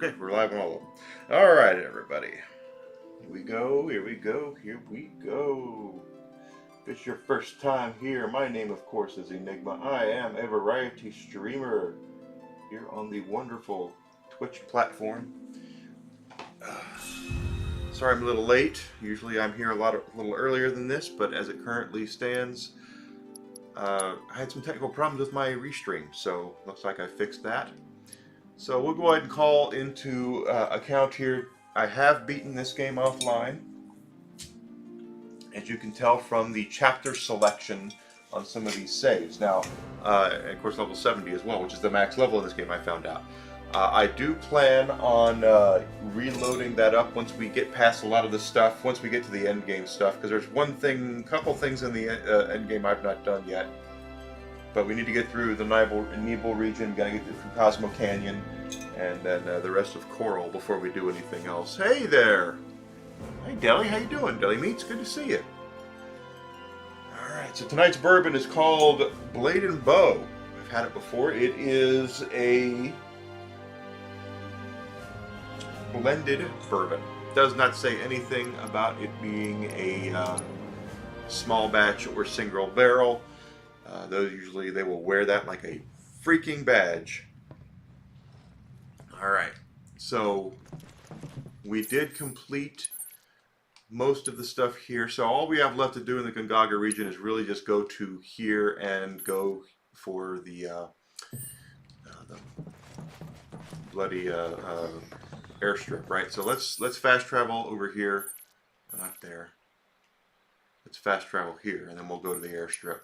Okay, we're live on all of them. All right, everybody. Here we go, here we go, here we go. If it's your first time here, my name, of course, is Enigma. I am a variety streamer here on the wonderful Twitch platform. Sorry I'm a little late. Usually I'm here a little earlier than this, but as it currently stands, I had some technical problems with my restream, so looks like I fixed that. So we'll go ahead and call into account here. I have beaten this game offline, as you can tell from the chapter selection on some of these saves. Now, and of course level 70 as well, which is the max level in this game, I found out. I do plan on reloading that up once we get past a lot of the stuff, once we get to the end game stuff, because there's couple things in the end game I've not done yet. But we need to get through the Nebel region, we gotta get through Cosmo Canyon, and then the rest of Coral before we do anything else. Hey there! Hey Deli, how you doing? Deli Meats, good to see you. Alright, so tonight's bourbon is called Blade and Bow. I've had it before. It is a blended bourbon. It does not say anything about it being a small batch or single barrel. Those usually, they will wear that like a freaking badge. Alright, so we did complete most of the stuff here. So all we have left to do in the Gongaga region is really just go to here and go for the bloody airstrip, right? So let's fast travel over here. Not there. Let's fast travel here, and then we'll go to the airstrip.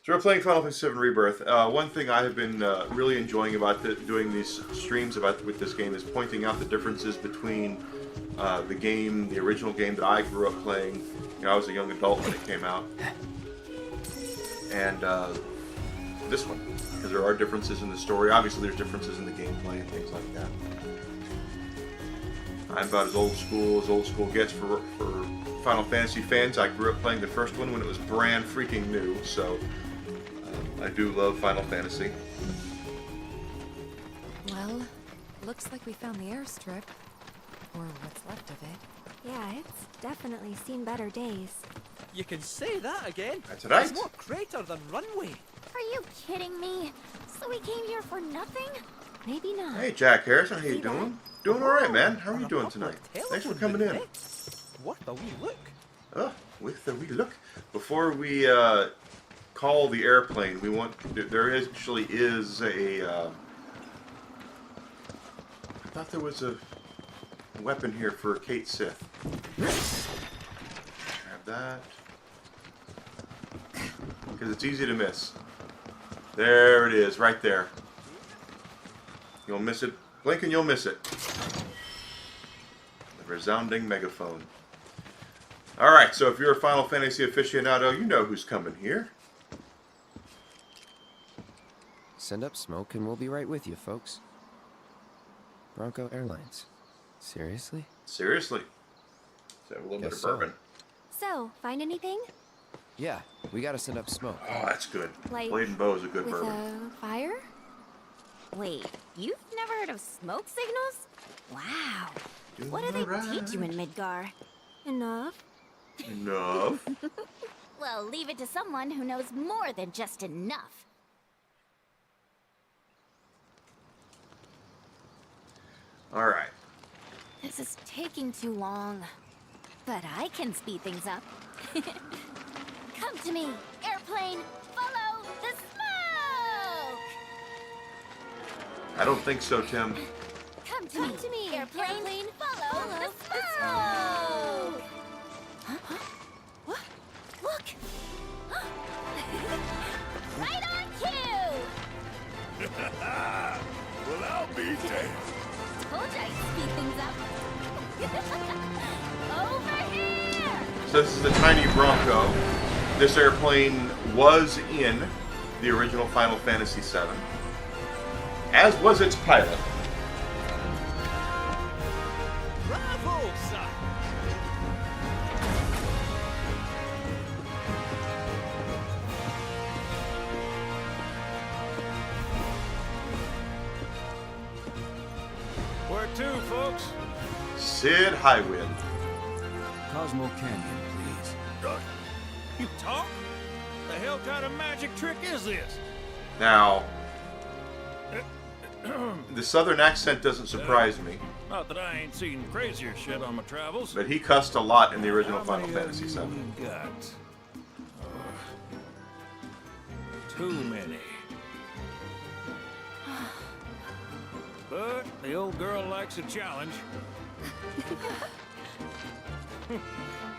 So we're playing Final Fantasy VII Rebirth. One thing I have been really enjoying about doing these streams with this game is pointing out the differences between the original game that I grew up playing. You know, I was a young adult when it came out, and this one, because there are differences in the story. Obviously, there's differences in the gameplay and things like that. I'm about as old school gets for Final Fantasy fans. I grew up playing the first one when it was brand freaking new, so I do love Final Fantasy. Well, looks like we found the airstrip. Or what's left of it. Yeah, it's definitely seen better days. You can say that again. That's right. It's more crater than runway. Are you kidding me? So we came here for nothing? Maybe not. Hey, Jack Harrison, how you See doing? Doing all right, man. How are you doing tonight? Thanks for coming in. Worth a wee look. Oh, with the wee look. Before we call the airplane, there actually is a. I thought there was a weapon here for Kate Sith. Grab that. Because it's easy to miss. There it is, right there. You'll miss it. Blink and you'll miss it. The resounding megaphone. Alright, so if you're a Final Fantasy aficionado, you know who's coming here. Send up smoke and we'll be right with you, folks. Bronco Airlines. Seriously? Seriously. Let's have a little bit of bourbon. So, find anything? Yeah, we gotta send up smoke. Oh, that's good. Like, Blade and Bow is a good with bourbon. a fire? Wait, you've never heard of smoke signals? Wow. What do they teach you in Midgar? Enough? Enough. Well, leave it to someone who knows more than just enough. Alright. This is taking too long. But I can speed things up. Come to me, airplane! Follow the smoke! I don't think so, Tim. Come to me, airplane! Follow the smoke! Huh? What? Look! Right on cue! Well, I'll be damned. Told you I'd speed things up. Over here! So this is the tiny Bronco. This airplane was in the original Final Fantasy VII, as was its pilot. Bravo, son! two, folks. Sid Highwind. Cosmo Canyon, please. You talk? The hell kind of magic trick is this? Now, the southern accent doesn't surprise me, Not that I ain't seen crazier shit on my travels. but he cussed a lot in the original How Final many of Fantasy you VII. we got? Too many. But the old girl likes a challenge.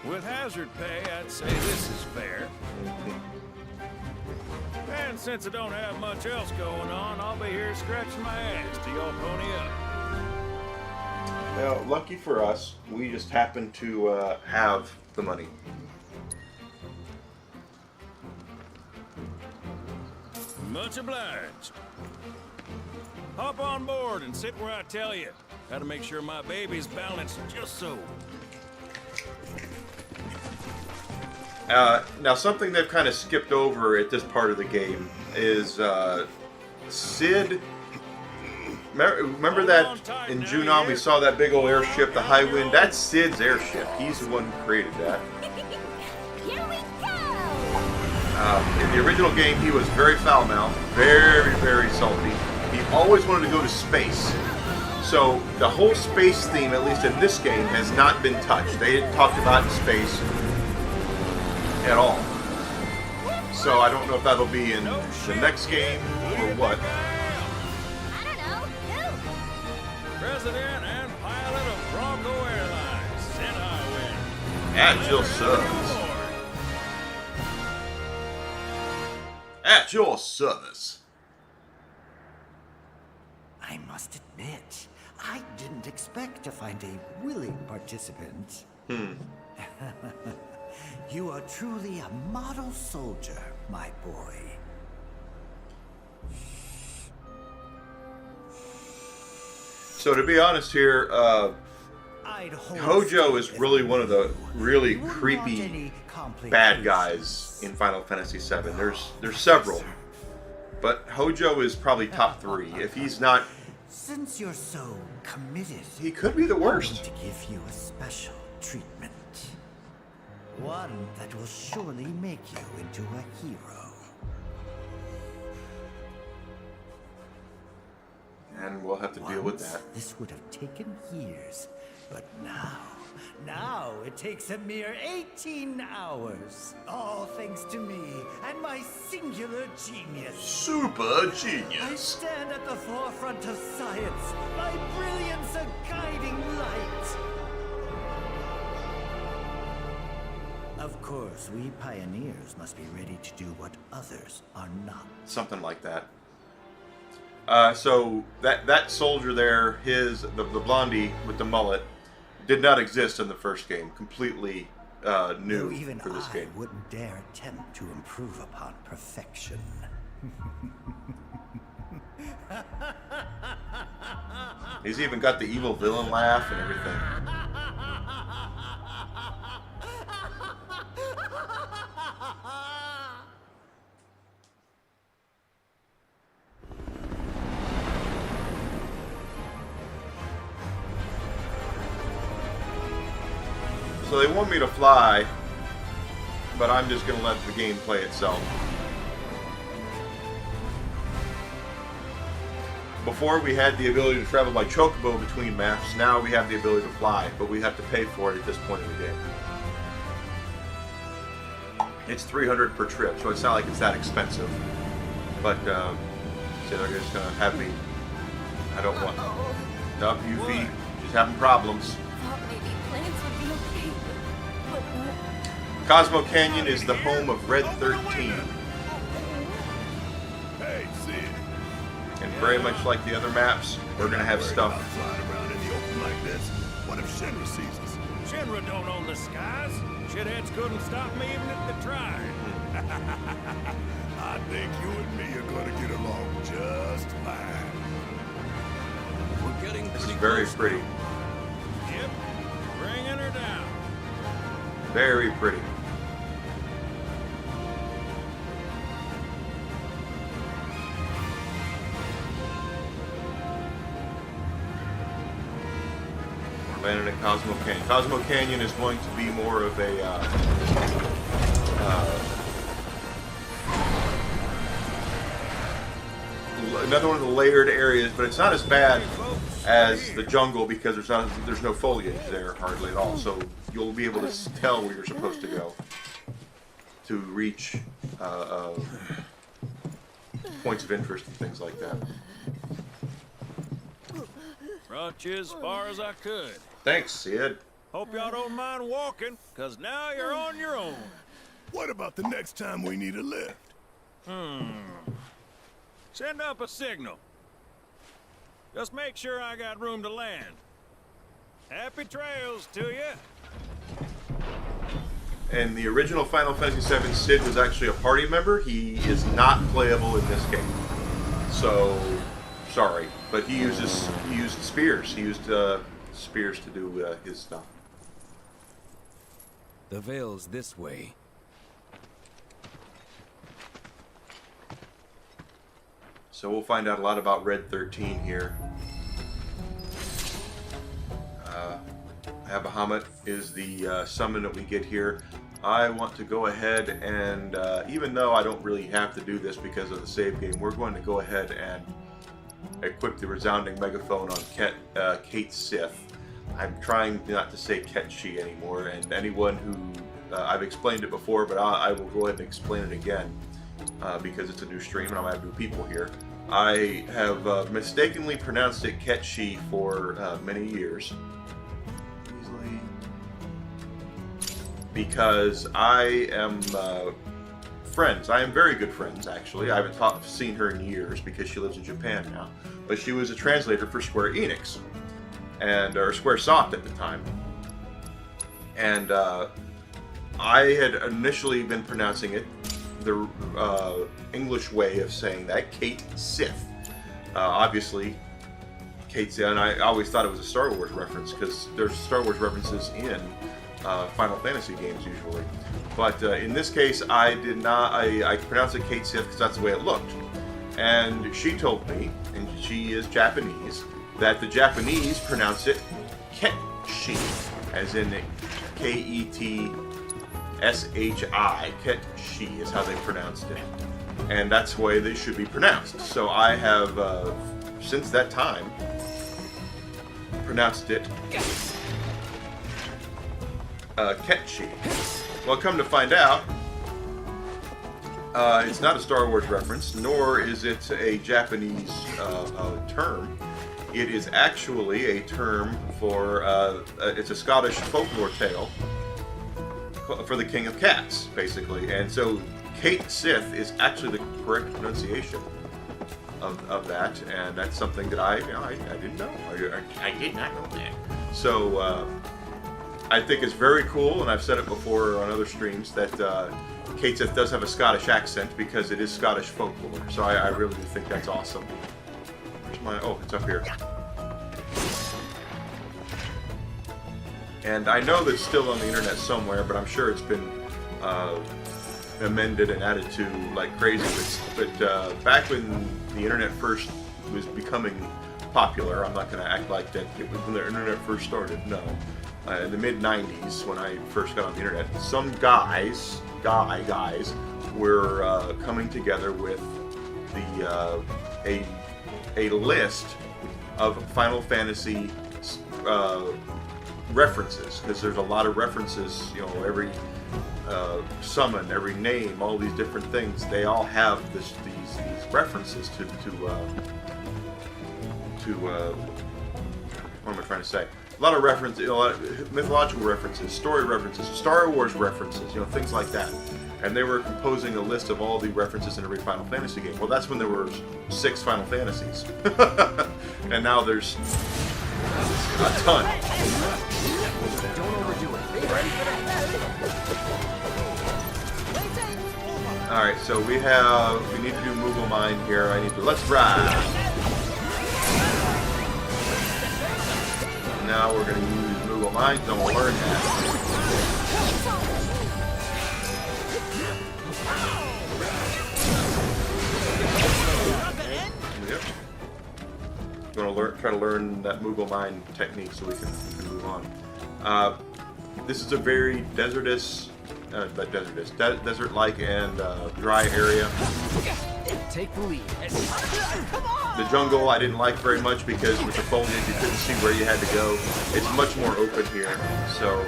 With hazard pay, I'd say this is fair. And since I don't have much else going on, I'll be here scratching my ass till y'all pony up. Now, lucky for us, we just happen to have the money. Much obliged. Hop on board and sit where I tell you. Gotta make sure my baby's balanced just so. Now, something they've kind of skipped over at this part of the game is Sid. Remember that in Junon we saw that big old airship, the Highwind? That's Sid's airship. He's the one who created that. Here we go! In the original game, he was very foul-mouthed, very, very salty. He always wanted to go to space. So the whole space theme, at least in this game, has not been touched. They hadn't talked about space at all. So I don't know if that'll be in the next game or what. I don't know. Who? President and pilot of Bronco Airlines, Sid Highwind. At your service. At your service. I must admit, I didn't expect to find a willing participant. You are truly a model soldier, my boy. So to be honest here, Hojo is really one of the really creepy bad guys in Final Fantasy VII. There's several, but Hojo is probably top 3. If he's not, Since you're so committed, he could be the I want worst. to give you a special treatment. One that will surely make you into a hero. And we'll have to deal with Once, that. This would have taken years, but now it takes a mere 18 hours. All thanks to me and my singular genius. Super I genius. stand at the forefront of science, my brilliance a guiding light. Of course, we pioneers must be ready to do what others are not. Something like that. So that soldier there, the blondie with the mullet, did not exist in the first game. Completely new Though even for this I game. wouldn't dare attempt to improve upon perfection. He's even got the evil villain laugh and everything. So they want me to fly, but I'm just going to let the game play itself. Before we had the ability to travel by chocobo between maps, now we have the ability to fly, but we have to pay for it at this point in the game. It's $300 per trip, so it's not like it's that expensive. But, so they're just going to have me, I don't want, no, Yuffie, she's having problems. Thought maybe planes would be okay. But what? Cosmo Canyon is the home of Red 13, Hey, Sid. and very much like the other maps, we're going to have Worried stuff. about flying around in the open like this. What if Shinra sees us? Shinra don't own the skies. Shitheads couldn't stop me even if they tried. I think you and me are gonna get along just fine. We're getting This is pretty very close pretty. now. Yep, bringing her down. Very pretty. Landing at Cosmo Canyon. Cosmo Canyon is going to be more of a another one of the layered areas, but it's not as bad as the jungle because there's no foliage there hardly at all. So you'll be able to tell where you're supposed to go to reach points of interest and things like that. Brought you as far as I could. Thanks, Sid. Hope y'all don't mind walking, cause now you're on your own. What about the next time we need a lift? Send up a signal. Just make sure I got room to land. Happy trails to you. In the original Final Fantasy VII, Sid was actually a party member. He is not playable in this game. So, sorry. But he used spears. He used spears to do his stuff. The Veil's this way. So we'll find out a lot about Red 13 here. Bahamut is the summon that we get here. I want to go ahead and, even though I don't really have to do this because of the save game, we're going to go ahead and equip the resounding megaphone on Kate Sith. I'm trying not to say Ketchi anymore, and anyone who, I've explained it before, but I will go ahead and explain it again, because it's a new stream and I have new people here. I have mistakenly pronounced it Ketchi for many years. Because I am friends. I am very good friends, actually. I haven't seen her in years because she lives in Japan now. But she was a translator for Square Enix, or Squaresoft at the time. And I had initially been pronouncing it the English way of saying that, Kate Sith. Obviously, Kate Sith, and I always thought it was a Star Wars reference because there's Star Wars references in Final Fantasy games usually. But in this case, I did not. I pronounced it Kate Sith because that's the way it looked. And she told me, and she is Japanese, that the Japanese pronounce it Ketshi, as in Ketshi. Ketshi is how they pronounced it. And that's the way they should be pronounced. So I have, since that time, pronounced it Ketchi. Well, come to find out, it's not a Star Wars reference, nor is it a Japanese term. It is actually a term for, it's a Scottish folklore tale for the King of Cats, basically. And so Kate Sith is actually the correct pronunciation of that, and that's something that I didn't know. I did not know that. So, I think it's very cool, and I've said it before on other streams, that Kate Sith does have a Scottish accent because it is Scottish folklore. So I really do think that's awesome. Where's my... Oh, it's up here. And I know that it's still on the internet somewhere, but I'm sure it's been amended and added to like crazy. But back when the internet first was becoming popular, I'm not going to act like that it was when the internet first started, no. In the mid-90s, when I first got on the internet, some guys were coming together with the a list of Final Fantasy references, because there's a lot of references. You know, every summon, every name, all these different things, they all have these references to what am I trying to say? A lot of references, a lot of mythological references, story references, Star Wars references, things like that. And they were composing a list of all the references in every Final Fantasy game. Well, that's when there were 6 Final Fantasies. And now there's a ton. Don't overdo it. Alright, so we need to do Moogle Mine here. Let's ride! Now we're going to use Moogle Mine, so we'll learn that. Yep. We're going to try to learn that Moogle Mine technique so we can move move on. This is a very desert-like and dry area. Take the lead. The jungle I didn't like very much because with the foliage you couldn't see where you had to go. It's much more open here, so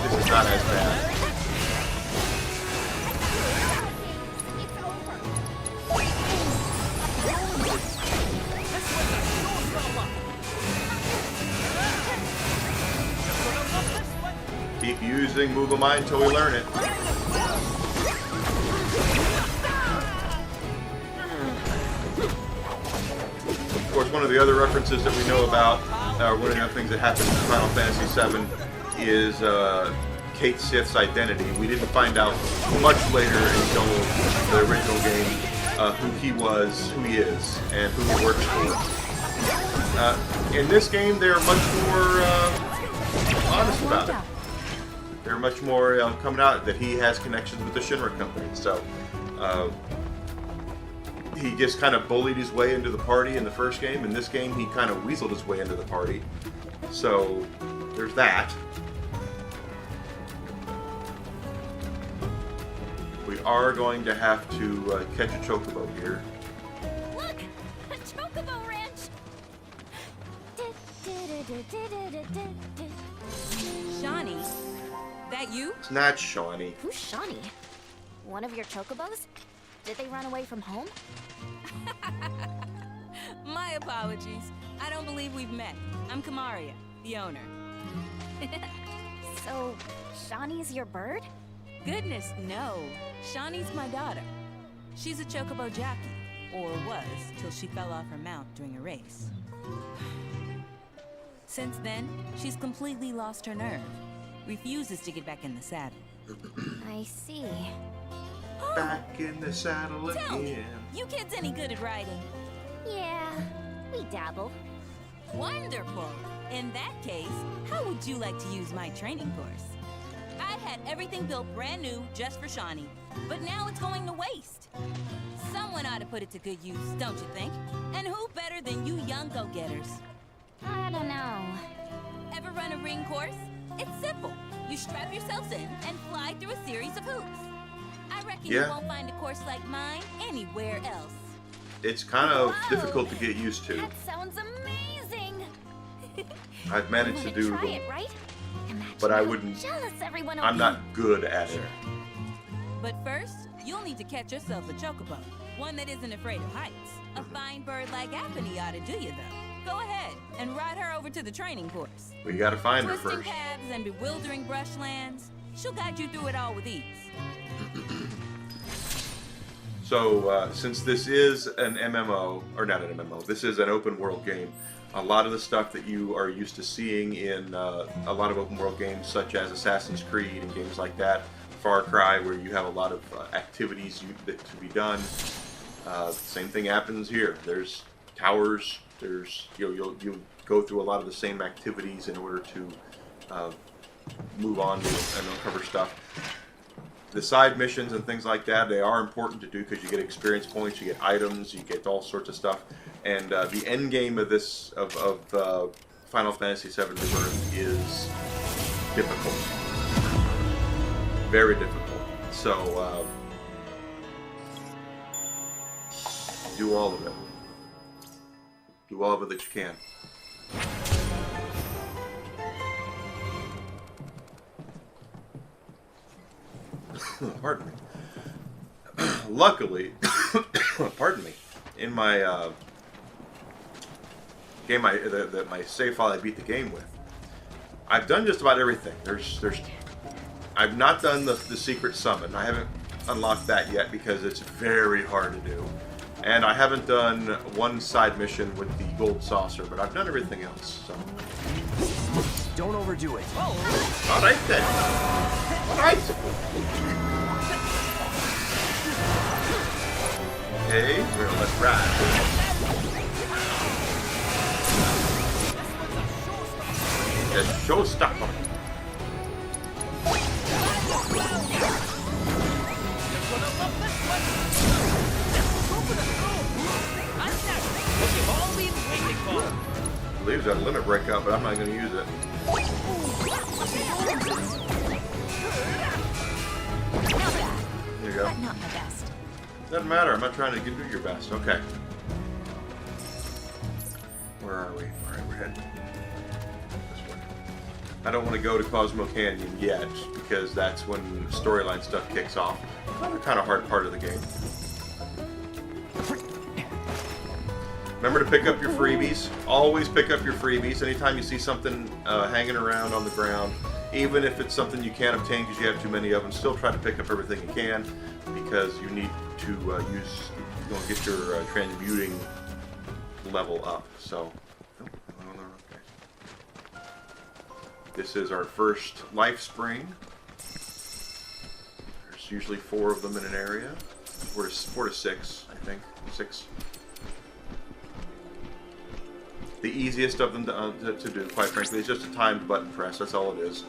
this is not as bad. Keep using Move a Mind until we learn it. Of course, one of the other references that we know about, one of the other things that happens in Final Fantasy VII is Kate Sith's identity. We didn't find out much later until the original game who he was, who he is, and who he works for. In this game, they're much more honest about it. They're much more coming out that he has connections with the Shinra company. So he just kind of bullied his way into the party in the first game. In this game, he kind of weaseled his way into the party. So there's that. We are going to have to catch a chocobo here. Look! A chocobo ranch! Shawnee, that you? It's not Shawnee. Who's Shawnee? One of your chocobos? Did they run away from home? My apologies. I don't believe we've met. I'm Kamaria, the owner. So, Shawnee's your bird? Goodness, no. Shawnee's my daughter. She's a chocobo jockey, or was, till she fell off her mount during a race. Since then, she's completely lost her nerve. Refuses to get back in the saddle. I see. Back in the saddle Tell me, again. you kids any good at riding? Yeah, we dabble. Wonderful! In that case, how would you like to use my training course? I had everything built brand new just for Shawnee, but now it's going to waste. Someone ought to put it to good use, don't you think? And who better than you young go-getters? I don't know. Ever run a ring course? It's simple. You strap yourselves in and fly through a series of hoops. I reckon you won't find a course like mine anywhere else. It's kind of Whoa, difficult to get used to. That sounds amazing! I've managed to do try them, it, right? Imagine but I how wouldn't. jealous everyone will I'm be. not good at it. But first, you'll need to catch yourself a chocobo. One that isn't afraid of heights. A fine bird like Apony ought to do you, though. Go ahead and ride her over to the training course. We gotta find her Twisting first. paths and bewildering brushlands. She'll guide you through it all with ease. So, since this is an MMO, or not an MMO, this is an open world game, a lot of the stuff that you are used to seeing in a lot of open world games, such as Assassin's Creed and games like that, Far Cry, where you have a lot of activities that to be done, same thing happens here. There's towers, there's you'll go through a lot of the same activities in order to move on and uncover stuff. The side missions and things like that, they are important to do because you get experience points, you get items, you get all sorts of stuff. And the end game of this, of Final Fantasy VII Rebirth is difficult. Very difficult. So, do all of it. Do all of it that you can. Pardon me. Luckily, pardon me, in my game, my save file I beat the game with, I've done just about everything. I've not done the secret summon. I haven't unlocked that yet because it's very hard to do, and I haven't done one side mission with the gold saucer. But I've done everything else. So. Don't overdo it. All right then. All right. Okay, well, let's ride. A showstopper. believe there's a limit break up, but I'm not going to use it. There you go. But not my best. Doesn't matter. I'm not trying to do your best. Okay. Where are we? All right, we're heading this way. I don't want to go to Cosmo Canyon yet because that's when storyline stuff kicks off. Another kind of hard part of the game. Remember to pick up your freebies. Always pick up your freebies. Anytime you see something hanging around on the ground, even if it's something you can't obtain because you have too many of them, still try to pick up everything you can because you need to get your transmuting level up. So, okay. This is our first life spring. There's usually 4 of them in an area. 4 to 6, I think. 6. The easiest of them to do, quite frankly, is just a timed button press. That's all it is.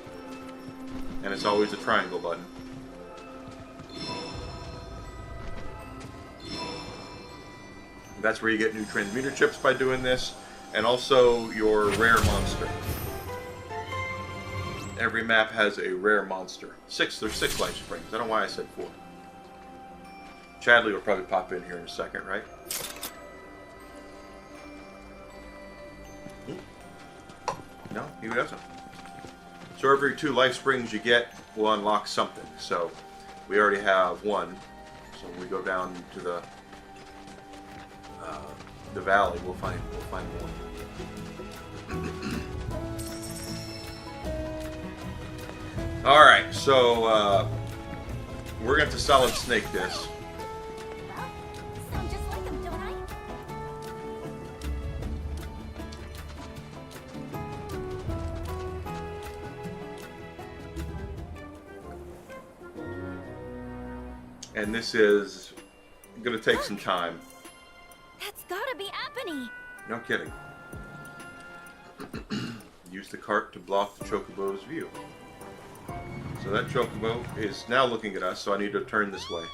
And it's always a triangle button. That's where you get new transmuter chips by doing this, and also your rare monster. Every map has a rare monster. There's 6 life springs. I don't know why I said 4. Chadley will probably pop in here in a second, right? No, he doesn't. So every 2 life springs you get will unlock something. So we already have 1. So when we go down to the valley, we'll find more. All right, so we're going to solid snake this. Well, sound just like him, don't I? And this is going to take some time. That's gotta be Apony. No kidding. Use the cart to block the chocobo's view. So that chocobo is now looking at us, so I need to turn this way.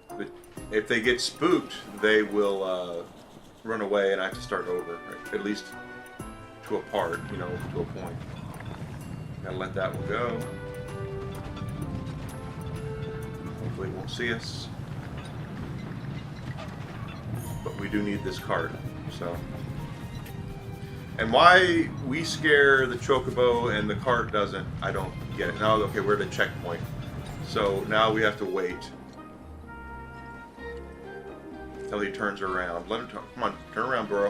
But if they get spooked, they will run away and I have to start over. Right? At least to a part, to a point. Gotta let that one go. Hopefully it won't see us. But we do need this card, so. And why we scare the chocobo and the cart doesn't, I don't get it. Now, okay, we're at a checkpoint. So now we have to wait until he turns around. Let him turn. Come on, turn around, bro.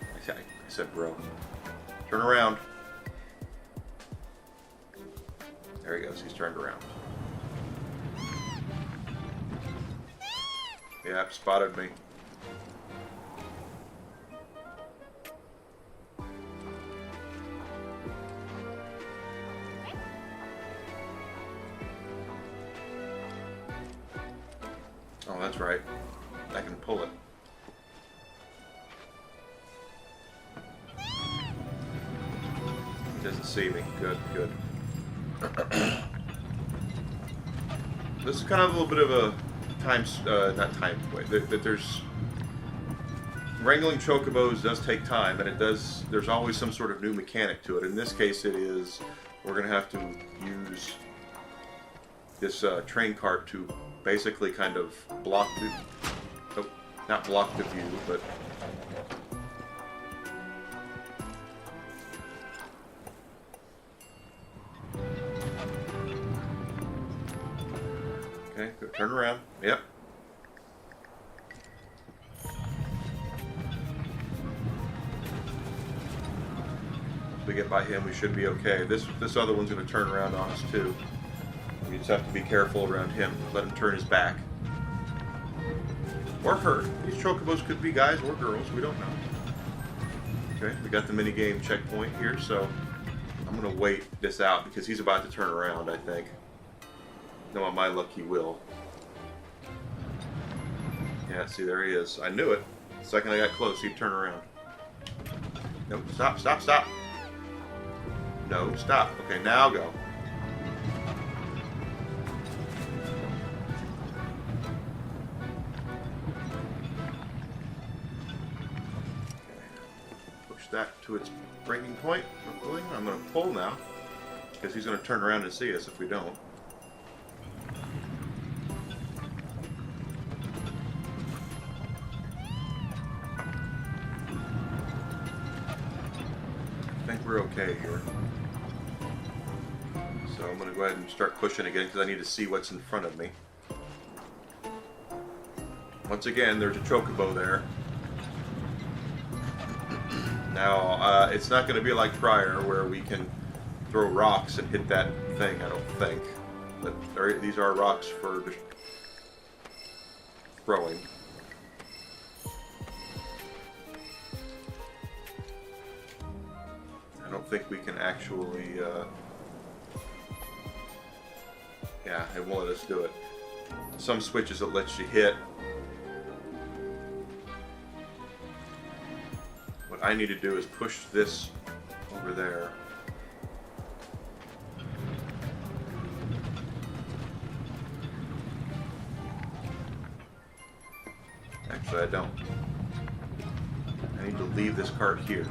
I said bro. Turn around. There he goes, he's turned around. Yep, spotted me. Oh, that's right. I can pull it. He doesn't see me. Good, good. This is kind of a little bit of a that there's wrangling chocobos does take time, and there's always some sort of new mechanic to it. In this case, it is we're going to have to use this train cart to basically kind of block the, not block the view, but okay, good. Turn around. Yep. If we get by him, we should be okay. This other one's going to turn around on us too. We just have to be careful around him. Let him turn his back. Or her. These chocobos could be guys or girls. We don't know. Okay, we got the minigame checkpoint here, so I'm going to wait this out because he's about to turn around, I think. No, on my luck, he will. Yeah, see, there he is. I knew it. The second I got close, he'd turn around. Nope, stop, stop, stop. No, stop. Okay, now go. push that to its breaking point. Hopefully. I'm going to pull now, because he's going to turn around and see us if we don't. I think we're okay here. So I'm going to go ahead and start pushing again because I need to see what's in front of me. Once again, there's a chocobo there. Now, it's not going to be like prior where we can throw rocks and hit that thing, I don't think. But these are rocks for throwing. I don't think we can actually... yeah, it won't let us do it. Some switches it lets you hit. What I need to do is push this over there. Actually, I don't. I need to leave this cart here.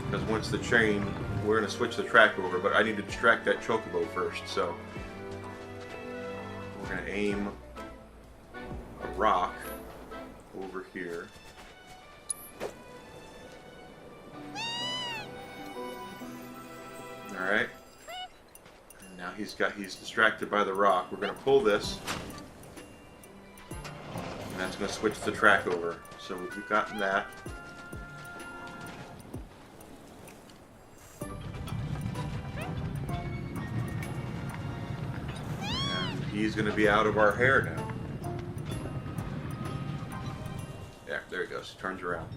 Because once the chain, we're going to switch the track over, but I need to distract that chocobo first, so we're going to aim a rock over here. Alright. And now he's distracted by the rock. We're going to pull this, and that's going to switch the track over. So we've gotten that. He's going to be out of our hair now. Yeah, there he goes. Turns around.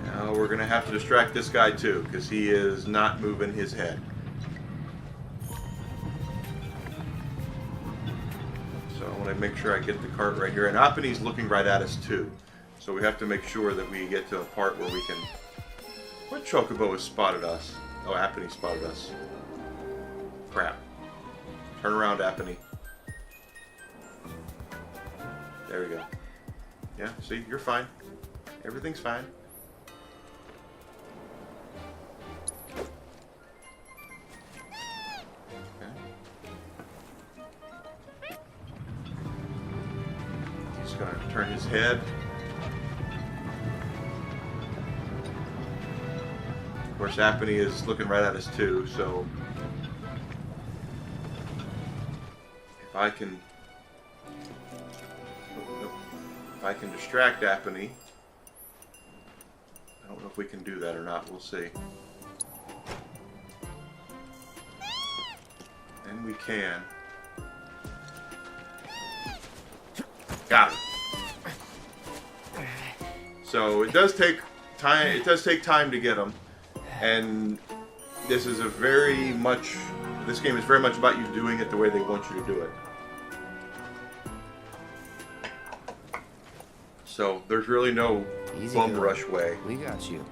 Now we're going to have to distract this guy too, because he is not moving his head. So I want to make sure I get the cart right here. And Apani's looking right at us too. So we have to make sure that we get to a part where we can... What chocobo has spotted us? Oh, Apani spotted us. Crap. Turn around, Apani. There we go. Yeah, see? You're fine. Everything's fine. Okay. He's going to turn his head. Of course, Apani is looking right at us too, so if I can distract Apani, I don't know if we can do that or not, we'll see. And we can. Got it. So it does take time to get them. And this is this game is very much about you doing it the way they want you to do it. So there's really no bum rush way. We got you.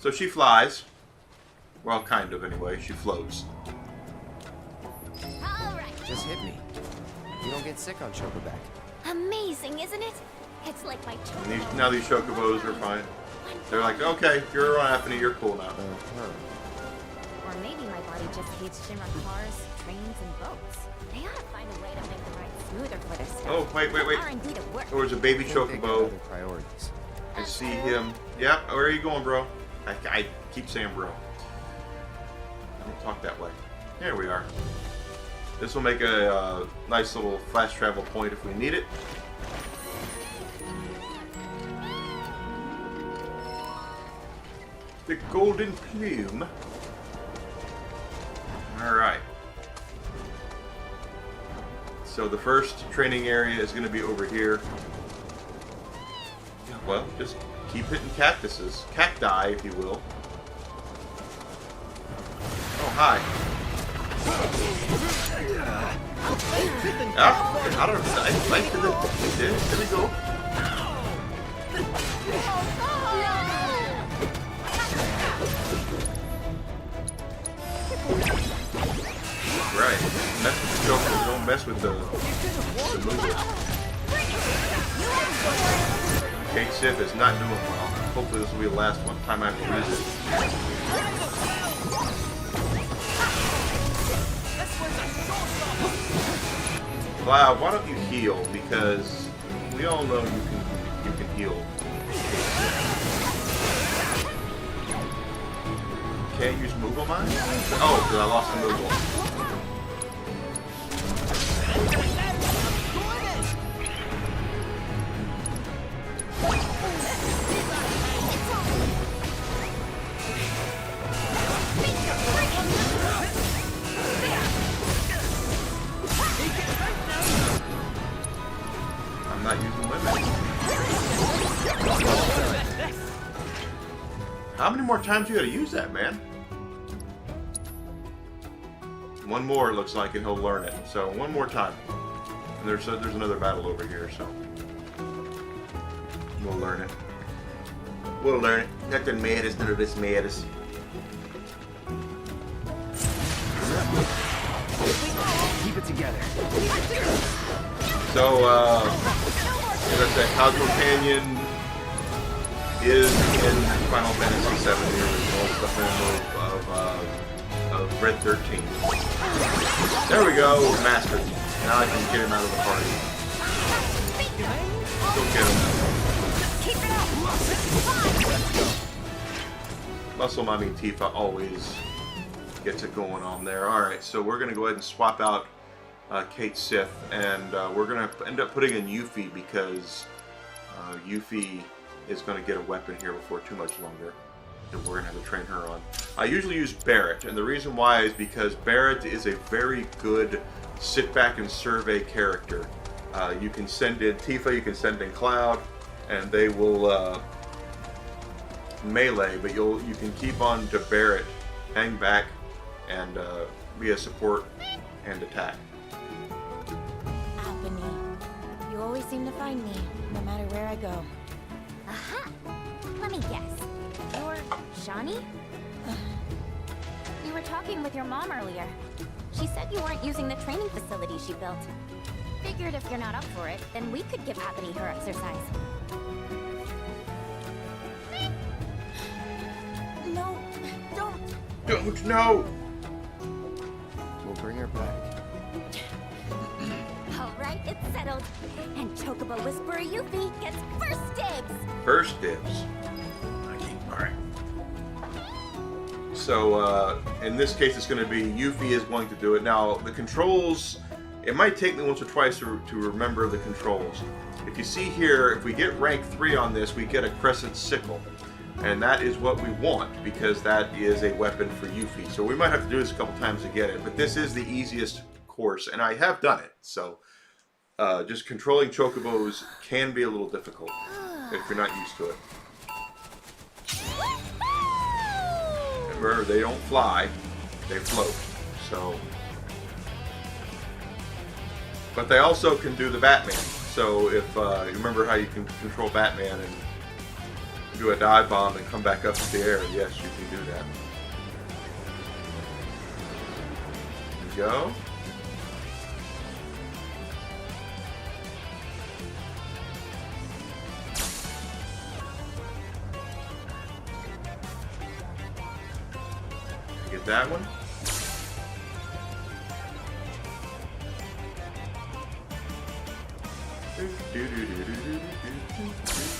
So she flies. Well, kind of anyway. She floats. All right. Just hit me. You don't get sick on Chocoback. Amazing, isn't it? It's like my chocobo. Now these chocobos are fine. They're like, okay, you're on Apani, you're cool now. Or maybe my body just hates Shinra cars, trains, and boats. They ought to find a way to make the ride smoother for their stuff. Oh, wait. R&D to work. There's a baby They got chocobo. other priorities. I see him. Yeah, where are you going, bro? I keep saying bro. I don't talk that way. There we are. This will make a nice little fast travel point if we need it. The golden plume. Alright. So the first training area is going to be over here. Well, just keep hitting cacti, if you will. Oh, hi. Ah, I don't know. There we go. mess with the movement. Kate Sif is not doing well. Hopefully this will be the last one time I have to use it. Cloud, why don't you heal? Because we all know you can heal. Can't use move on mine? Oh, because I lost the move on. I'm not using women. How many more times you gotta use that, man? One more, it looks like, and he'll learn it. So one more time. And there's another battle over here, so we'll learn it. We'll learn it. Nothing matters, none of this matters. Keep it together. So, as I said, Cosmo Canyon is in Final Fantasy VII, the original, the home of Red 13. There we go, mastered. Now I can get him out of the party. Go get him. Muscle Mommy Tifa always gets it going on there. Alright, so we're going to go ahead and swap out Kate Sith, and we're going to end up putting in Yuffie because Yuffie is going to get a weapon here before too much longer that we're going to have to train her on. I usually use Barrett, and the reason why is because Barrett is a very good sit back and survey character. You can send in Tifa, you can send in Cloud, and they will melee, but you can keep on to Barrett, hang back, and be a support and attack. Albany, you always seem to find me, no matter where I go. Aha! Let me guess. You're Shawnee? You were talking with your mom earlier. She said you weren't using the training facility she built. Figured if you're not up for it, then we could give Albany her exercise. No, don't. Don't know. We'll bring her back. Alright, it's settled. And Chocobo Whisperer Yuffie gets first dibs! First dibs. Alright. So, in this case, it's going to be Yuffie is going to do it. Now, the controls, it might take me once or twice to remember the controls. If you see here, if we get rank 3 on this, we get a Crescent Sickle. And that is what we want, because that is a weapon for Yuffie. So we might have to do this a couple times to get it, but this is the easiest course, and I have done it. So, just controlling Chocobos can be a little difficult if you're not used to it. Remember, they don't fly, they float. So, but they also can do the Batman. So if you remember how you can control Batman and do a dive bomb and come back up to the air, yes, you can do that. There you go. Get that one.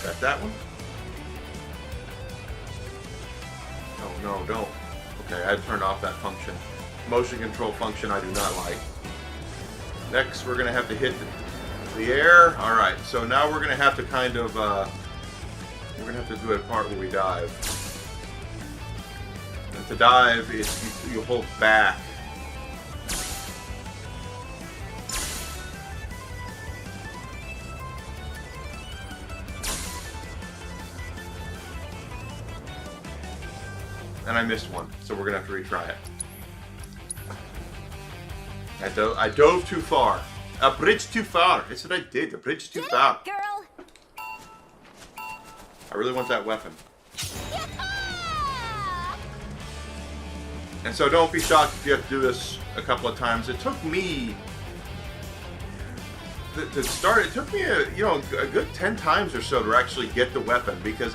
Got that one. Oh no, don't. Okay, I turned off that function. Motion control function I do not like. Next, we're gonna have to hit the air. All right, so now we're gonna have to kind of we're gonna have to do a part where we dive. And to dive, you hold back. And I missed one, so we're gonna have to retry it. I dove too far. A bridge too far. That's what I did. A bridge too far. Girl! I really want that weapon. And so don't be shocked if you have to do this a couple of times. It took me to start, it took me a good 10 times or so to actually get the weapon, because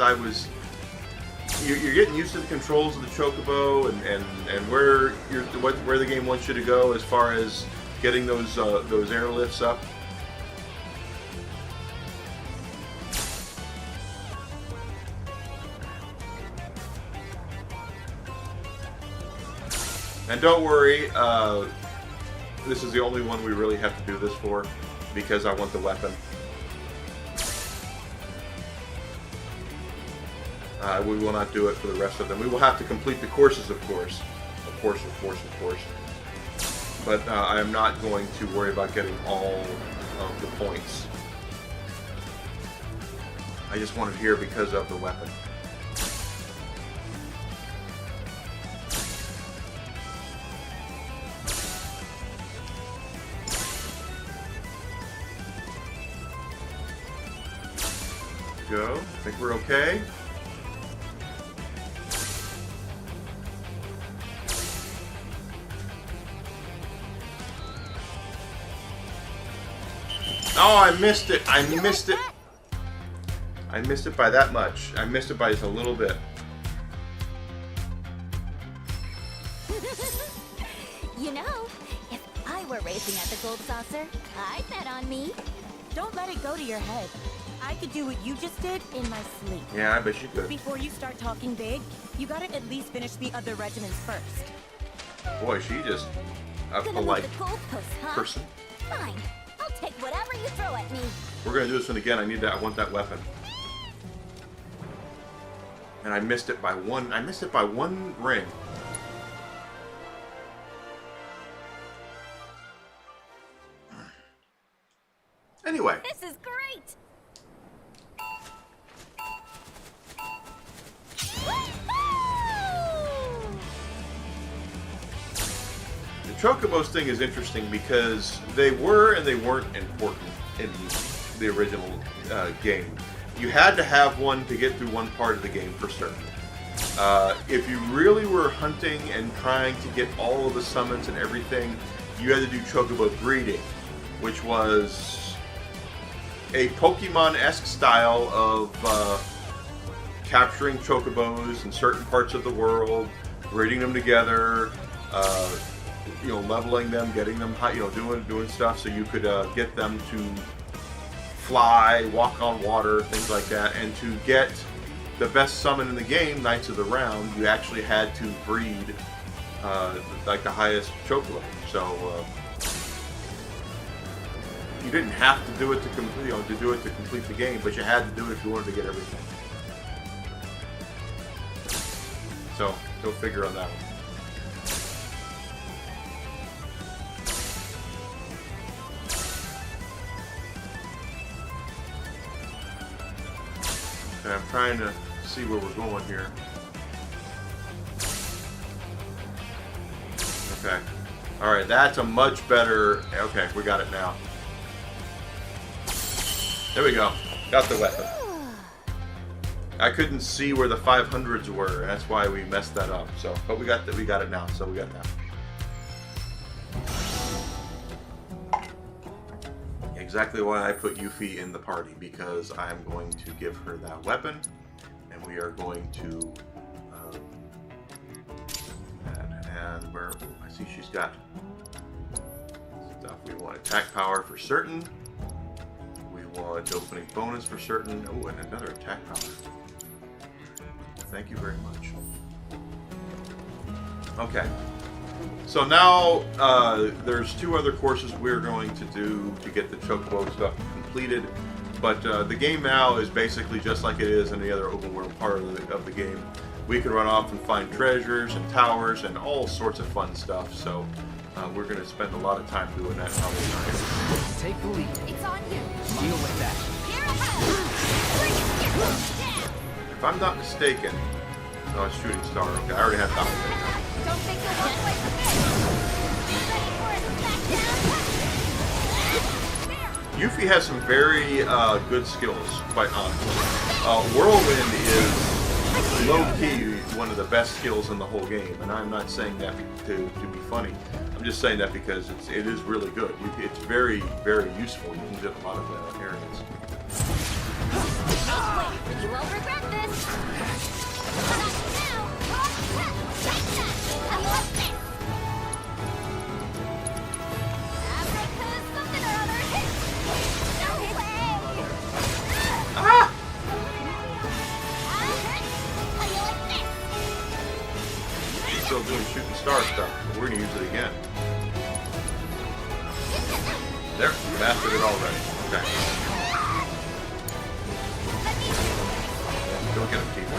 you're getting used to the controls of the Chocobo and where the game wants you to go as far as getting those airlifts up. And don't worry, this is the only one we really have to do this for, because I want the weapon. We will not do it for the rest of them. We will have to complete the courses, of course. Of course. But I am not going to worry about getting all of the points. I just want it here because of the weapon. Go. I think we're okay. Oh, I missed it. I missed it. I missed it by that much. I missed it by just a little bit. You know, if I were racing at the Gold Saucer, I'd bet on me. Don't let it go to your head. I could do what you just did in my sleep. Yeah, I bet you could. Before you start talking big, you gotta at least finish the other regiments first. Boy, she just a Gonna polite move the goalpost, huh? person. Fine. I'll take whatever you throw at me. We're gonna do this one again. I want that weapon. And I missed it by one. I missed it by one ring. Anyway. This is great. The Chocobos thing is interesting because they were and they weren't important in the original game. You had to have one to get through one part of the game for certain. If you really were hunting and trying to get all of the summons and everything, you had to do Chocobo breeding, which was a Pokemon-esque style of capturing Chocobos in certain parts of the world, breeding them together, leveling them, getting them high, doing stuff so you could get them to fly, walk on water, things like that. And to get the best summon in the game, Knights of the Round, you actually had to breed like the highest Chocobo. So you didn't have to do it to complete the game, but you had to do it if you wanted to get everything. So go figure on that one. Okay, I'm trying to see where we're going here. Okay. Alright, that's a much better... Okay, we got it now. There we go. Got the weapon. I couldn't see where the 500s were. That's why we messed that up. So, but we got it now. So we got it now. Exactly why I put Yuffie in the party, because I'm going to give her that weapon, and we are going to. And where I see she's got stuff. We want attack power for certain. We want opening bonus for certain. Oh, and another attack power. Thank you very much. Okay. So now there's two other courses we're going to do to get the Chocobo stuff completed. But the game now is basically just like it is in the other open world part of the game. We can run off and find treasures and towers and all sorts of fun stuff. So we're going to spend a lot of time doing that probably tonight. Take the lead. It's on you. Deal with that. Here I Bring it down. If I'm not mistaken, no, it's Shooting Star. Okay, I already have that one. Don't think you'll walk away from this. Ready for it? Back down. Yuffie has some very good skills, quite honestly. Whirlwind is low-key one of the best skills in the whole game, and I'm not saying that to be funny. I'm just saying that because it is really good. It's very, very useful. You can use it in a lot of areas. You will regret this. Now, take that. How about this? Africa's something or other. No way. Ah! How you like this? She's still doing shooting star stuff, but we're gonna use it again. There, mastered it already. Okay. Don't get him, Keith.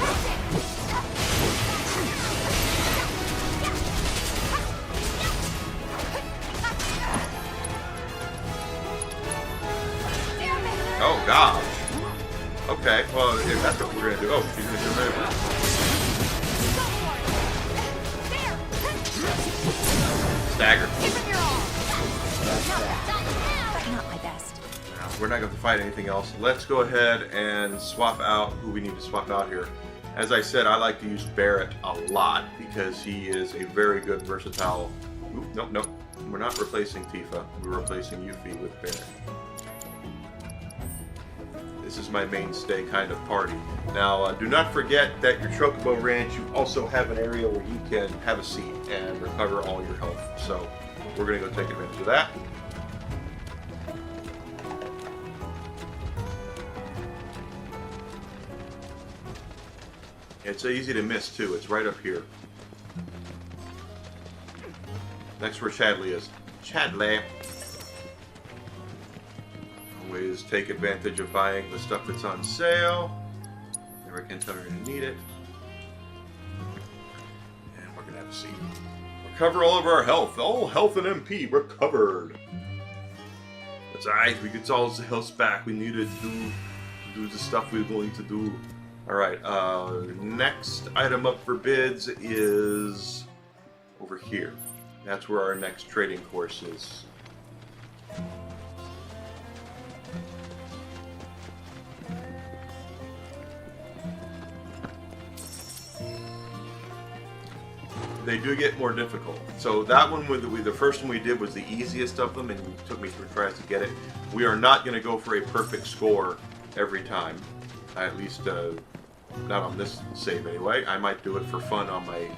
Oh gosh. Okay, well if that's what we're gonna do. Oh, she's gonna do it. Stagger. Not my best. Now, we're not going to fight anything else. Let's go ahead and swap out who we need to swap out here. As I said, I like to use Barrett a lot because he is a very good versatile. Oop, nope. We're not replacing Tifa. We're replacing Yuffie with Barrett. This is my mainstay kind of party. Now, do not forget that your Chocobo Ranch, you also have an area where you can have a seat and recover all your health. So, we're going to go take advantage of that. It's easy to miss, too. It's right up here. Next where Chadley is. Chadley. Always take advantage of buying the stuff that's on sale. Never can tell you're going to need it. And we're going to have a seat. Recover all of our health. All health and MP recovered. That's alright. We get all the health back we needed to do the stuff we were going to do. Alright, next item up for bids is over here. That's where our next trading course is. They do get more difficult. So that one, the first one we did was the easiest of them, and it took me 3 tries to get it. We are not going to go for a perfect score every time. At least, not on this save anyway. I might do it for fun on my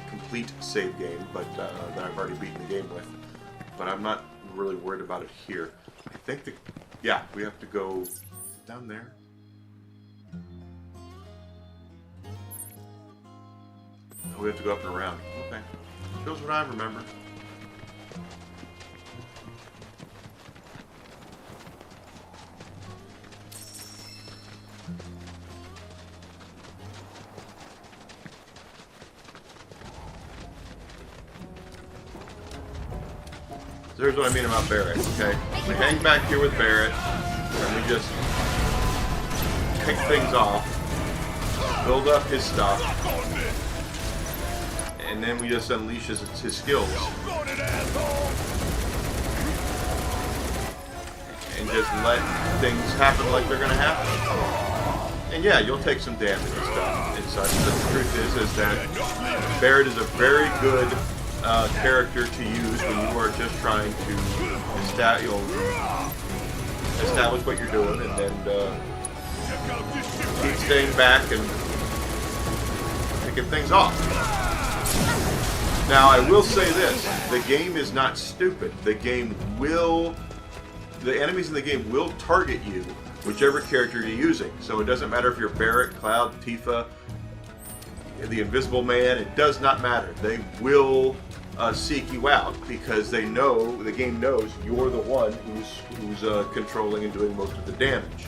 complete save game, but that I've already beaten the game with. But I'm not really worried about it here. I think yeah, we have to go down there. Oh, we have to go up and around. Okay, shows what I remember. So here's what I mean about Barrett, okay? We hang back here with Barrett, and we just pick things off, build up his stuff, and then we just unleash his skills. And just let things happen like they're gonna happen. And yeah, you'll take some damage and stuff and such, but the truth is that Barrett is a very good character to use when you are just trying to establish what you're doing, and then keep staying back and picking things off. Now, I will say this: the game is not stupid. The enemies in the game will target you, whichever character you're using. So it doesn't matter if you're Barrett, Cloud, Tifa, the Invisible Man. It does not matter. They will seek you out because they know, the game knows you're the one who's controlling and doing most of the damage.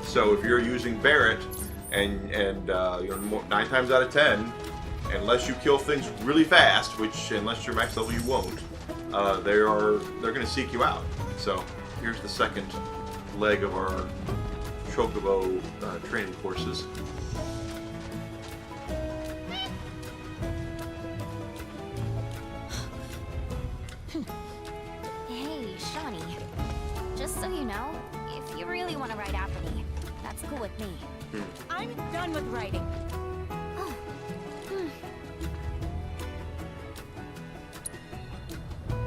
So if you're using Barrett and 9 times out of 10, unless you kill things really fast, which unless you're max level you won't, they're going to seek you out. So here's the second leg of our Chocobo training courses. Hey, Shawnee. Just so you know, if you really want to ride after me, It's cool with me. I'm done with writing. Oh.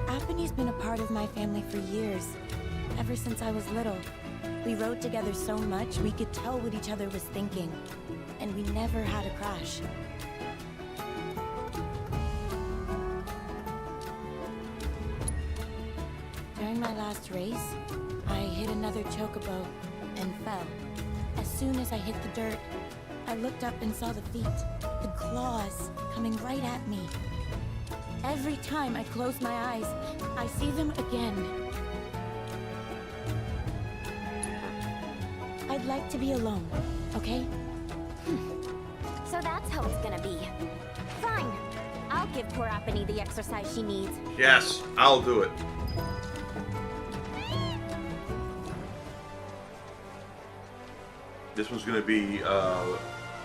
Aphanie's been a part of my family for years. Ever since I was little. We rode together so much, we could tell what each other was thinking. And we never had a crash. During my last race, I hit another chocobo and fell. As soon as I hit the dirt, I looked up and saw the feet, the claws, coming right at me. Every time I close my eyes, I see them again. I'd like to be alone, okay? So that's how it's gonna be. Fine. I'll give poor Aphanie the exercise she needs. Yes, I'll do it. This one's going to be a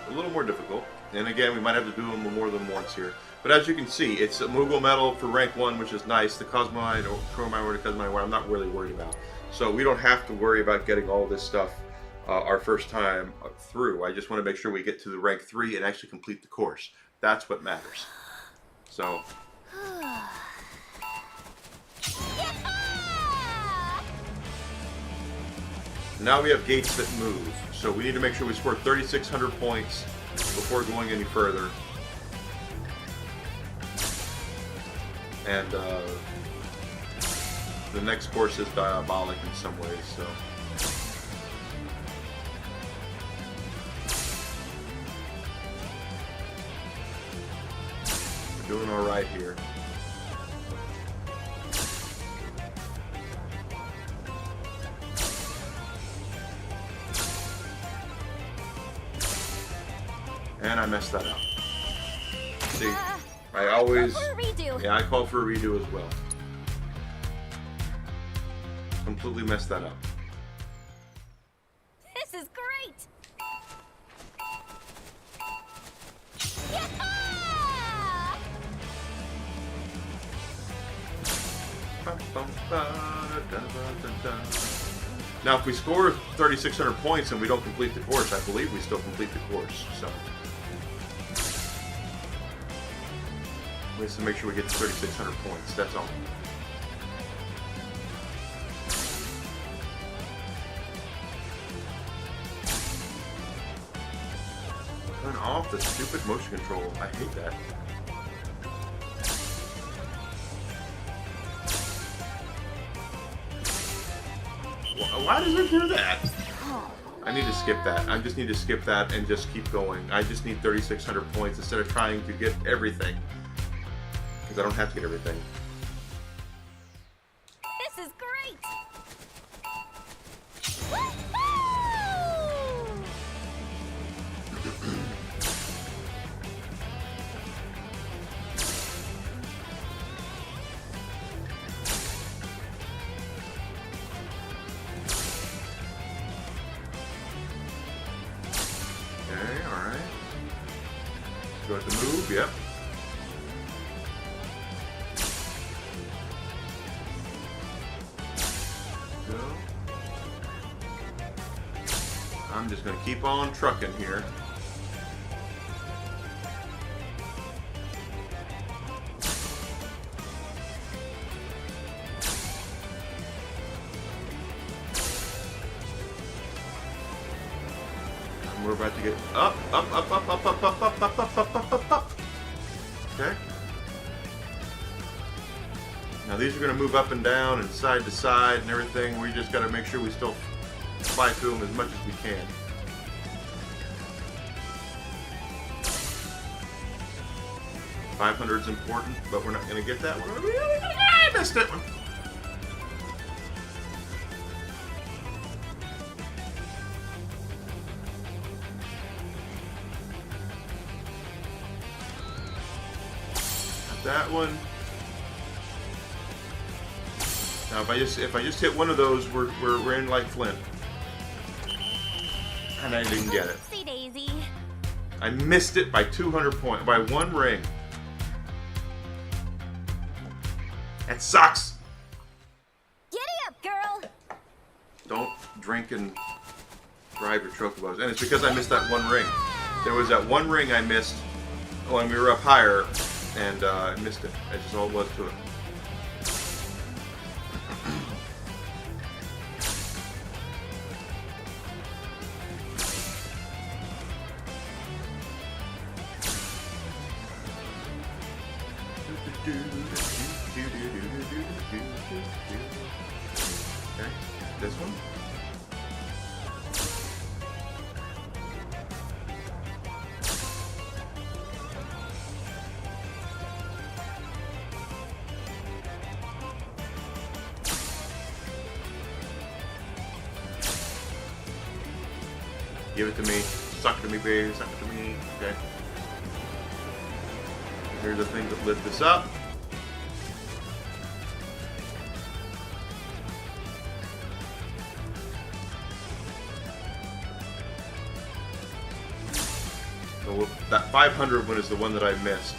little more difficult. And again, we might have to do them more than once here. But as you can see, it's a Moogle medal for rank 1, which is nice. The Cosmide or Chromide or the Cosmide, I'm not really worried about. So we don't have to worry about getting all this stuff our first time through. I just want to make sure we get to the rank 3 and actually complete the course. That's what matters. So... Now we have gates that move, so we need to make sure we score 3,600 points before going any further. And the next course is diabolic in some ways, so... We're doing alright here. And I messed that up. See, I always... Call for a redo. Yeah, I call for a redo as well. Completely messed that up. This is great! Yeah! Now, if we score 3,600 points and we don't complete the course, I believe we still complete the course, so... We have to make sure we get to 3,600 points, that's all. Turn off the stupid motion control. I hate that. Why does it do that? I need to skip that. I just need to skip that and just keep going. I just need 3,600 points instead of trying to get everything. Because I don't have to get everything. This is great! Okay, alright. Go at the move, yep. I'm just going to keep on trucking here. And we're about to get up. Okay. Now these are going to move up and down and side to side and everything. We just got to make sure we still fly through them as much as we can. $500 is important, but we're not going to get that one. I missed it. Got that one. Now, if I just hit one of those, we're in like Flint. And I didn't get it. Oopsie daisy. I missed it by 200 points, by one ring. That sucks. Giddy up, girl. Don't drink and Drive your chocobos. And it's because I missed that one ring. There was that one ring I missed when we were up higher, and I missed it. That's just all it was to it. Okay, this one. Give it to me. Suck it to me, baby. Suck it to me. Okay. Here's the thing that lift this up. So that 500 one is the one that I missed.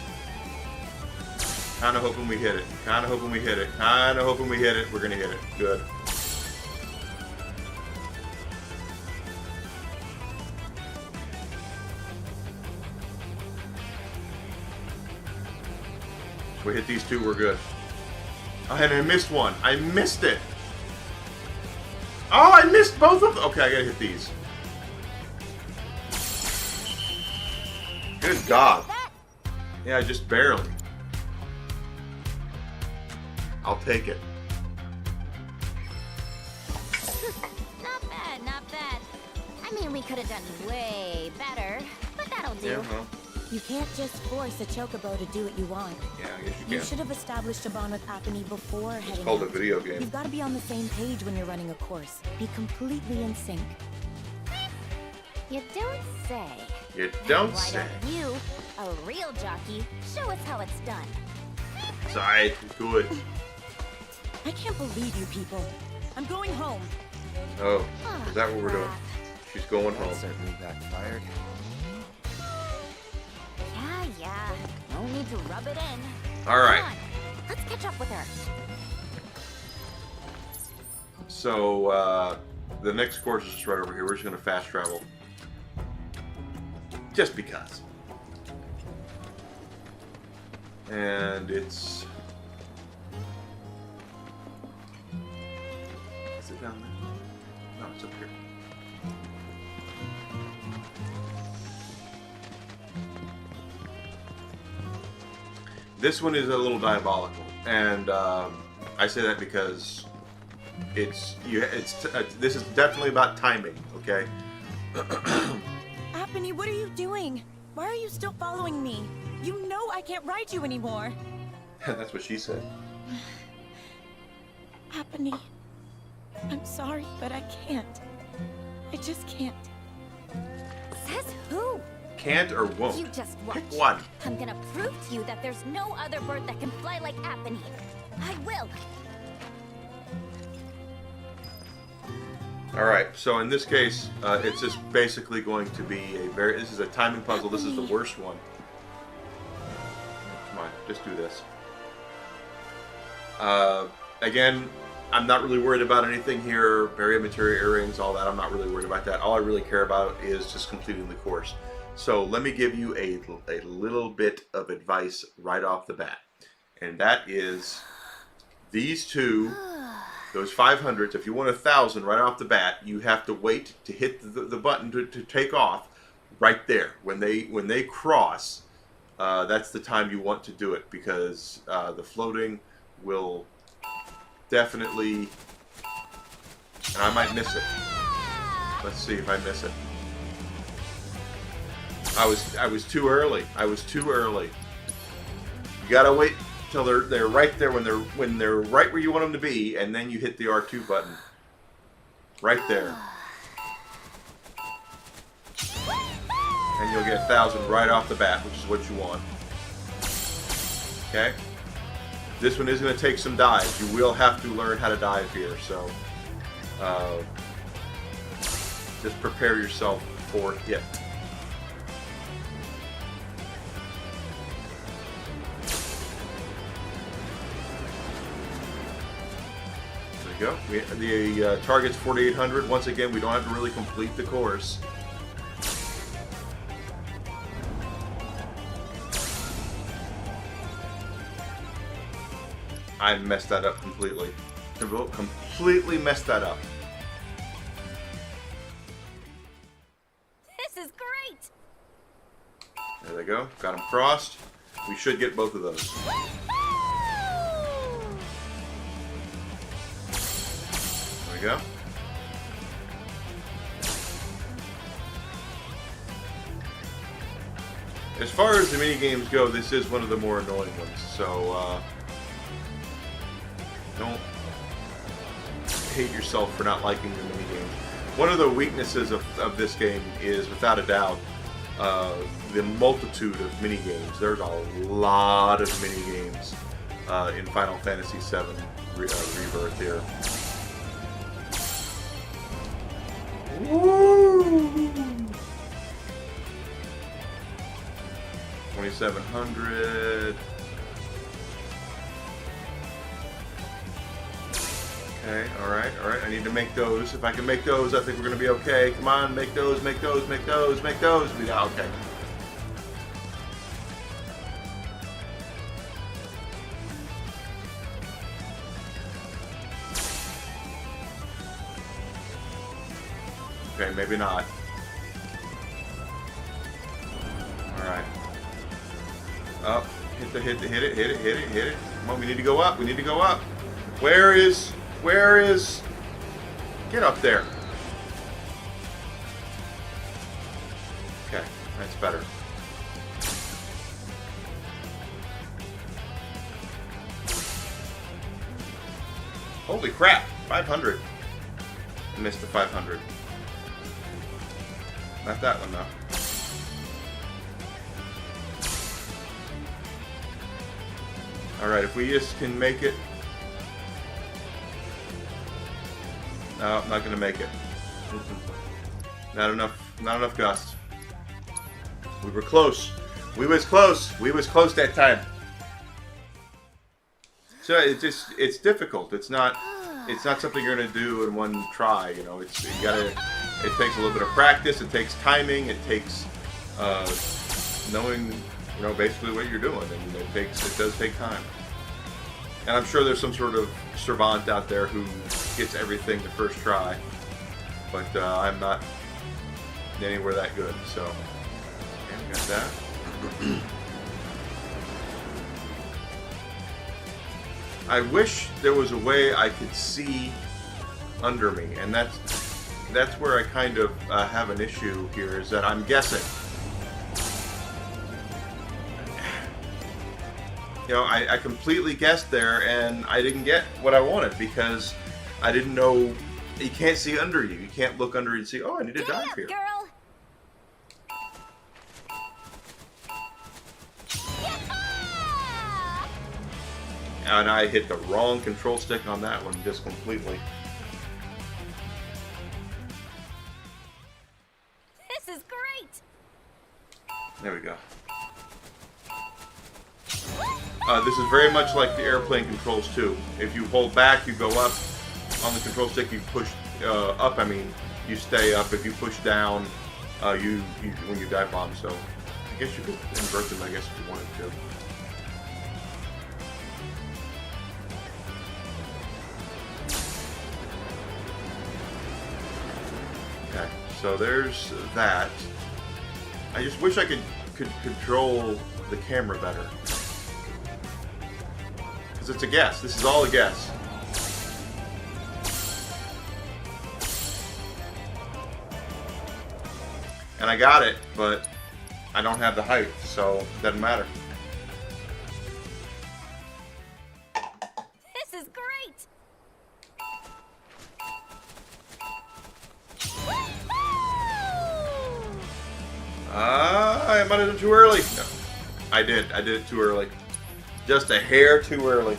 Kind of hoping we hit it. Kind of hoping we hit it. Kind of hoping we hit it. We're going to hit it. Good. If we hit these two, we're good. Oh, and I missed one. I missed it. Oh, I missed both of them. Okay, I gotta hit these. Good God. Yeah, just barely. I'll take it. Not bad, not bad. I mean, we could have done way better, but that'll do. Yeah, well. You can't just force a chocobo to do what you want. Yeah, I guess you You can. should have established a bond with Apony before heading It's called a out. video game. You've got to be on the same page when you're running a course. Be completely in sync. You don't say. You don't Why say. don't you, a real jockey, show us how it's done? Side, good. I can't believe you people. I'm going home. Oh, is that what we're doing? She's going home. That certainly backfired. Yeah. No need to rub it in. All right. Come on, let's catch up with her. So, the next course is just right over here. We're just going to fast travel. Just because. And it's... Is it down there? No, it's up here. This one is a little diabolical, and I say that because this is definitely about timing. Okay. Apony, what are you doing? Why are you still following me? You know I can't ride you anymore. That's what she said. Apony, I'm sorry, but I can't. I just can't. Says who? Can't or won't? You just watch. Pick one. I'm gonna prove to you that there's no other bird that can fly like Apony. I will. All right. So in this case, it's just basically going to be this is a timing puzzle. This is the worst one. Come on, just do this. Again, I'm not really worried about anything here. Barium material earrings, all that. I'm not really worried about that. All I really care about is just completing the course. So let me give you a little bit of advice right off the bat. And that is these two, those 500s, if you want 1,000 right off the bat, you have to wait to hit the button to take off right there. When they cross, that's the time you want to do it, because the floating will definitely... And I might miss it. Let's see if I miss it. I was too early. I was too early. You gotta wait till they're right there when they're right where you want them to be, and then you hit the R2 button. Right there. And you'll get 1,000 right off the bat, which is what you want. Okay? This one is going to take some dives. You will have to learn how to dive here, so just prepare yourself for it. go. The target's 4,800. Once again, we don't have to really complete the course. I messed that up completely. Completely messed that up. This is great! There they go. Got them crossed. We should get both of those. There we go. As far as the mini games go, this is one of the more annoying ones. So don't hate yourself for not liking the mini games. One of the weaknesses of this game is, without a doubt, the multitude of mini games. There's a lot of mini games in Final Fantasy VII Rebirth here. Woo! 2,700. Okay, alright. I need to make those. If I can make those, I think we're going to be okay. Come on, make those, make those, make those, make those. We got okay. Okay, maybe not. Alright. Up. Hit it. Come on, we need to go up. We need to go up. Where is... Get up there. Okay, that's better. Holy crap, 500. I missed the 500. Not that one, though. Alright, if we just can make it. No, I'm not going to make it. Not enough gust. We were close. We was close that time. So it's difficult. It's not something you're going to do in one try, you know. It takes a little bit of practice, it takes timing, it takes knowing, you know, basically what you're doing, and it does take time. And I'm sure there's some sort of savant out there who gets everything the first try, but I'm not anywhere that good. So, okay, we got that. I wish there was a way I could see under me, and that's where I kind of have an issue here. Is that I'm guessing. You know, I completely guessed there, and I didn't get what I wanted because I didn't know. You can't see under you. You can't look under and see, oh, I need to dive here. Girl. And I hit the wrong control stick on that one just completely. This is great. There we go. This is very much like the airplane controls too. If you hold back, you go up. On the control stick, you push up. I mean, you stay up. If you push down, when you dive bomb. So I guess you could invert them. I guess if you wanted to. Okay, so there's that. I just wish I could control the camera better. Because it's a guess. This is all a guess. And I got it, but I don't have the height, so it doesn't matter. This is great. I might have done it too early. No, I did it too early. Just a hair too early.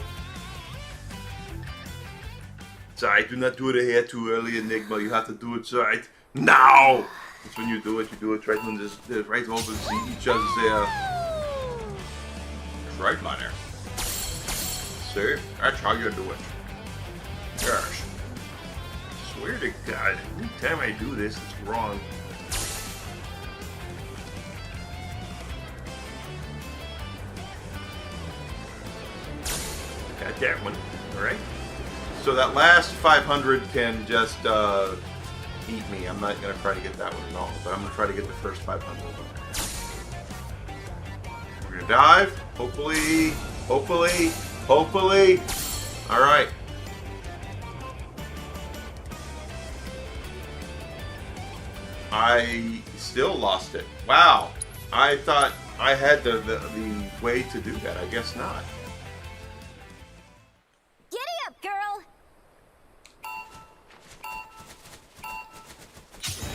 So I do not do it a hair too early, Enigma. You have to do it right now. That's when you do it right when there's right over see each other's right line there. See? That's how you do it. Yes. swear to God, every time I do this, it's wrong. Got that one. Alright. So that last 500 can just eat me. I'm not going to try to get that one at all, but I'm going to try to get the first 500 of them. We're going to dive. Hopefully. Hopefully. Hopefully. Alright. I still lost it. Wow. I thought I had the way to do that. I guess not. Giddy up, girl!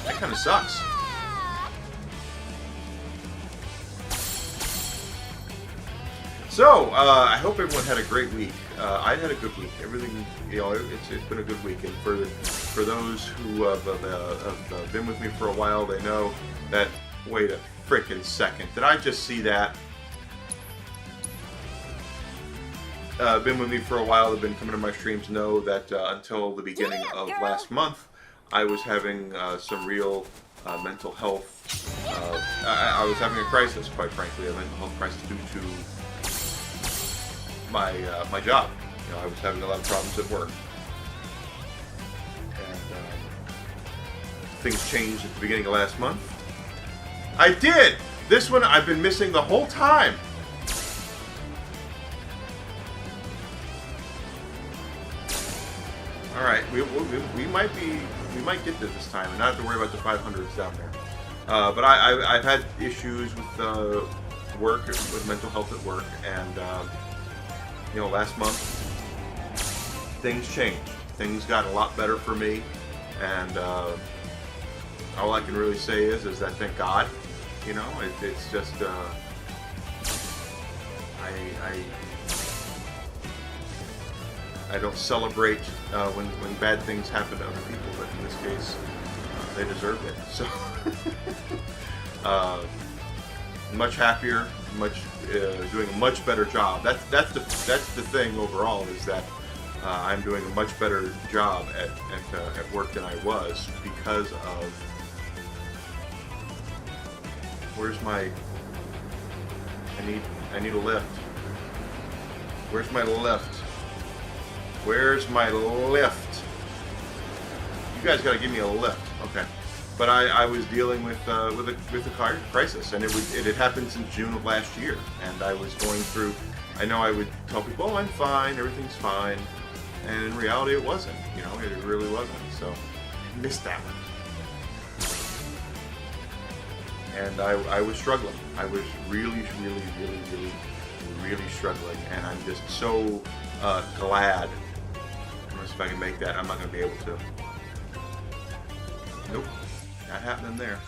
That kind of sucks. So, I hope everyone had a great week. I had a good week. Everything, you know, it's been a good week. And for those who have been with me for a while, they know that. Wait a frickin' second! Did I just see that? Been with me for a while. Have been coming to my streams. Know that until the beginning of last month, I was having some real mental health. I was having a crisis, quite frankly, a mental health crisis due to my job. You know, I was having a lot of problems at work, and things changed at the beginning of last month. I did. This one I've been missing the whole time. All right, we might get there this time, and not have to worry about the 500s down there. But I've had issues with work, with mental health at work, and you know, last month things changed. Things got a lot better for me, and all I can really say is that thank God. You know, it's just I don't celebrate when bad things happen to other people, but in this case, they deserved it. So much happier, doing a much better job. That's the thing overall, is that I'm doing a much better job at work than I was because of. Where's my? I need a lift. Where's my lift? Where's my lift? You guys got to give me a lift, okay? But I was dealing with a crisis, and it had happened since June of last year, and I was going through. I know I would tell people, "Oh, I'm fine, everything's fine," and in reality, it wasn't. You know, it really wasn't. So I missed that one. And I was struggling. I was really struggling, and I'm just so glad. Unless if I can make that, I'm not going to be able to. Nope, not happening there.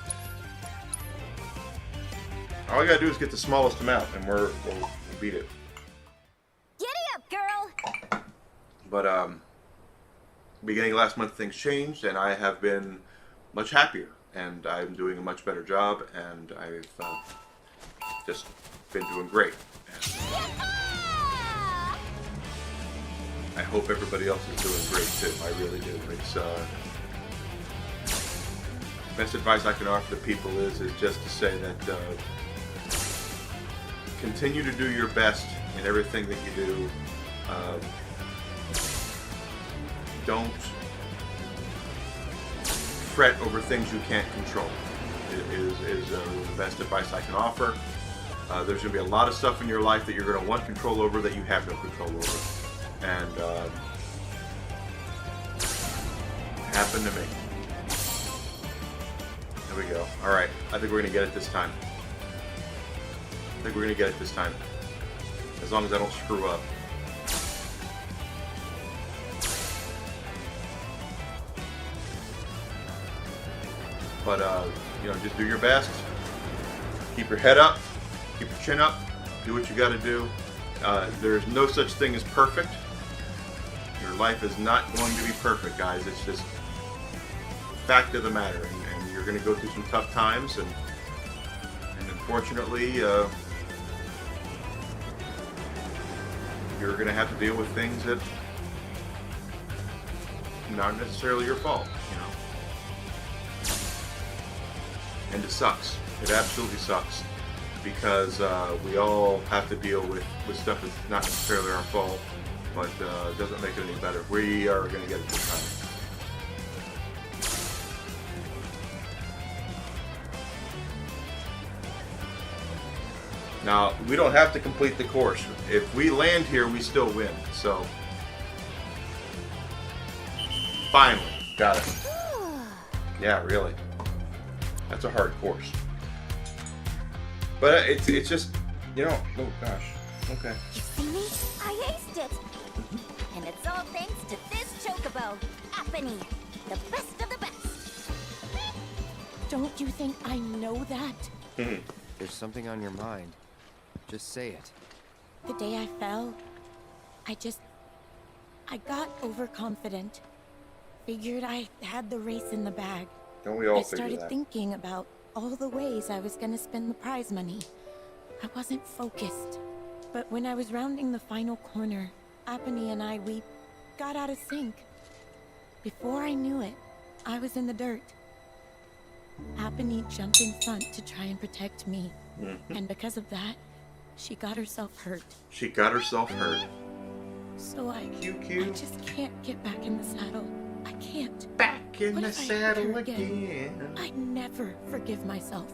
All I got to do is get the smallest amount, and we'll beat it. Giddy up, girl! But beginning of last month, things changed, and I have been much happier. And I'm doing a much better job, and I've just been doing great. And I hope everybody else is doing great too. I really do. It's best advice I can offer to people is just to say that continue to do your best in everything that you do. Don't fret over things you can't control. Is the best advice I can offer. There's going to be a lot of stuff in your life that you're going to want control over that you have no control over. And it happened to me. There we go. All right. I think we're going to get it this time. As long as I don't screw up. But, you know, just do your best. Keep your head up. Keep your chin up. Do what you got to do. There's no such thing as perfect. Your life is not going to be perfect, guys. It's just fact of the matter. And you're going to go through some tough times. And unfortunately, you're going to have to deal with things that not necessarily your fault, you know. And it sucks. It absolutely sucks because we all have to deal with stuff that's not necessarily our fault, but it doesn't make it any better. We are going to get it this time. Now, we don't have to complete the course. If we land here, we still win. So, finally, got it. Yeah, really. That's a hard course. But it's just, you know, oh gosh. Okay. You see me? I aced it! And it's all thanks to this chocobo, Apony, the best of the best. Don't you think I know that? There's something on your mind. Just say it. The day I fell, I got overconfident. Figured I had the race in the bag. Don't we all I figure started that? thinking about all the ways I was gonna spend the prize money. I wasn't focused. But when I was rounding the final corner, Apony and we got out of sync. Before I knew it, I was in the dirt. Apony jumped in front to try and protect me. And because of that, she got herself hurt. She got herself hurt. So I Cute. just can't get back in the saddle. I can't. Back in What the if I hit saddle her again. I'd never forgive myself.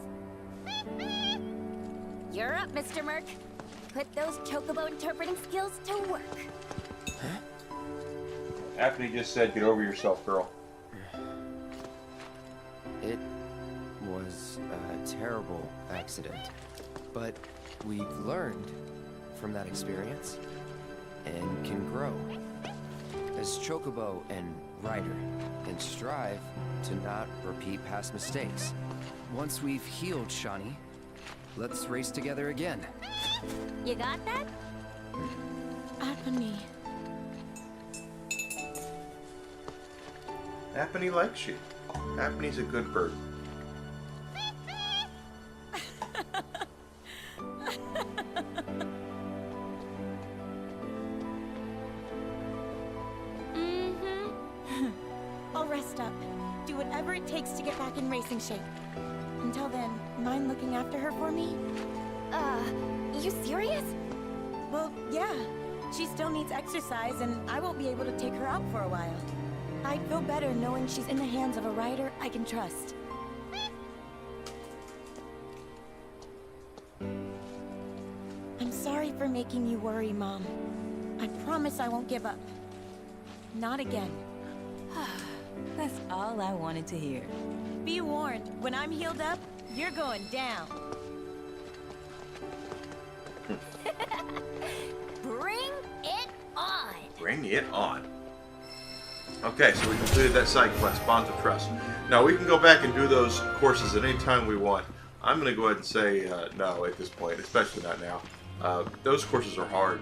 You're up, Mr. Merc. Put those chocobo interpreting skills to work. Apony just said, "Get over yourself, girl." It was a terrible accident. But we've learned from that experience and can grow. As Chocobo and Rider, and strive to not repeat past mistakes. Once we've healed Shawnee, let's race together again. You got that? Apony. Apony likes you. Apony's a good bird. I'll rest up. Do whatever it takes to get back in racing shape. Until then, mind looking after her for me? You serious? Well, yeah. She still needs exercise, and I won't be able to take her out for a while. I'd feel better knowing she's in the hands of a rider I can trust. I'm sorry for making you worry, Mom. I promise I won't give up. Not again. That's all I wanted to hear. Be warned, when I'm healed up, you're going down. Bring it on! Bring it on. Okay, so we completed that side quest, Bonds of Trust. Now we can go back and do those courses at any time we want. I'm going to go ahead and say no at this point, especially not now. Those courses are hard.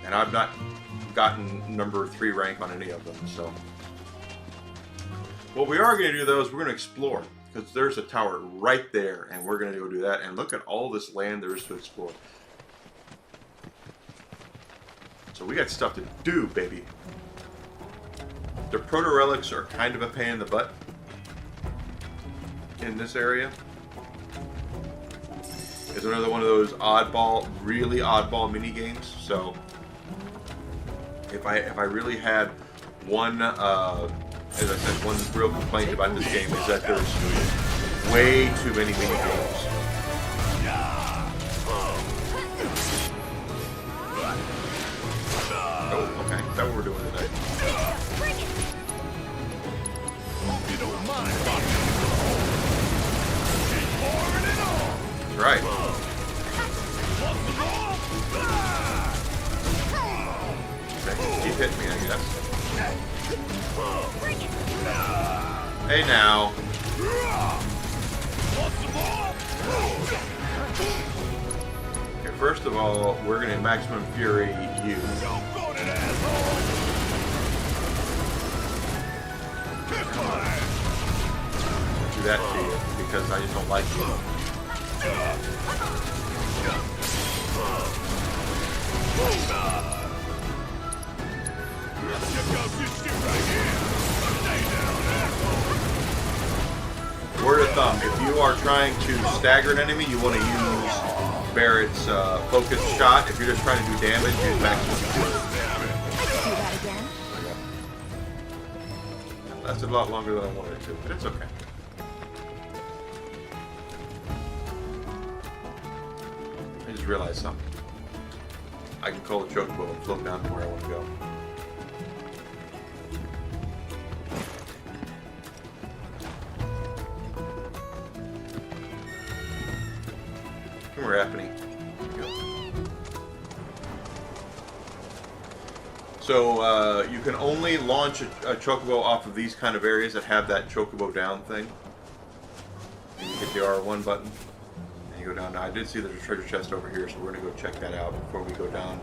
And I've not gotten number 3 rank on any of them, so. What we are going to do though is we're going to explore. Because there's a tower right there, and we're going to go do that. And look at all this land there is to explore. So we got stuff to do, baby. The proto-relics are kind of a pain in the butt in this area. It's another one of those oddball, really oddball mini games. So if I really had one, as I said, one real complaint about this game is that there's way too many mini games. Oh, okay. Is that what we're doing today? You don't mind, keep pouring it on. That's right. Okay, keep hitting me, I guess. Hey now. Okay, first of all, we're gonna maximum fury you. Don't go to that asshole. Do that to you because I just don't like you. Check out this shit right here. you are trying to stagger an enemy, you want to use Barrett's focus shot. If you're just trying to do damage, use maximum speed. I could do that again. That lasted a lot longer than I wanted it to, but it's okay. I just realized something. I can call a chocobo and float down to where I want to go. Come here, Apney. So you can only launch a chocobo off of these kind of areas that have that chocobo down thing. And you hit the R1 button, and you go down. Now, I did see there's a treasure chest over here, so we're going to go check that out before we go down.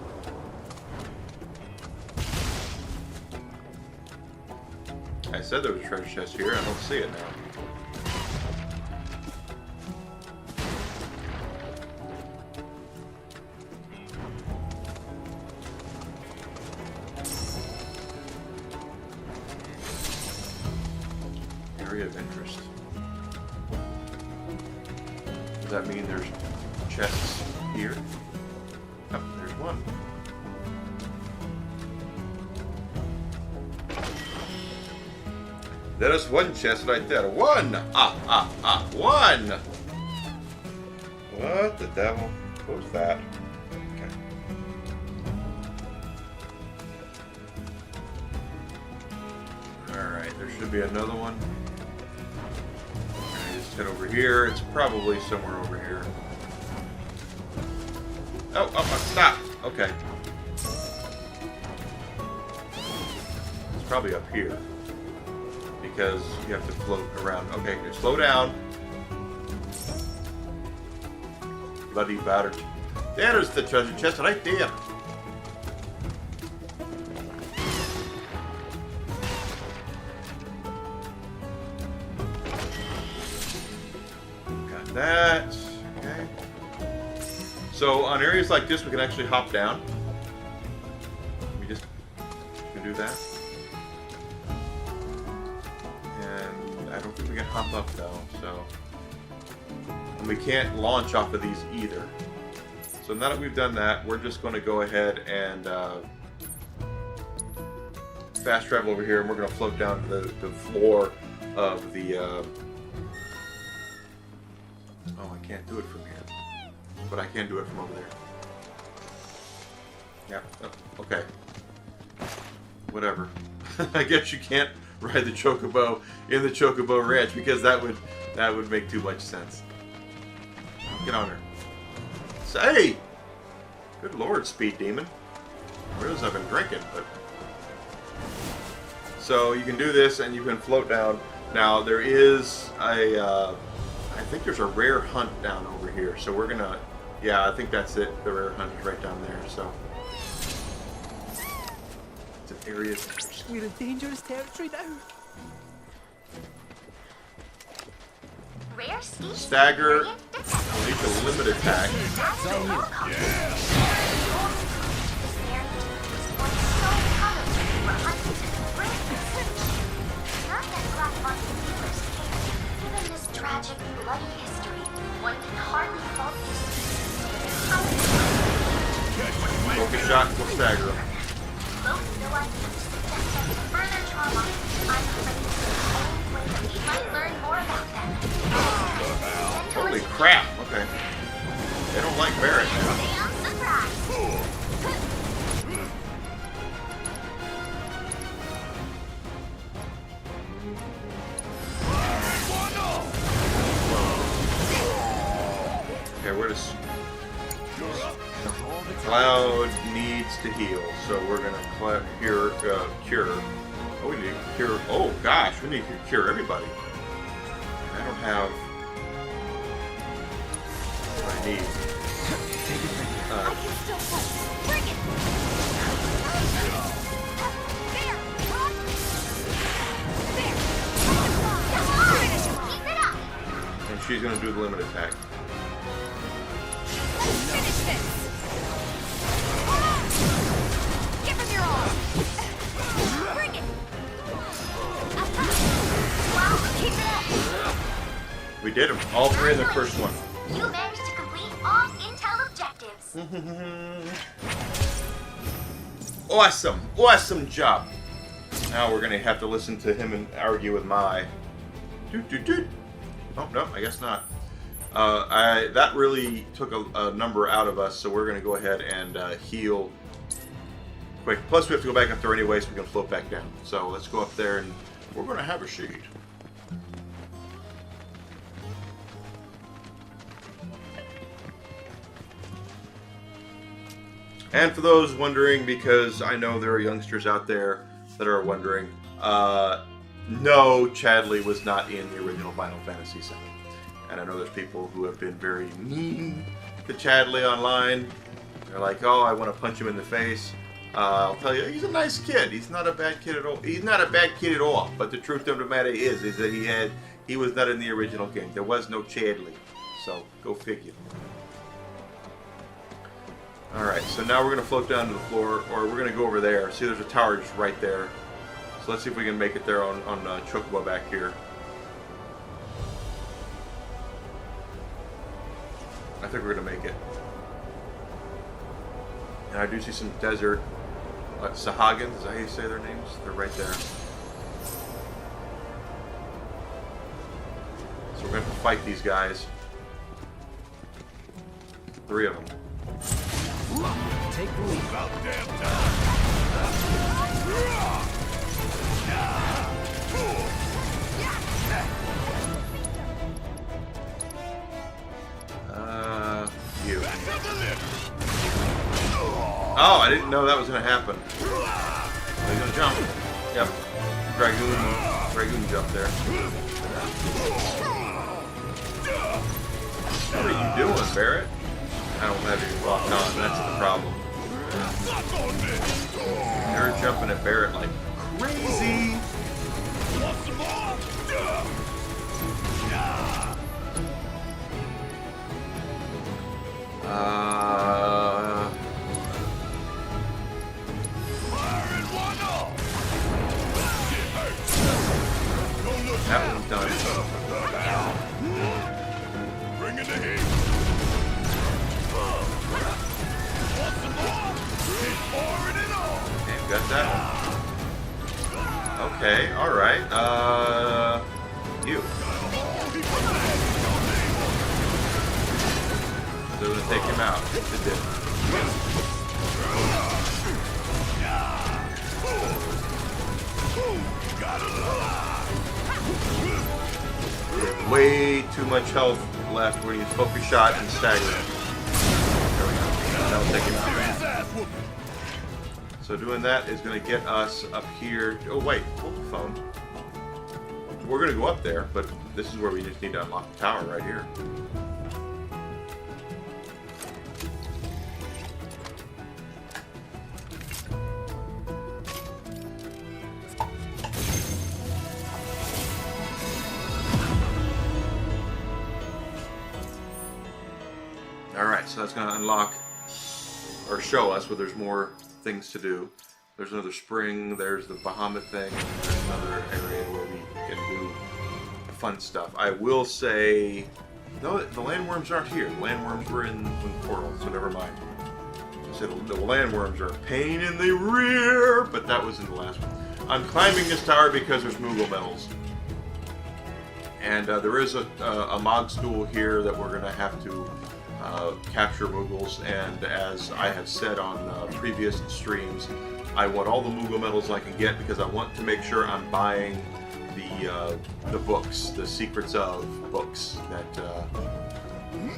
I said there was a treasure chest here. I don't see it now. Area of interest. Does that mean there's chests here? Oh, there's one. There's one chest right there. One! One! What the devil? What was that? Okay. Alright, there should be another one. Just head over here. It's probably somewhere over here. Oh, stop! Okay. It's probably up here. Because you have to float around. Okay, here, slow down. Bloody battered. There's the treasure chest right there. Got that. Okay. So on areas like this, we can actually hop down. We just can do that. I don't think we can hop up though, so. And we can't launch off of these either. So now that we've done that, we're just going to go ahead and fast travel over here, and we're going to float down to the floor of the... Oh, I can't do it from here. But I can do it from over there. Yeah, okay. Whatever. I guess you can't ride the chocobo in the chocobo ranch because that would make too much sense. Get on her. Say, good lord, speed demon. I realize I've been drinking, but so you can do this and you can float down. Now there is a, I think there's a rare hunt down over here. So we're gonna, yeah, I think that's it. The rare hunt is right down there. So it's an area. We're in dangerous territory now. Rare species. Stagger. Need to limit attack. Given this tragic, bloody history, one can hardly fault this. Focus shot will stagger him. Both know I can suggest that further trauma, I'm afraid it's the only way that we might learn more about them. Holy crap, okay. They don't like Barrett now. Okay, we're just... Cloud needs to heal, so we're gonna cure. Oh, we need to cure. Oh gosh, we need to cure everybody. I don't have what I need. I can still fight. Bring it! There! There! Keep it up! And she's gonna do the limit attack. Let's finish this! Give him your all! Bring it! Wow, keep it up! We did him. All 3 in the first one. You managed to complete all intel objectives. Awesome. Awesome job. Now we're going to have to listen to him and argue with Mai. Oh, no, I guess not. That really took a number out of us, so we're going to go ahead and heal quick. Plus, we have to go back up there anyway, so we can float back down. So let's go up there, and we're going to have a shade. And for those wondering, because I know there are youngsters out there that are wondering, no, Chadley was not in the original Final Fantasy VII. And I know there's people who have been very mean to Chadley online. They're like, oh, I want to punch him in the face. I'll tell you, he's a nice kid. He's not a bad kid at all. He's not a bad kid at all. But the truth of the matter is that he was not in the original game. There was no Chadley. So, go figure. Alright, so now we're going to float down to the floor, or we're going to go over there. See, there's a tower just right there. So let's see if we can make it there on Chocobo back here. I think we're going to make it. And I do see some desert. Sahagins, is that how you say their names? They're right there. So we're going to have to fight these guys. 3 of them. Take the lead. About damn time. You. Oh, I didn't know that was going to happen. Are you going to jump? Yep. Dragoon jump there. What are you doing, Barrett? I don't have you locked on, that's the problem. They're jumping at Barrett like crazy. That one's done. Bring it to him. Okay, got that one. Okay, alright. You. So we're gonna take him out. It did. Way too much health left. We're gonna use focus shot and stagger. There we go. That'll take him out. So doing that is going to get us up here. Oh wait, hold the phone. We're going to go up there, but this is where we just need to unlock the tower right here. Alright, so that's going to unlock, or show us where there's more things to do. There's another spring, there's the Bahamut thing, there's another area where we can do fun stuff. I will say, no, the landworms aren't here. The landworms were in Portal, so never mind. I said the landworms are a pain in the rear, but that was in the last one. I'm climbing this tower because there's Moogle medals. And there is a mod stool here that we're going to have to capture Moogles, and as I have said on previous streams, I want all the Moogle medals I can get because I want to make sure I'm buying the books, the Secrets of books that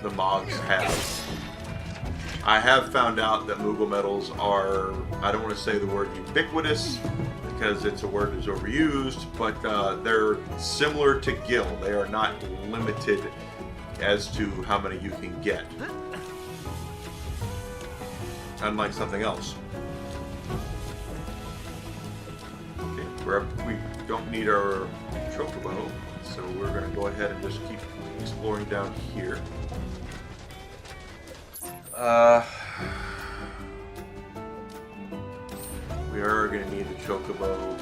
the Mogs have. I have found out that Moogle medals are, I don't want to say the word ubiquitous because it's a word that's overused, but they're similar to Gil. They are not limited as to how many you can get, unlike something else. Okay, we don't need our Chocobo, so we're going to go ahead and just keep exploring down here. We are going to need the Chocobo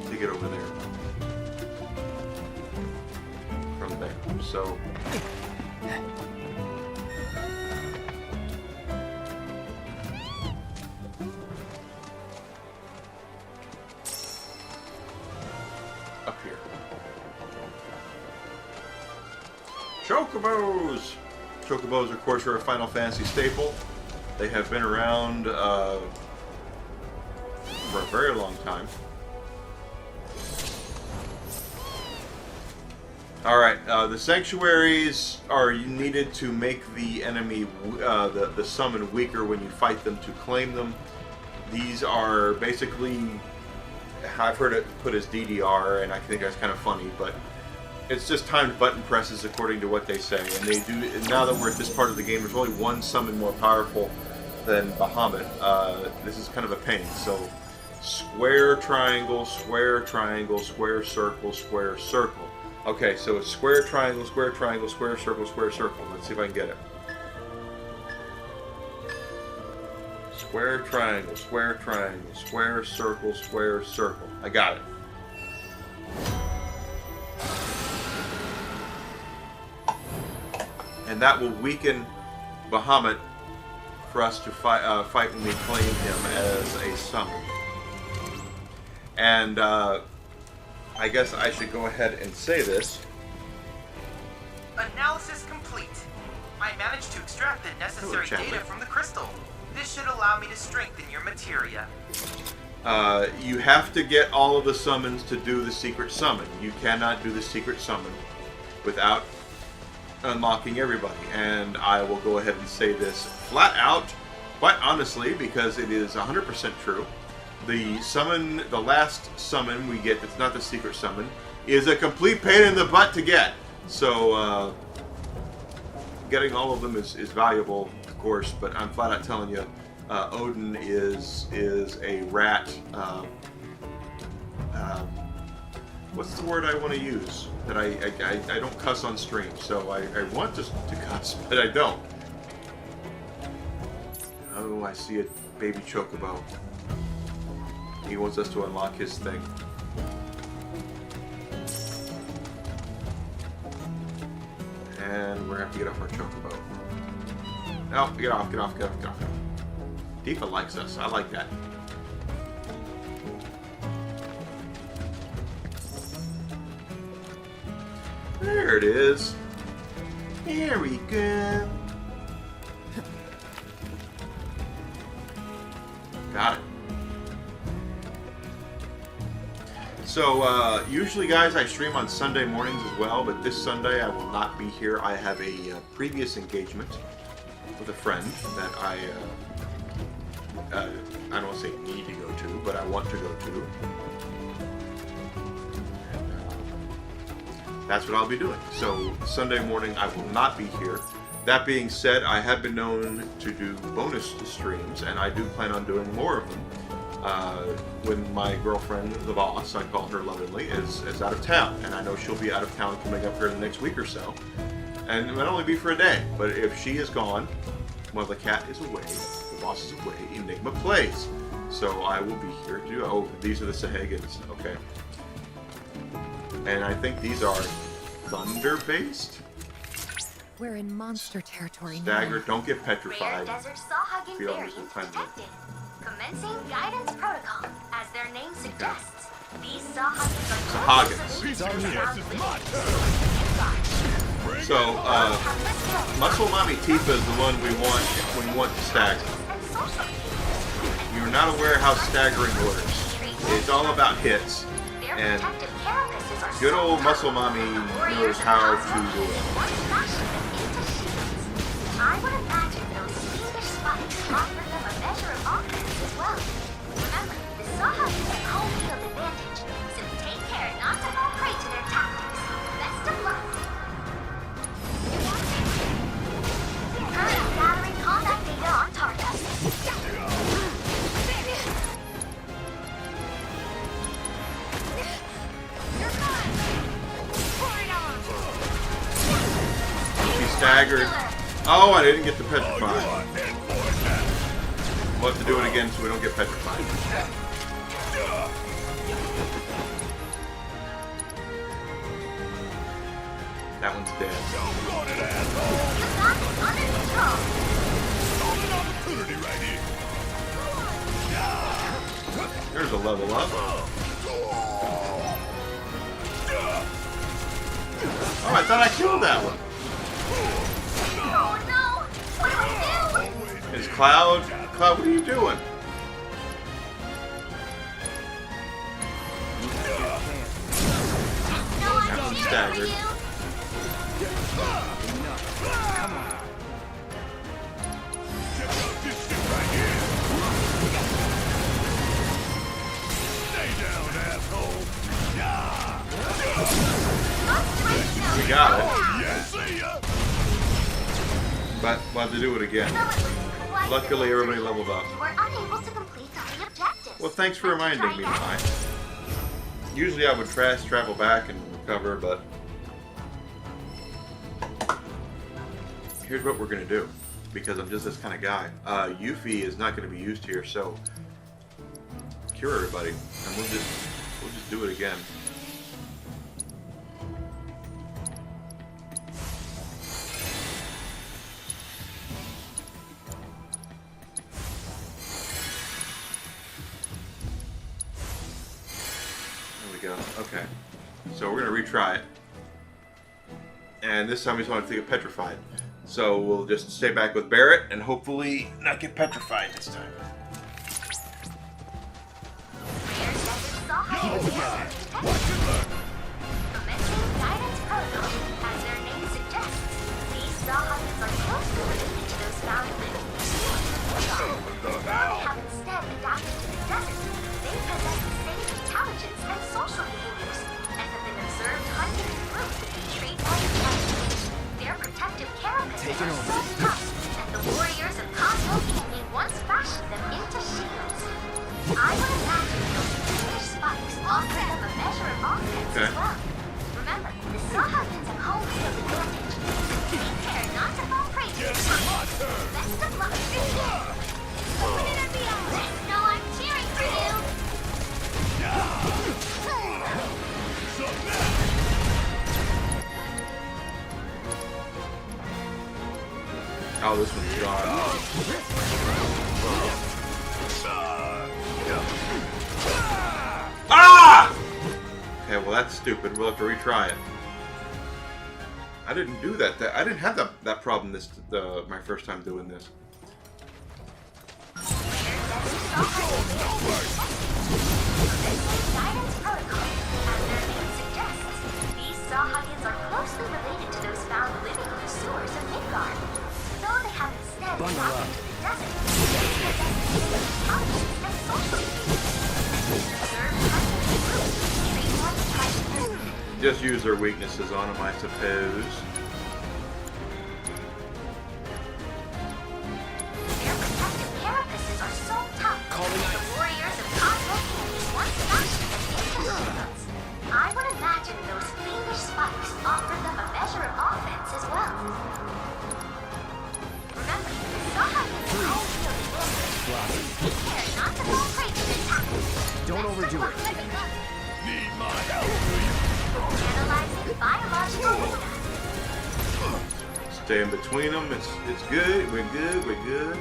to get over there. So. Up here. Chocobos! Chocobos, of course, are a Final Fantasy staple. They have been around for a very long time. Alright, the sanctuaries are needed to make the enemy, the summon weaker when you fight them to claim them. These are basically, I've heard it put as DDR, and I think that's kind of funny, but it's just timed button presses according to what they say. And they do, now that we're at this part of the game, there's only one summon more powerful than Bahamut. This is kind of a pain. So, square, triangle, square, triangle, square, circle, square, circle. Okay, so it's square, triangle, square, triangle, square, circle, square, circle. Let's see if I can get it. Square, triangle, square, triangle, square, circle, square, circle. I got it. And that will weaken Bahamut for us to fight when we claim him as a summon. And I guess I should go ahead and say this. Analysis complete. I managed to extract the necessary data from the crystal. This should allow me to strengthen your materia. You have to get all of the summons to do the secret summon. You cannot do the secret summon without unlocking everybody. And I will go ahead and say this flat out, quite honestly, because it is 100% true. The summon, the last summon we get that's not the secret summon, is a complete pain in the butt to get. So, getting all of them is valuable, of course, but I'm flat out telling you, Odin is a rat. What's the word I want to use? That I don't cuss on stream, so I want to cuss, but I don't. Oh, I see a baby chocobo. He wants us to unlock his thing. And we're gonna have to get off our chocobo. No, get off, get off, get off, get off. Tifa likes us. I like that. There it is. There we go. Got it. So, usually, guys, I stream on Sunday mornings as well, but this Sunday I will not be here. I have a previous engagement with a friend that I don't want to say need to go to, but I want to go to. And, that's what I'll be doing. So, Sunday morning I will not be here. That being said, I have been known to do bonus streams, and I do plan on doing more of them. When my girlfriend, the boss, I call her lovingly, is out of town. And I know she'll be out of town coming up here in the next week or so. And it might only be for a day. But if she is gone, while the cat is away, the boss is away, Enigma plays. So I will be here to do... Oh, these are the Sahagins. Okay. And I think these are thunder-based? We're in monster territory now. Stagger, don't get petrified. Rare desert Sahagin Feel variant this will detected. Commencing guidance protocol. As their name suggests, these Sahagins are So, Muscle Mommy Tifa is the one we want when we want to stagger. You're not aware how staggering works. It's all about hits. And good old Muscle Mommy knows how to do it. I would imagine those fiendish spikes offer them a measure of offense as well. Remember, the Sahagins have home field advantage, so take care not to fall prey to their tactics. Best of luck. I'm gathering combat data on target. You're fine. She staggered. Oh, I didn't get the petrified. We'll have to do it again so we don't get petrified. That one's dead. There's a level up. Oh, I thought I killed that one. Oh no! What do I do? Is Cloud? Cloud, what are you doing? No, I'm cheering for staggered. you. Come on. Check out this shit right here. Stay down, asshole. We got it. Oh, yeah, see ya. But we'll have to do it again. Luckily, everybody leveled up. You were unable to complete all the objectives. Well, thanks for reminding me, Mai. Usually I would travel back and recover, but here's what we're going to do, because I'm just this kind of guy. Yuffie is not going to be used here, so cure everybody, and we'll just do it again. Go. Okay, so we're gonna retry it, and this time we just want to get petrified. So we'll just stay back with Barret and hopefully not get petrified this time. Keep it together. Commencing guidance protocol, as their name suggests. These Sahagins are closely related to those found in the They have instead adapted to the desert. They possess the same intelligence and social behaviors, and have been observed hunting in groups that can treat like animals. Their protective carapaces are so tough that the warriors of Cosmos once fashioned them into shields. I would imagine those English spikes offer them a measure of offense as well. Remember, the Sahagins have home field advantage. Take care not to fall prey to their tactics. Best of luck. Open it and beyond. Just know I'm cheering for you. Oh, this one's gone. Ah! Okay, well that's stupid. We'll have to retry it. I didn't do that. I didn't have that problem my first time doing this. Guidance protocol, as their name suggests. These Sahagins are closely related to those found living in the sewers of Midgard. Though they have instead adapted to the desert, they possess the same intelligence and social behaviors. Observe hunting in groups, treat one type. Just use their weaknesses on them, I suppose. Their protective carapaces are so tough that the warriors of Cosmos once fashioned them into shields. I would imagine those fiendish spikes offer them a measure of offense as well. Remember, the Sahagins are home field advantage. Take care not to fall prey to their tactics. Don't overdo it. Need my help, do you? Analyzing biological data. Stay in between them. It's good. We're good. We're good.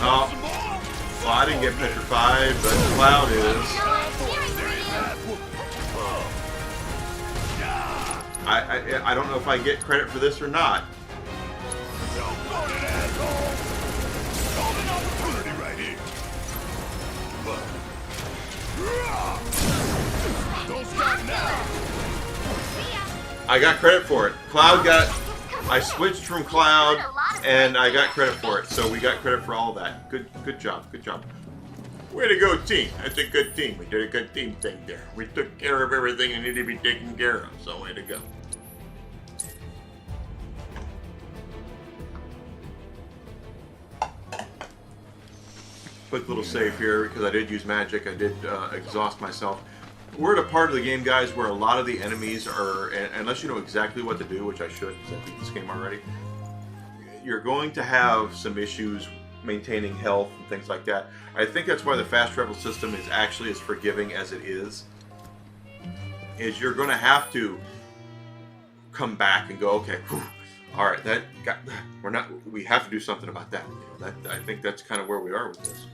Oh, well, I didn't get petrified, but Cloud is. I don't know if I get credit for this or not. I got credit for it. Cloud got. I switched from Cloud, and I got credit for it. So we got credit for all that. Good job. Good job. Way to go, team. That's a good team. We did a good team thing there. We took care of everything that needed to be taken care of. So way to go. Quick little save here because I did use magic. I did exhaust myself. We're at a part of the game, guys, where a lot of the enemies are, unless you know exactly what to do, which I should because I beat this game already, you're going to have some issues maintaining health and things like that. I think that's why the fast travel system is actually as forgiving as it is. is you're going to have to come back and go, okay, whew, all right, we have to do something about that. I think that's kind of where we are with this.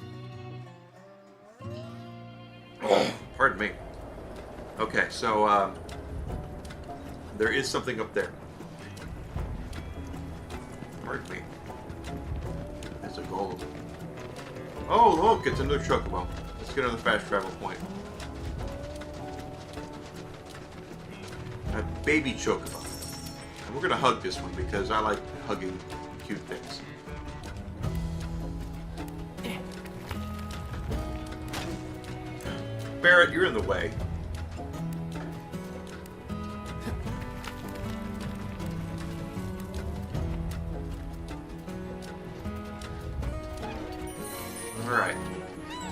Oh, pardon me. Okay, so there is something up there. Pardon me. It's a golem. Oh, look, it's another chocobo. Let's get another fast travel point. A baby chocobo. And we're gonna hug this one because I like hugging cute things. Barrett, you're in the way. Alright,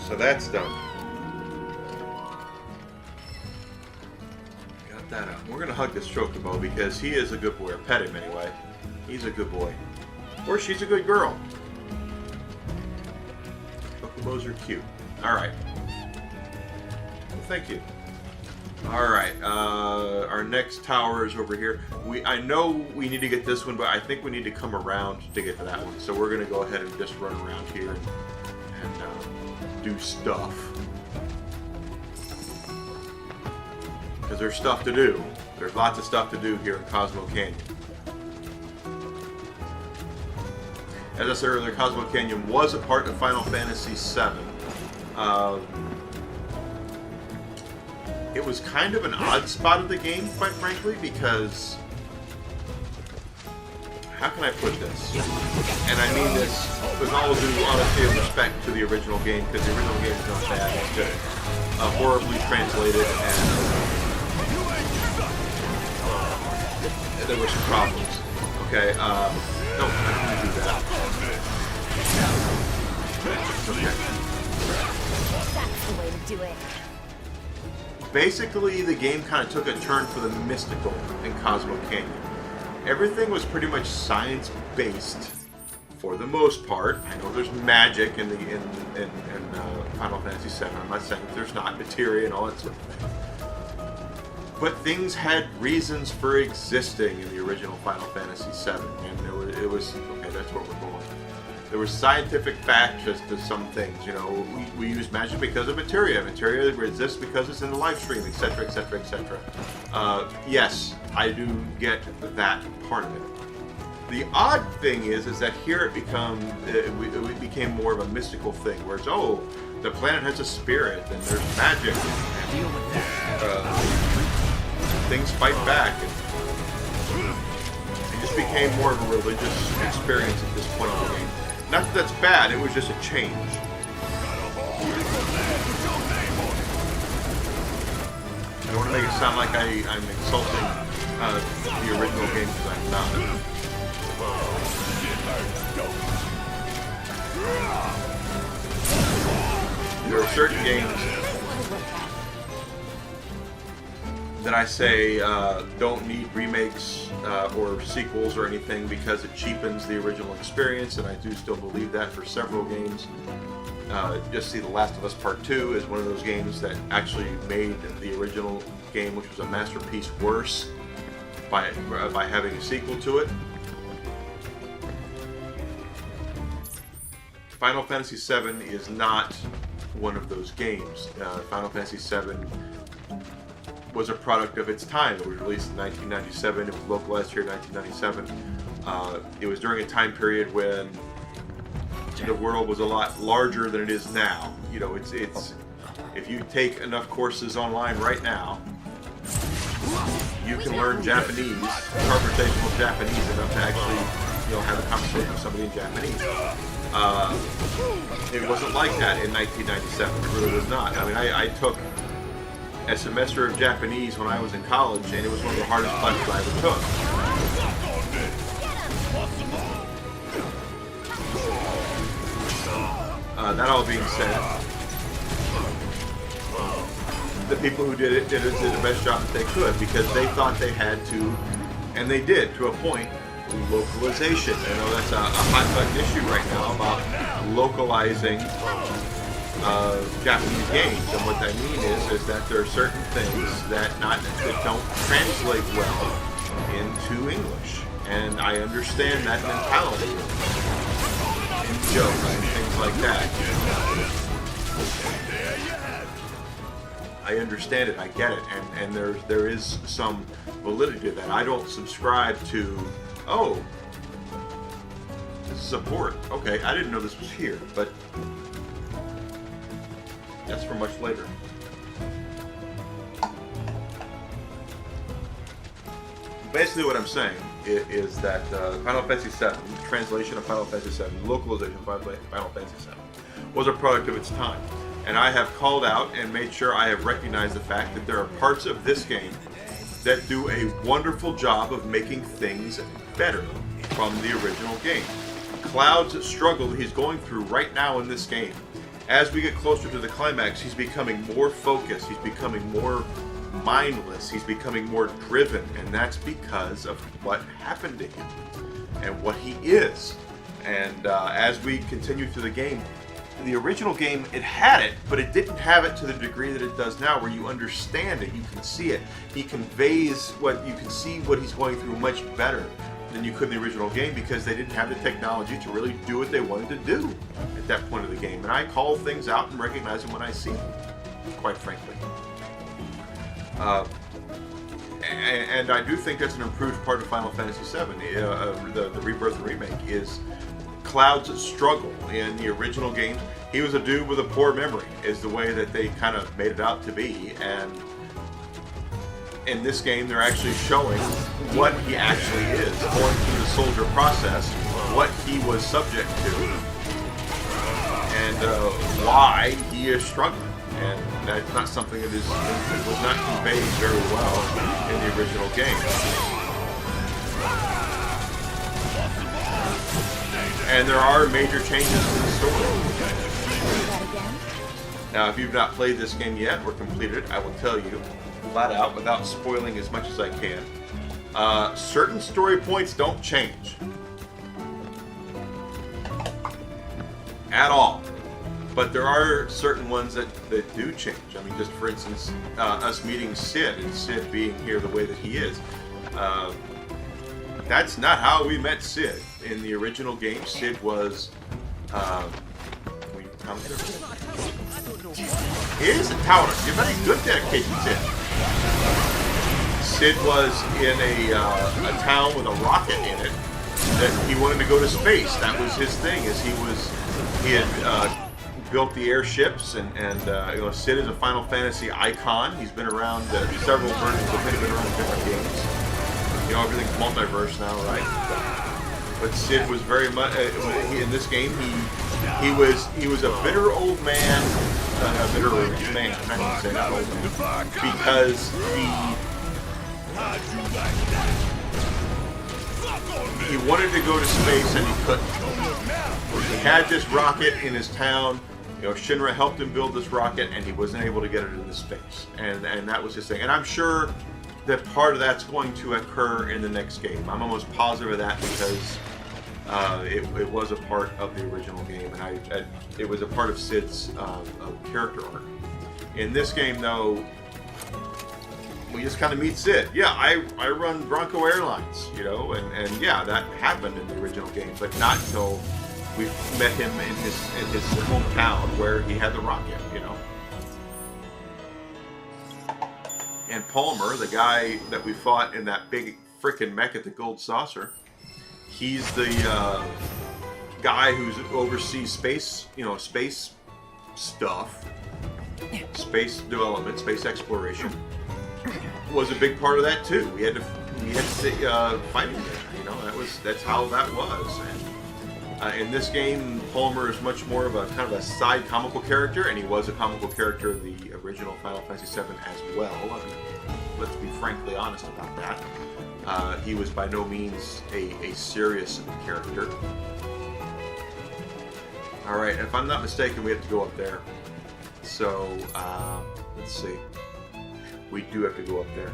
so that's done. Got that up. We're going to hug this chocobo because he is a good boy, or pet him anyway. He's a good boy. Or she's a good girl. Chocobos are cute. Alright. Well, thank you. Alright, our next tower is over here. I know we need to get this one, but I think we need to come around to get to that one. So we're going to go ahead and just run around here and do stuff. Because there's stuff to do. There's lots of stuff to do here in Cosmo Canyon. As I said earlier, Cosmo Canyon was a part of Final Fantasy VII. It was kind of an odd spot of the game, quite frankly, because... How can I put this? And I mean this with all due honesty and respect to the original game, because the original game is not bad, it's good. Horribly translated, and there were some problems. Okay, no, I don't want to do that. Okay. That's the way to do it. Basically, the game kind of took a turn for the mystical in Cosmo Canyon. Everything was pretty much science-based, for the most part. I know there's magic in Final Fantasy VII. I'm not saying that there's not materia and all that sort of thing. But things had reasons for existing in the original Final Fantasy VII, and it was okay. That's where we're going. There was scientific facts as to some things. You know, we use magic because of materia. Materia exists because it's in the live stream, etc., etc., etc. Yes, I do get that part of it. The odd thing is that here it became more of a mystical thing, where it's, oh, the planet has a spirit, and there's magic, and things fight back, and it just became more of a religious experience at this point in the game. Not that that's bad, it was just a change. I don't want to make it sound like I'm insulting the original game, because I'm not. There are certain games that I say don't need remakes or sequels or anything because it cheapens the original experience, and I do still believe that for several games. Just see The Last of Us Part 2 is one of those games that actually made the original game, which was a masterpiece, worse by having a sequel to it. Final Fantasy VII is not one of those games. Final Fantasy VII was a product of its time. It was released in 1997. It was localized here in 1997. It was during a time period when the world was a lot larger than it is now. You know, it's if you take enough courses online right now, you can learn Japanese, conversational Japanese, enough to actually, you know, have a conversation with somebody in Japanese. It wasn't like that in 1997. It really was not. I mean, I took a semester of Japanese when I was in college, and it was one of the hardest classes I ever took. That all being said, the people who did it did the best job that they could, because they thought they had to, and they did to a point, localization. I know that's a hot button issue right now about localizing Japanese games, and what I mean is that there are certain things that don't translate well into English, and I understand that mentality in jokes and things like that. I understand it, I get it, and there is some validity to that. I don't subscribe to, oh, this is a port. Okay, I didn't know this was here, but that's for much later. Basically what I'm saying is that Final Fantasy VII, translation of Final Fantasy VII, localization of Final Fantasy VII, was a product of its time. And I have called out and made sure I have recognized the fact that there are parts of this game that do a wonderful job of making things better from the original game. Cloud's struggle he's going through right now in this game, as we get closer to the climax, he's becoming more focused, he's becoming more mindless, he's becoming more driven, and that's because of what happened to him and what he is. And as we continue through the game, the original game, it had it, but it didn't have it to the degree that it does now, where you understand it, you can see it. He conveys what you can see what he's going through much better than you could in the original game, because they didn't have the technology to really do what they wanted to do at that point of the game. And I call things out and recognize them when I see them, quite frankly. And I do think that's an improved part of Final Fantasy VII. The Rebirth remake is Cloud's struggle. In the original game, he was a dude with a poor memory, is the way that they kind of made it out to be. And in this game, they're actually showing what he actually is, going through the soldier process, what he was subject to, and why he is struggling. And that's not something that was not conveyed very well in the original game. And there are major changes to the story. Now, if you've not played this game yet or completed it, I will tell you flat out, without spoiling as much as I can, certain story points don't change at all. But there are certain ones that do change. I mean, just for instance, us meeting Sid, and Sid being here the way that he is. That's not how we met Sid. In the original game, Sid was... It is a tower. You're very good dedication, Sid. Sid was in a town with a rocket in it that he wanted to go to space. That was his thing. He had built the airships, and you know, Sid is a Final Fantasy icon. He's been around several versions of it, been around different games. You know, everything's multiverse now, right? But Sid was very much in this game. He was a bitter old man, a bitter old man. I'm not going to say that old man, because he wanted to go to space and he couldn't. He had this rocket in his town. You know, Shinra helped him build this rocket, and he wasn't able to get it into space. And that was his thing. And I'm sure that part of that's going to occur in the next game. I'm almost positive of that, because it was a part of the original game, and it was a part of Sid's character arc. In this game, though, we just kind of meet Sid. Yeah, I run Bronco Airlines, you know, and yeah, that happened in the original game, but not until we met him in his hometown where he had the rocket, you know. And Palmer, the guy that we fought in that big frickin' mech at the Gold Saucer, he's the guy who oversees space, you know, space stuff, space development, space exploration. Was a big part of that too. We had to fight him there, you know. That's how that was. And in this game, Palmer is much more of a kind of a side comical character, and he was a comical character of the original Final Fantasy VII as well. I mean, let's be frankly honest about that. He was by no means a serious character. All right, if I'm not mistaken, we have to go up there. So let's see. We do have to go up there.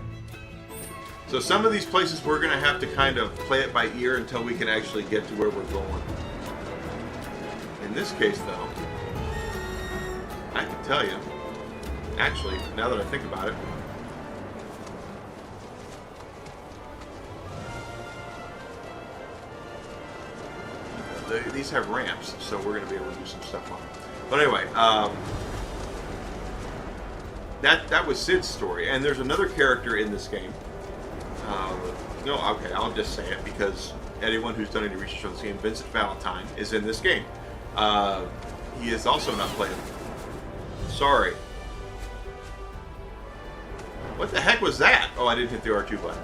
So some of these places we're going to have to kind of play it by ear until we can actually get to where we're going. In this case, though, I can tell you. Actually, now that I think about it. These have ramps, so we're going to be able to do some stuff on them. But anyway, that was Sid's story. And there's another character in this game. No, okay, I'll just say it because anyone who's done any research on this game, Vincent Valentine, is in this game. He is also not playable. Sorry. What the heck was that? Oh, I didn't hit the R2 button.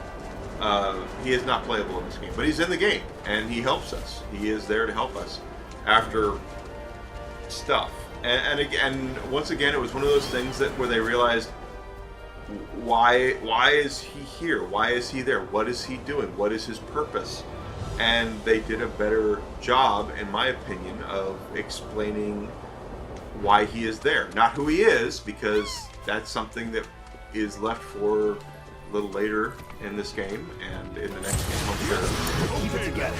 He is not playable in this game, but he's in the game, and he helps us. He is there to help us after stuff. And again, once again, it was one of those things that where they realized, why is he here? Why is he there? What is he doing? What is his purpose? And they did a better job, in my opinion, of explaining why he is there. Not who he is, because that's something that is left for a little later in this game and in the next game, I'm sure. Keep it together.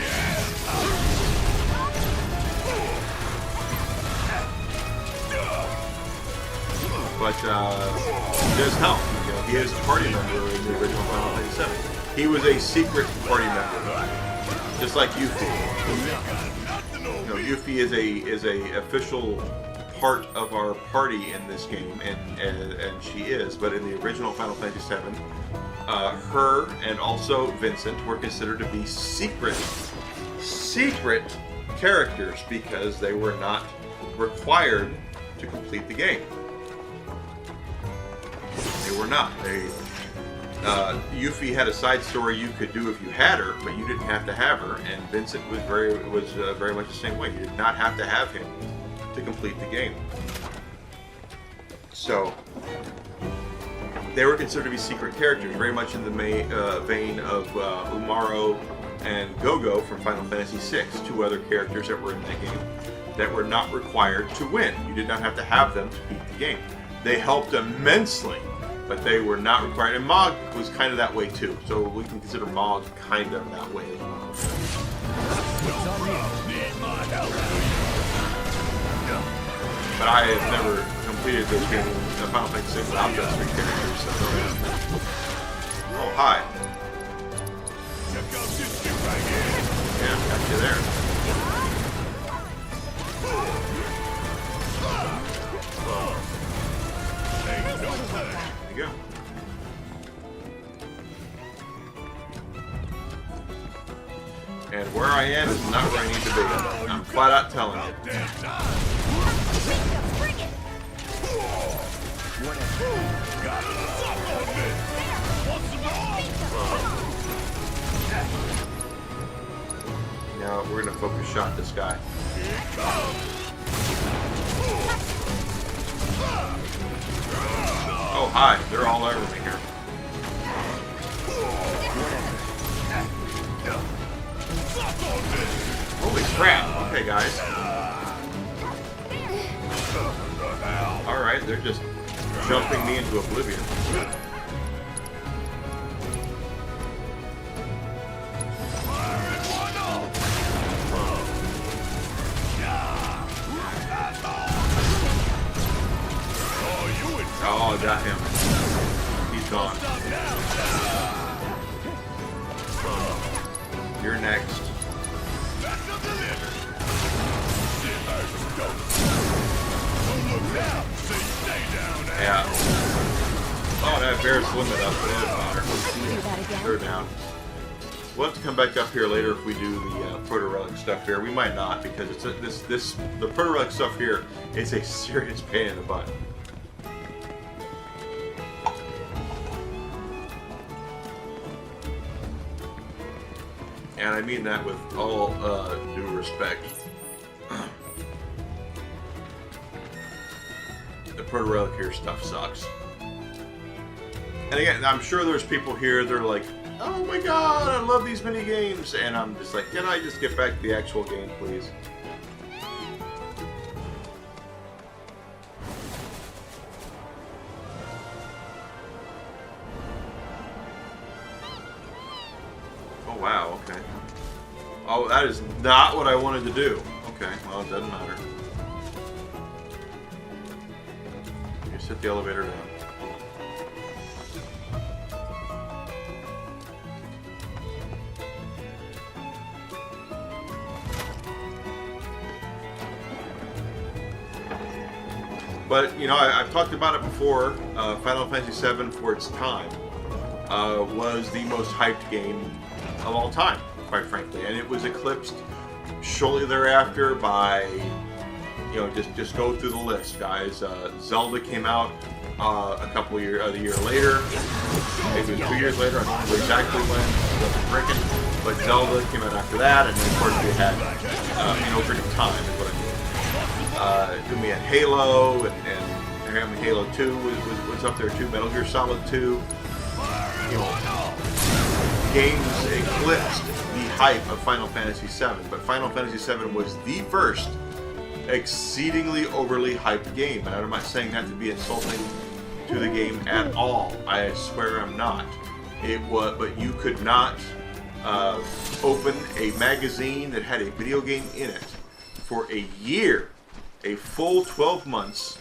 But he does help. You know, he is a party member in the original Final Fantasy VII. He was a secret party member, just like Yuffie. You know, Yuffie is a official part of our party in this game, and she is. But in the original Final Fantasy VII, her and also Vincent were considered to be secret characters because they were not required to complete the game. They were not. Yuffie had a side story you could do if you had her, but you didn't have to have her. And Vincent was very much the same way. You did not have to have him to complete the game. So they were considered to be secret characters, very much in the vein of Umaro and Gogo from Final Fantasy VI, two other characters that were in that game that were not required to win. You did not have to have them to beat the game. They helped immensely, but they were not required. And Mog was kind of that way too, so we can consider Mog kind of that way as well. But I have never completed this game in Final Fantasy VI without those three characters. So oh, hi. Yeah, got you there. There you go. And where I am is not where I need to be. I'm flat out telling you. Now we're gonna focus shot this guy. Oh hi, they're all over me here. Holy crap! Okay, guys. Alright, they're just jumping me into oblivion. Oh, I got him. He's gone. You're next. Yeah. Oh, that bear's swimming up, but it doesn't matter. They're down. We'll have to come back up here later if we do the proto-relic stuff here. We might not, because it's the proto-relic stuff here is a serious pain in the butt. And I mean that with all due respect. The proto-relic here stuff sucks. And again, I'm sure there's people here that are like, oh my god, I love these mini games, and I'm just like, can I just get back to the actual game, please? Oh wow, okay. Oh, that is not what I wanted to do. Okay, well, it doesn't matter. Set the elevator down. But, you know, I've talked about it before. Final Fantasy VII, for its time, was the most hyped game of all time, quite frankly. And it was eclipsed shortly thereafter by, you know, just go through the list, guys. Zelda came out a year later. Maybe 2 years later. I don't remember exactly when. It wasn't breaking. But Zelda came out after that. And then, of course, we had, Ocarina of Time, is what I mean. Then we had Halo, and Halo 2 was up there too. Metal Gear Solid 2. You know, games eclipsed the hype of Final Fantasy VII, but Final Fantasy VII was the first exceedingly overly hyped game, and I'm not saying that to be insulting to the game at all. I swear I'm not. It was, but you could not open a magazine that had a video game in it for a year. A full 12 months.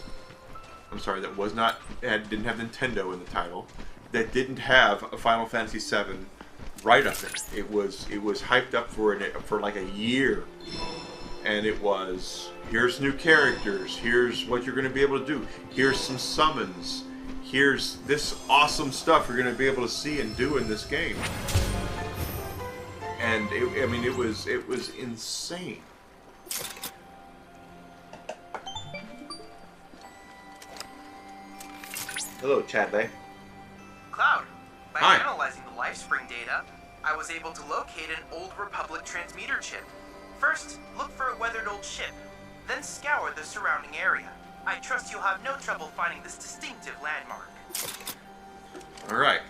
I'm sorry, that was not didn't have Nintendo in the title. That didn't have a Final Fantasy VII write-up in it. It was hyped up for like a year, and it was, here's new characters, here's what you're going to be able to do, here's some summons, here's this awesome stuff you're going to be able to see and do in this game. And it was insane. Hello, Chadley. Cloud, by Hi. analyzing the LifeSpring data, I was able to locate an old Republic transmitter chip. First, look for a weathered old ship, then scour the surrounding area. I trust you'll have no trouble finding this distinctive landmark. Alright.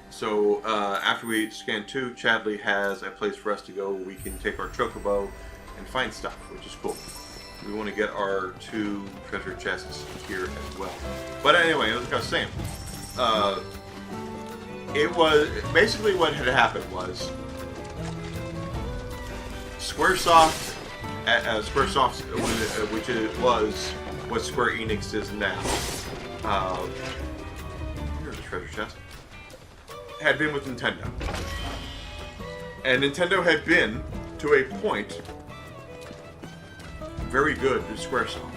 So, after we scan 2, Chadley has a place for us to go where we can take our chocobo and find stuff, which is cool. We want to get our 2 treasure chests here as well. But anyway, like I was saying, it was basically what had happened was Squaresoft, which was what Square Enix is now. Here's a treasure chest. Had been with Nintendo, and Nintendo had been to a point. Very good to Squaresoft.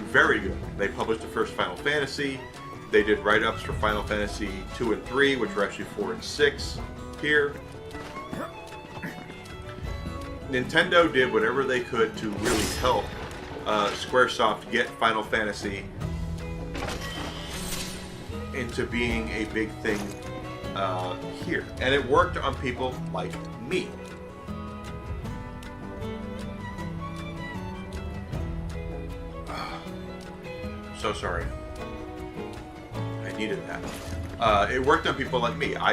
Very good. They published the first Final Fantasy. They did write-ups for Final Fantasy 2 and 3, which were actually 4 and 6 here. Nintendo did whatever they could to really help Squaresoft get Final Fantasy into being a big thing here. And it worked on people like me. So sorry. I needed that. It worked on people like me. I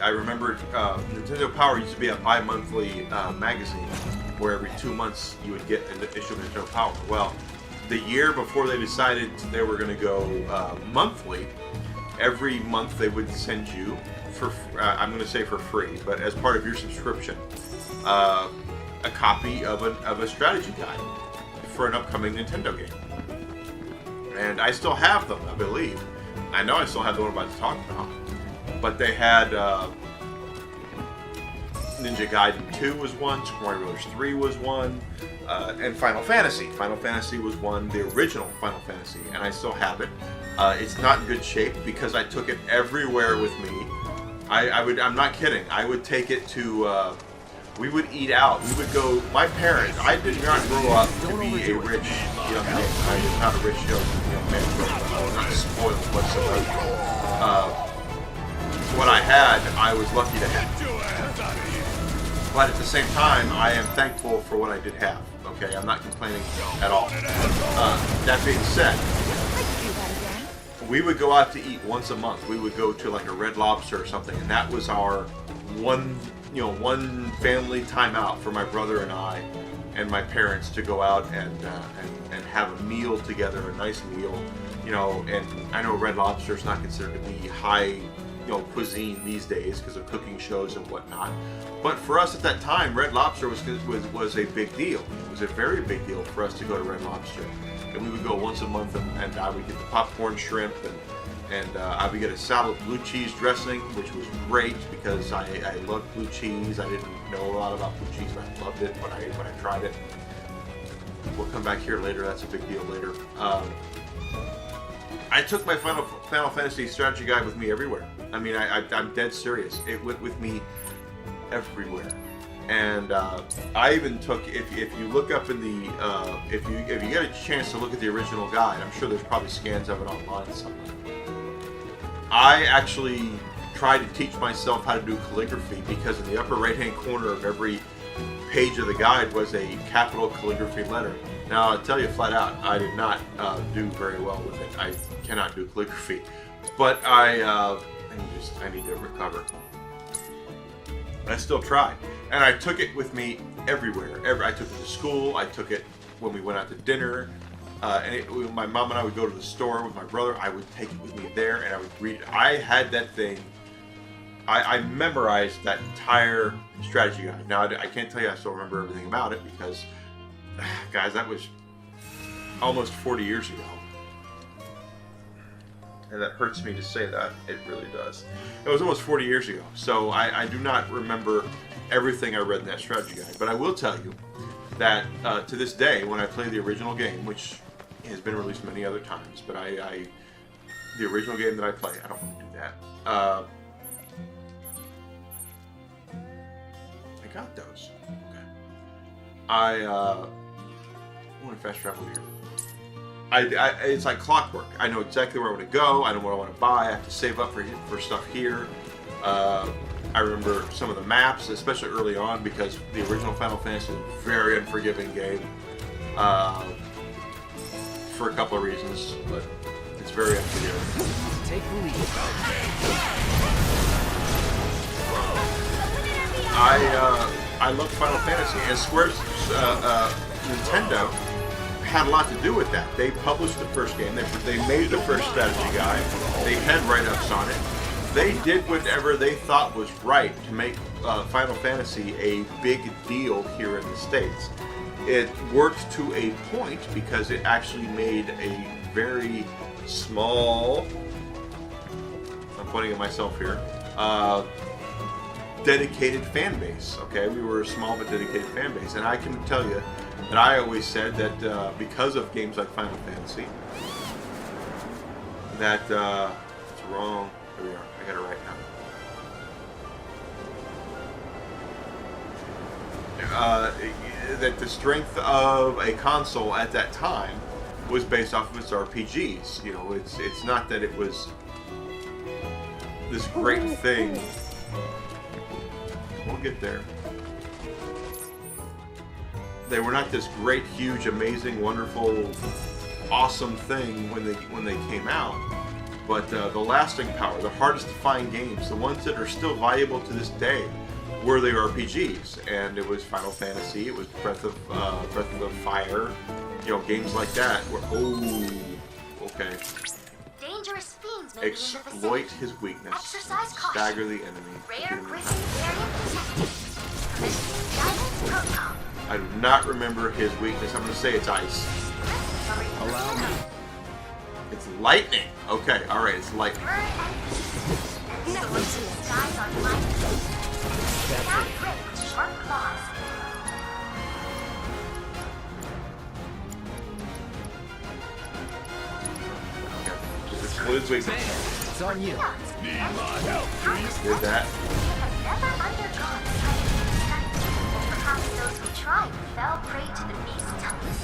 remember Nintendo Power used to be a bi-monthly magazine where every 2 months you would get an issue of Nintendo Power. Well, the year before they decided they were going to go monthly, every month they would send you, for I'm going to say for free, but as part of your subscription, a copy of a strategy guide for an upcoming Nintendo game. And I still have them, I believe. I know I still have the one I'm about to talk about. But they had Ninja Gaiden 2 was one, Super Mario Bros. 3 was one, and Final Fantasy. Final Fantasy was one, the original Final Fantasy, and I still have it. It's not in good shape because I took it everywhere with me. I'm not kidding. I would take it to, we would eat out. We would go, my parents, I did not grow up to be a rich young man. I was not a rich young man growing up. I was not spoiled whatsoever. What I had, I was lucky to have. But at the same time, I am thankful for what I did have. Okay, I'm not complaining at all. That being said, we would go out to eat once a month. We would go to like a Red Lobster or something, and that was our one family time out for my brother and I and my parents to go out and have a meal together, a nice meal, and I know Red Lobster is not considered to be high, cuisine these days because of cooking shows and whatnot. But for us at that time, Red Lobster was a big deal. It was a very big deal for us to go to Red Lobster. and we would go once a month, and I would get the popcorn shrimp, and I would get a salad with blue cheese dressing, which was great because I loved blue cheese. I didn't know a lot about blue cheese, but I loved it when I tried it. We'll come back here later. That's a big deal later. I took my Final Fantasy strategy guide with me everywhere. I mean, I'm dead serious. It went with me everywhere. And I even took, if you look up in the, if you get a chance to look at the original guide, I'm sure there's probably scans of it online somewhere. I actually tried to teach myself how to do calligraphy because in the upper right-hand corner of every page of the guide was a capital calligraphy letter. Now, I'll tell you flat out, I did not do very well with it. I cannot do calligraphy. But I need to recover. I still try. And I took it with me everywhere. I took it to school. I took it when we went out to dinner. My mom and I would go to the store with my brother. I would take it with me there, and I would read it. I had that thing. I memorized that entire strategy guide. Now, I can't tell you I still remember everything about it because, guys, that was almost 40 years ago. And that hurts me to say that. It really does. It was almost 40 years ago. So I do not remember everything I read in that strategy guide. But I will tell you that to this day, when I play the original game, which has been released many other times, but the original game that I play, I don't want to do that. I got those. Okay. I want to fast travel here. It's like clockwork. I know exactly where I want to go. I know what I want to buy. I have to save up for stuff here. I remember some of the maps, especially early on, because the original Final Fantasy was a very unforgiving game for a couple of reasons, but it's very unforgiving. Take the lead. I love Final Fantasy, and Square's Nintendo had a lot to do with that. They published the first game. They made the first strategy guide. They had write-ups on it. They did whatever they thought was right to make Final Fantasy a big deal here in the States. It worked to a point because it actually made a very small, I'm pointing at myself here, dedicated fan base. Okay, we were a small but dedicated fan base, and I can tell you that I always said that because of games like Final Fantasy, that it's wrong. Here we are. I got it right now. That the strength of a console at that time was based off of its RPGs. You know, it's not that it was this great thing. We'll get there. They were not this great, huge, amazing, wonderful, awesome thing when they came out. But the lasting power, the hardest to find games, the ones that are still valuable to this day, were the RPGs. And it was Final Fantasy, it was Breath of Fire, you know, games like that. Where, okay. Dangerous fiends may Exploit his weakness. Exercise caution. Stagger the enemy. Rare grizzly variant detected. Guidance protocol. I do not remember his weakness. I'm going to say it's ice. Allow me. It's lightning. Okay, alright, it's lightning. Burn and skies on lightning. Now grip with sharp claws. What is weakness? It's on you. Need my help, please? Did that. You have never undergone such or perhaps those who tried fell prey to the beast tongues.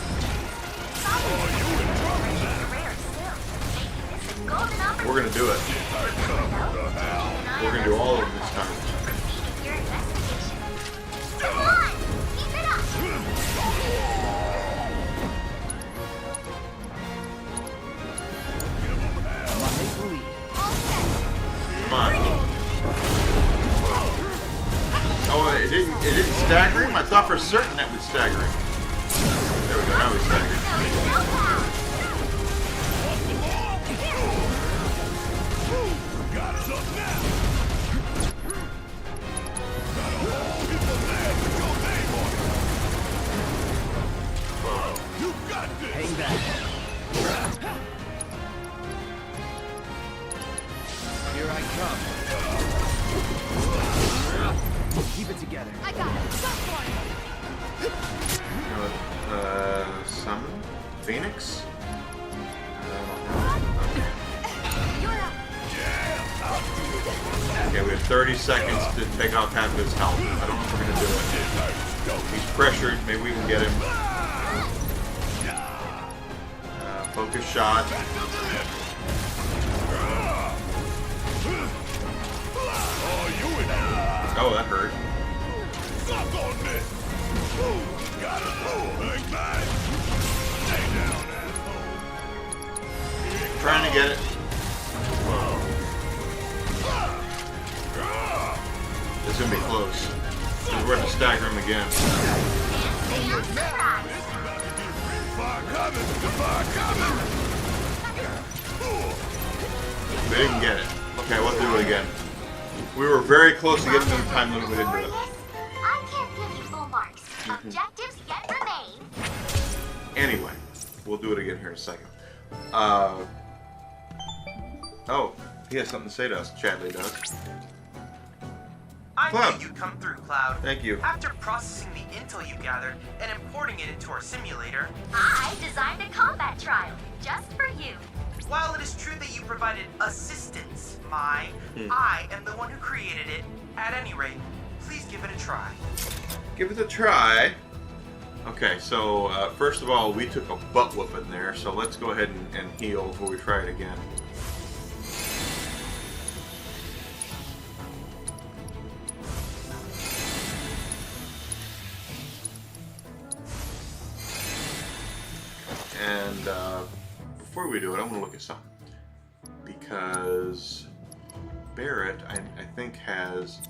We're gonna do it. We're gonna do all of them this time. Come on! Keep it up! Come on. Oh, it didn't stagger him? I thought for certain that would stagger him. There we go, now we staggered. Got us up now. Got a whole heap of land with your name on it. You got this. Hang back. come. Keep it together. I got it. Go for it. Summon? Phoenix? Okay, we have 30 seconds to take off half of his health. I don't know if we're gonna do it. He's pressured. Maybe we can get him. Focus shot. Oh, that hurt. Trying to get it. It's gonna be close. We're going to stagger him again. We didn't get it. Okay, we'll do it again. We were very close to getting to the time limit. We didn't do it. I can't give you full marks. Objectives yet remain. Anyway, we'll do it again here in a second. Oh, he has something to say to us. Chadley does. I Cloud. knew you'd come through, Cloud. Thank you. After processing the intel you gathered and importing it into our simulator, I designed a combat trial just for you. while it is true that you provided assistance, I am the one who created it. At any rate, please give it a try. Give it a try. Okay, so first of all, we took a butt whooping there, so let's go ahead and heal before we try it again. And before we do it, I want to look at something. Because Barrett, I think, has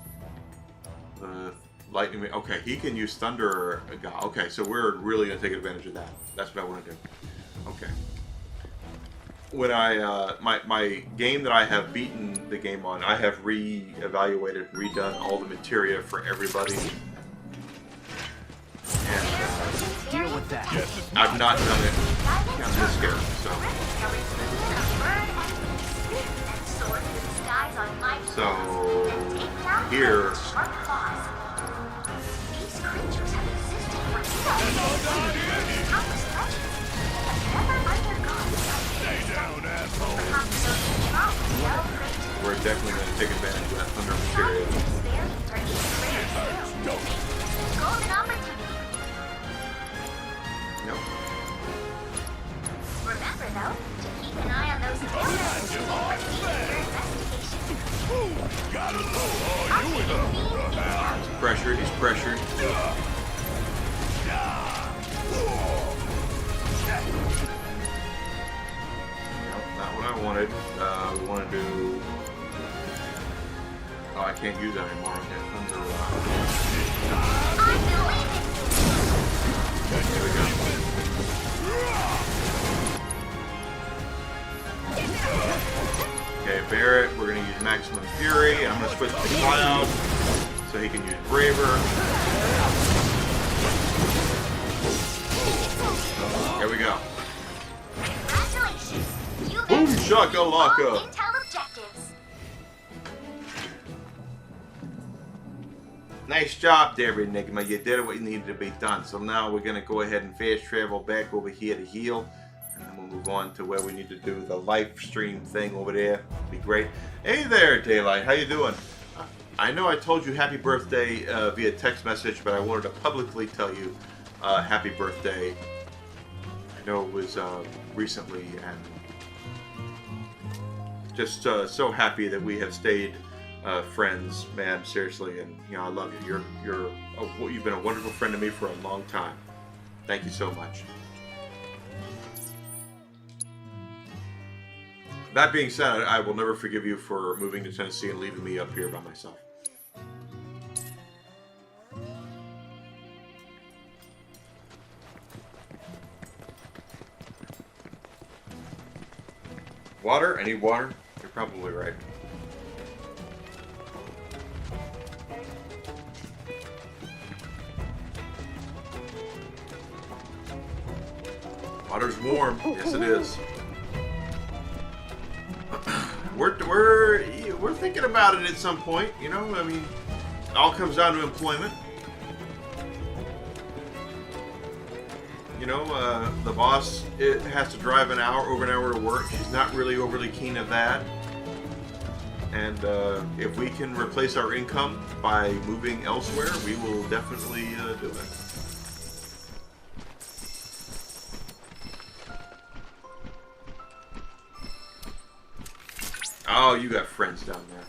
the lightning. Okay, he can use thunder. Okay, so we're really going to take advantage of that. That's what I want to do. Okay. When I, my game that I have beaten the game on, I have re-evaluated, redone all the materia for everybody. And Deal with that. I've not done it. I'm just scared, so. So, here. These creatures have existed for countless legends, but have never undergone We're definitely going to take advantage of that thunder materia. golden opportunity. Nope. Remember, though, to keep an eye on those buildings for future investigation. He's pressured, he's pressured. Nope, not what I wanted. We want to do... Oh, I can't use that anymore. Okay, thunder Here we go. Okay, Barrett, we're going to use Maximum Fury. I'm going to switch to Cloud so he can use Braver. Here we go. Congratulations. Boom shakalaka. Intel objectives. Nice job there, Enigma. You did what needed to be done. So now we're going to go ahead and fast travel back over here to heal. And then we'll move on to where we need to do the live stream thing over there. Be great. Hey there, Daylight. How you doing? I know I told you happy birthday via text message, but I wanted to publicly tell you happy birthday. I know it was recently, and just so happy that we have stayed friends, man. Seriously, and you know I love you. You've been a wonderful friend to me for a long time. Thank you so much. That being said, I will never forgive you for moving to Tennessee and leaving me up here by myself. Water? I need water? You're probably right. Water's warm. Yes, it is. we're thinking about it at some point. You know, I mean, it all comes down to employment. You know, the boss has to drive over an hour to work. She's not really overly keen of that. And if we can replace our income by moving elsewhere, we will definitely do it. Oh, you got friends down there.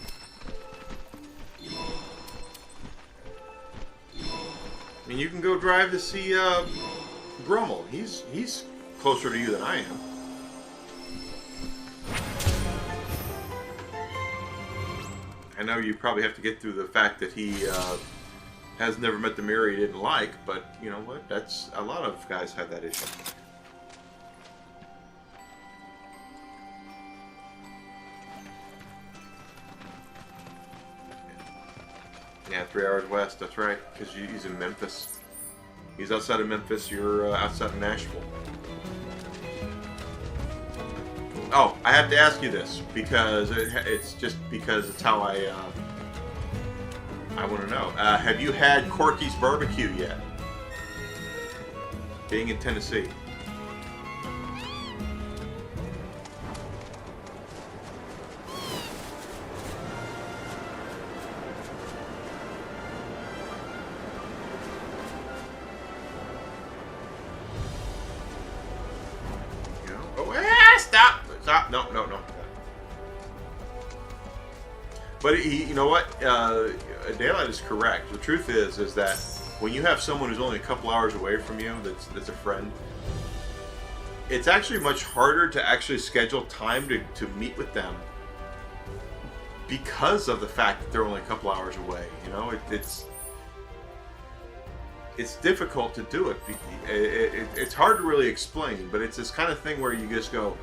I mean, you can go drive to see Brummel. He's closer to you than I am. I know you probably have to get through the fact that he has never met the mirror he didn't like, but you know what? That's a lot of guys have that issue. Yeah, 3 hours west, that's right, because he's in Memphis. He's outside of Memphis, you're outside of Nashville. Oh, I have to ask you this, because it's just because it's how I want to know. Have you had Corky's Barbecue yet? Being in Tennessee. Stop! No. But you know what? Daylight is correct. The truth is that when you have someone who's only a couple hours away from you, that's a friend, it's actually much harder to actually schedule time to meet with them because of the fact that they're only a couple hours away. You know, it's difficult to do it. It's hard to really explain, but it's this kind of thing where you just go,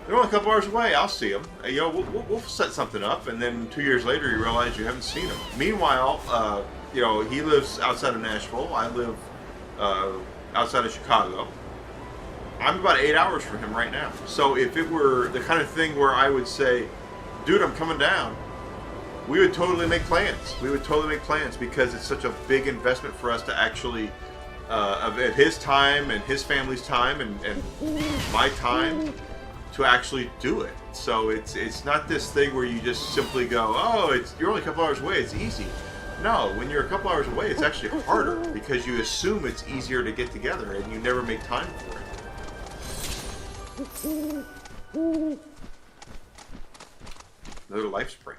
they're only a couple hours away, I'll see them. You know, we'll set something up, and then 2 years later you realize you haven't seen them. Meanwhile, you know, he lives outside of Nashville, I live outside of Chicago. I'm about 8 hours from him right now. So if it were the kind of thing where I would say, dude, I'm coming down, we would totally make plans. We would totally make plans because it's such a big investment for us to actually, of his time and his family's time and my time to actually do it. So it's not this thing where you just simply go, oh, you're only a couple hours away, it's easy. No, when you're a couple hours away, it's actually harder because you assume it's easier to get together and you never make time for it. Another life spring.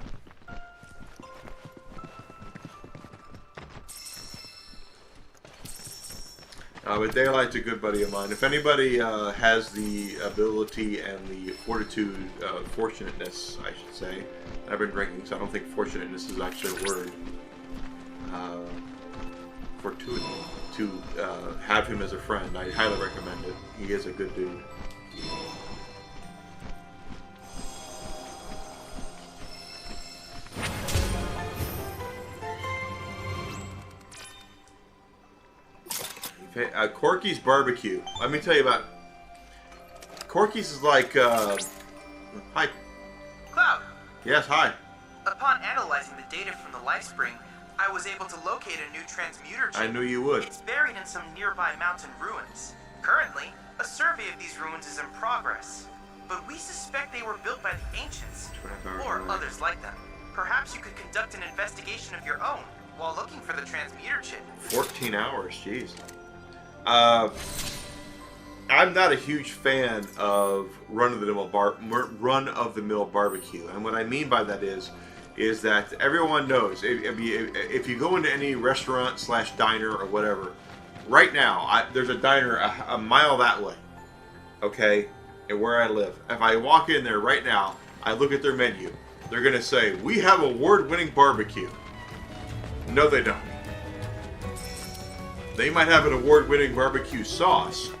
But Daylight's a good buddy of mine. If anybody has the ability and the fortitude, fortunateness, I should say, I've been drinking, so I don't think fortunateness is actually a word. Fortuity, to have him as a friend, I highly recommend it. He is a good dude. Corky's Barbecue. Let me tell you about... Corky's is like, hi. Cloud. Yes, hi. Upon analyzing the data from the LifeSpring, I was able to locate a new transmuter chip. I knew you would. It's buried in some nearby mountain ruins. Currently, a survey of these ruins is in progress. But we suspect they were built by the ancients, or others like them. Perhaps you could conduct an investigation of your own while looking for the transmuter chip. 14 hours, jeez. I'm not a huge fan of run-of-the-mill barbecue, and what I mean by that is that everyone knows if you go into any restaurant / diner or whatever, right now there's a diner a mile that way, okay, and where I live. If I walk in there right now, I look at their menu, they're gonna say, "We have award-winning barbecue." No, they don't. They might have an award-winning barbecue sauce,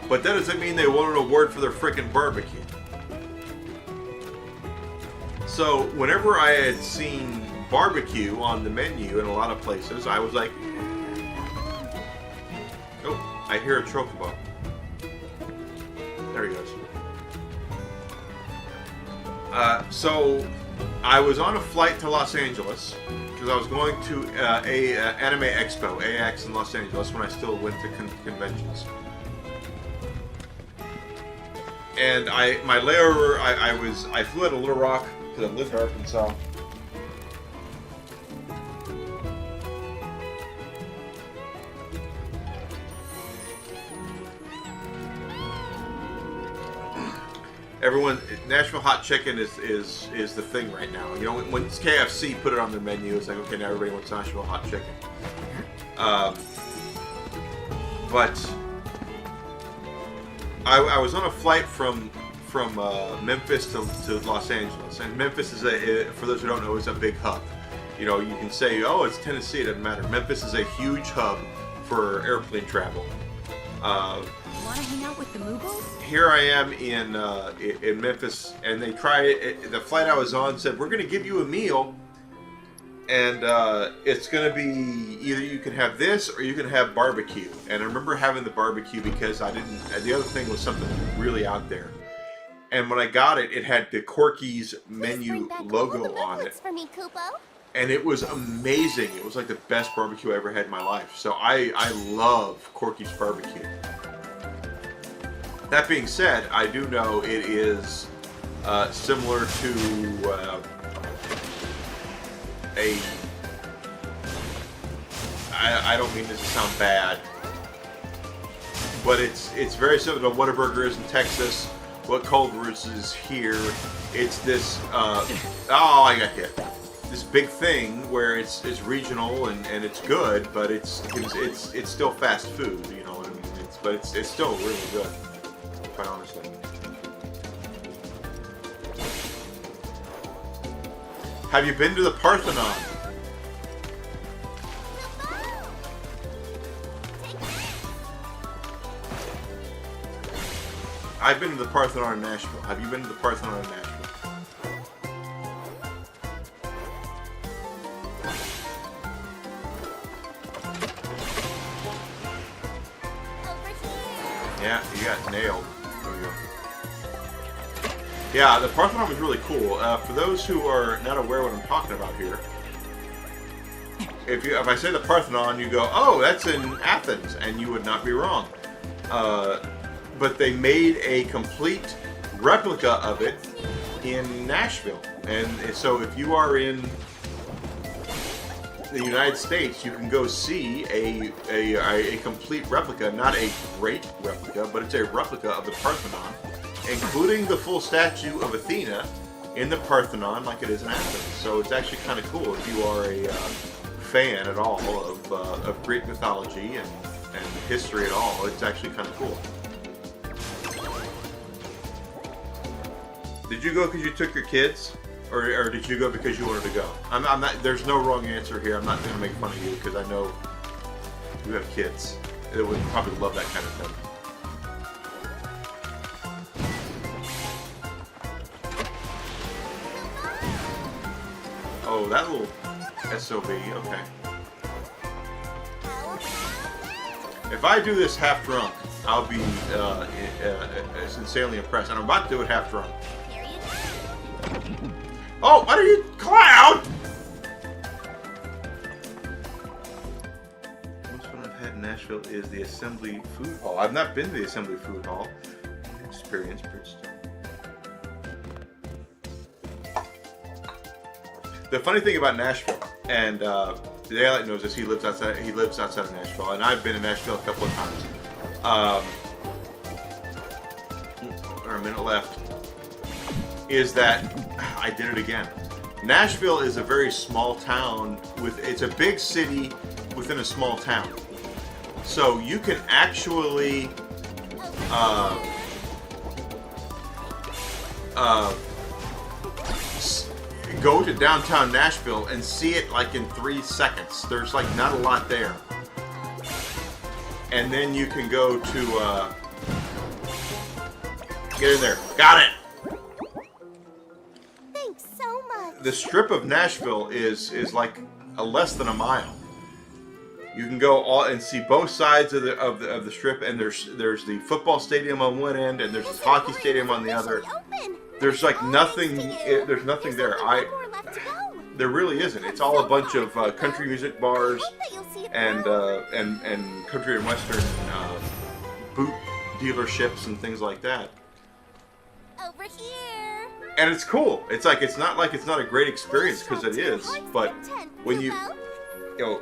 but that doesn't mean they won an award for their frickin' barbecue. So whenever I had seen barbecue on the menu in a lot of places, I was like, oh, I hear a chocobo. There he goes. So I was on a flight to Los Angeles because I was going to a Anime Expo, AX in Los Angeles, when I still went to conventions. And my layover, I flew out of Little Rock because I lived in Arkansas. Everyone, Nashville hot chicken is the thing right now. You know, when KFC put it on their menu, it's like, okay, now everybody wants Nashville hot chicken. But I was on a flight from Memphis to Los Angeles, and Memphis is for those who don't know, is a big hub. You know, you can say, oh, it's Tennessee, it doesn't matter. Memphis is a huge hub for airplane travel. Want to hang out with the Moogles? Here I am in Memphis, and they the flight I was on said, we're going to give you a meal, and it's going to be either you can have this or you can have barbecue. And I remember having the barbecue because the other thing was something really out there. And when I got it, it had the Corky's menu logo on it. For me, Kupo. And it was amazing. It was like the best barbecue I ever had in my life. So I love Corky's barbecue. That being said, I do know it is similar to I don't mean this to sound bad, but it's very similar to Whataburger is in Texas, what Culver's is here. It's this oh, I got hit. This big thing where it's regional and it's good, but it's still fast food, you know what I mean? But it's still really good, quite honestly. Have you been to the Parthenon? I've been to the Parthenon in Nashville. Have you been to the Parthenon in Nashville? Yeah, you got nailed. There we go. Yeah, the Parthenon was really cool. For those who are not aware what I'm talking about here, if I say the Parthenon, you go, oh, that's in Athens, and you would not be wrong. But they made a complete replica of it in Nashville. And so if you are in the United States, you can go see a complete replica, not a great replica, but it's a replica of the Parthenon, including the full statue of Athena in the Parthenon like it is in Athens. So it's actually kind of cool if you are a fan at all of Greek mythology and history at all. It's actually kind of cool. Did you go because you took your kids? Or did you go because you wanted to go? I'm not. There's no wrong answer here. I'm not going to make fun of you because I know you have kids that would probably love that kind of thing. Oh, that little SOB. Okay. If I do this half drunk, I'll be insanely impressed. And I'm about to do it half drunk. Oh, what are you, Cloud? Most fun I've had in Nashville is the Assembly Food Hall. I've not been to the Assembly Food Hall. Experience Bridgestone. The funny thing about Nashville, and the Alec knows this, he lives outside of Nashville, and I've been to Nashville a couple of times. Or a minute left. Is that I did it again. Nashville is a very small town it's a big city within a small town. So you can actually go to downtown Nashville and see it like in 3 seconds. There's like not a lot there. And then you can go to get in there. Got it. The strip of Nashville is like less than a mile. You can go all and see both sides of the strip, and there's the football stadium on one end, and there's the hockey stadium on the other. there's like nothing. There's nothing there. There really isn't. It's all a bunch of country music bars and country and western boot dealerships and things like that. Over here. And it's cool. It's like it's not a great experience because it is, but when you know,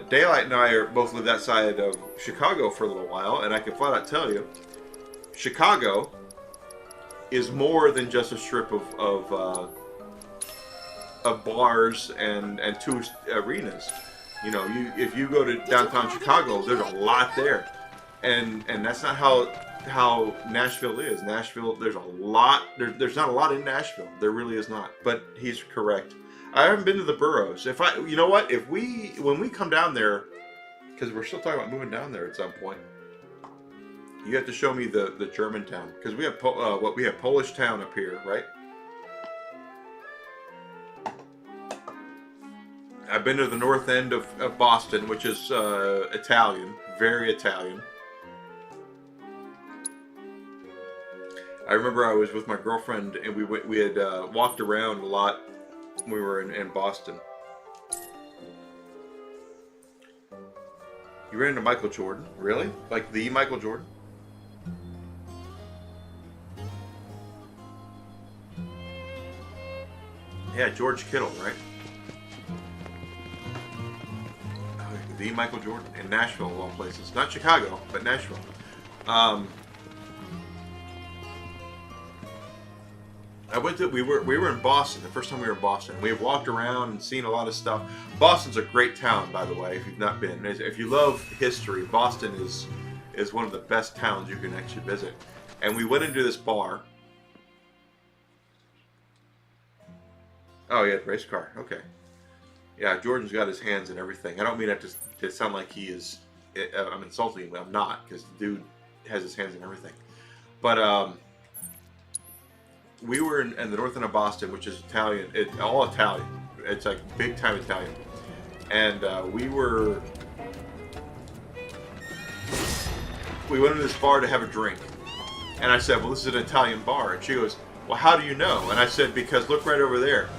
Daylight and I are both live that side of Chicago for a little while, and I can flat out tell you, Chicago is more than just a strip of bars and two arenas. You know, if you go to downtown Chicago, there's a lot there, and that's not how Nashville is. Nashville, there's a lot. There's not a lot in Nashville. There really is not. But he's correct. I haven't been to the boroughs. You know what? When we come down there, because we're still talking about moving down there at some point, you have to show me the German town, because we have we have Polish town up here, right? I've been to the north end of Boston, which is Italian, very Italian. I remember I was with my girlfriend and we had walked around a lot when we were in Boston. You ran into Michael Jordan? Really? Like the Michael Jordan? Yeah, George Kittle, right? The Michael Jordan in Nashville, of all places. Not Chicago, but Nashville. We were in Boston the first time we were in Boston. We walked around and seen a lot of stuff. Boston's a great town, by the way. If you've not been, if you love history, Boston is one of the best towns you can actually visit. And we went into this bar. Oh, yeah, race car. Okay. Yeah, Jordan's got his hands in everything. I don't mean that to sound like he is. I'm insulting him. I'm not, because the dude has his hands in everything. But we were in the north end of Boston, which is Italian. It's all Italian. It's like big time Italian. And we went into this bar to have a drink. And I said, well, this is an Italian bar. And she goes, well, how do you know? And I said, because look right over there.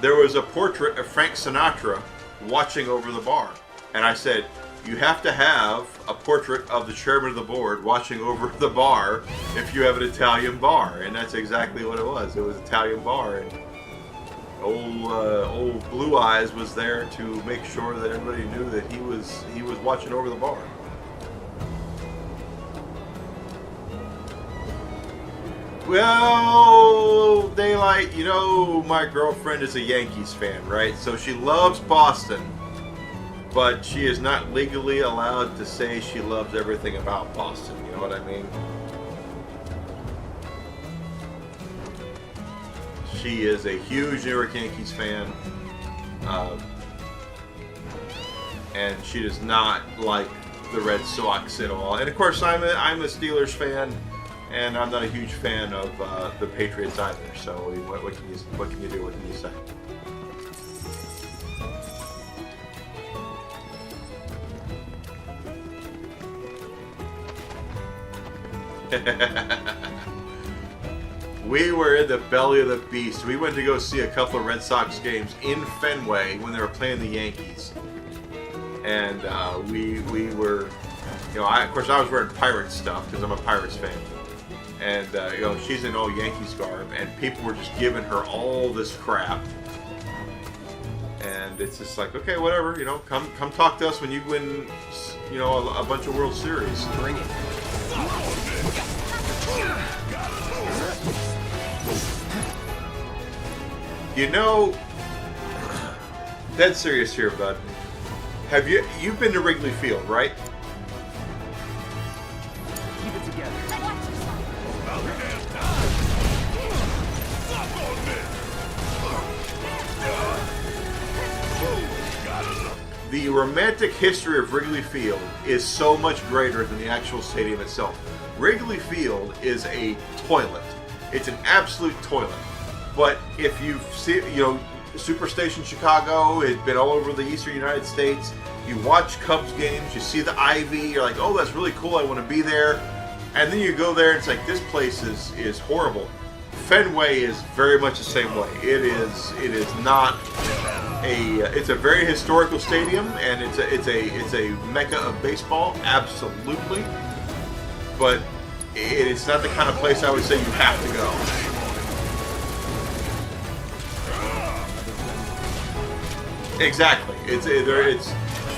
There was a portrait of Frank Sinatra watching over the bar. And I said, you have to have a portrait of the chairman of the board watching over the bar if you have an Italian bar. And that's exactly what it was. It was an Italian bar. And old Blue Eyes was there to make sure that everybody knew that he was watching over the bar. Well, Daylight, you know my girlfriend is a Yankees fan, right? So she loves Boston, but she is not legally allowed to say she loves everything about Boston, you know what I mean? She is a huge New York Yankees fan, and she does not like the Red Sox at all. And of course, I'm a Steelers fan. And I'm not a huge fan of the Patriots either. So what can you do? What can you say? We were in the belly of the beast. We went to go see a couple of Red Sox games in Fenway when they were playing the Yankees, and we were, you know, of course I was wearing Pirates stuff because I'm a Pirates fan. And, you know, she's in all Yankees garb, and people were just giving her all this crap. And it's just like, okay, whatever, you know, come talk to us when you win, you know, a bunch of World Series. Bring it. You know, dead serious here, bud. You've been to Wrigley Field, right? Keep it together. The romantic history of Wrigley Field is so much greater than the actual stadium itself. Wrigley Field is a toilet. It's an absolute toilet. But if you see, you know, Superstation Chicago has been all over the eastern United States. You watch Cubs games, you see the ivy, you're like, oh, that's really cool, I want to be there. And then you go there and it's like, this place is horrible. Fenway is very much the same way. It is not a. It's a very historical stadium, and it's a mecca of baseball, absolutely. But it's not the kind of place I would say you have to go. Exactly.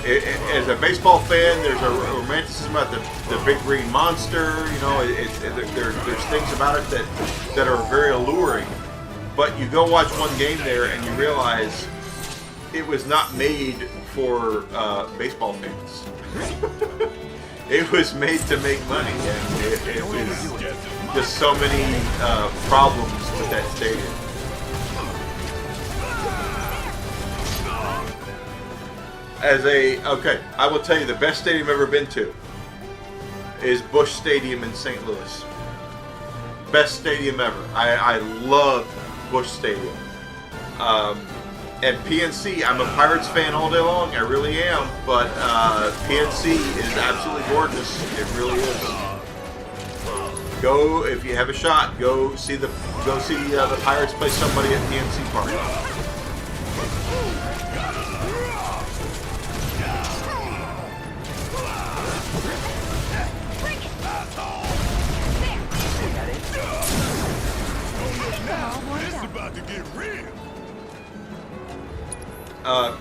As a baseball fan, there's a romanticism about the big green monster. You know, there's things about it that are very alluring. But you go watch one game there, and you realize it was not made for baseball fans. It was made to make money, and it was just so many problems with that stadium. Okay, I will tell you the best stadium I've ever been to is Busch Stadium in St. Louis. Best stadium ever. I love Busch Stadium. And PNC, I'm a Pirates fan all day long. I really am. But PNC is absolutely gorgeous. It really is. Go, if you have a shot, go see the Pirates play somebody at PNC Park.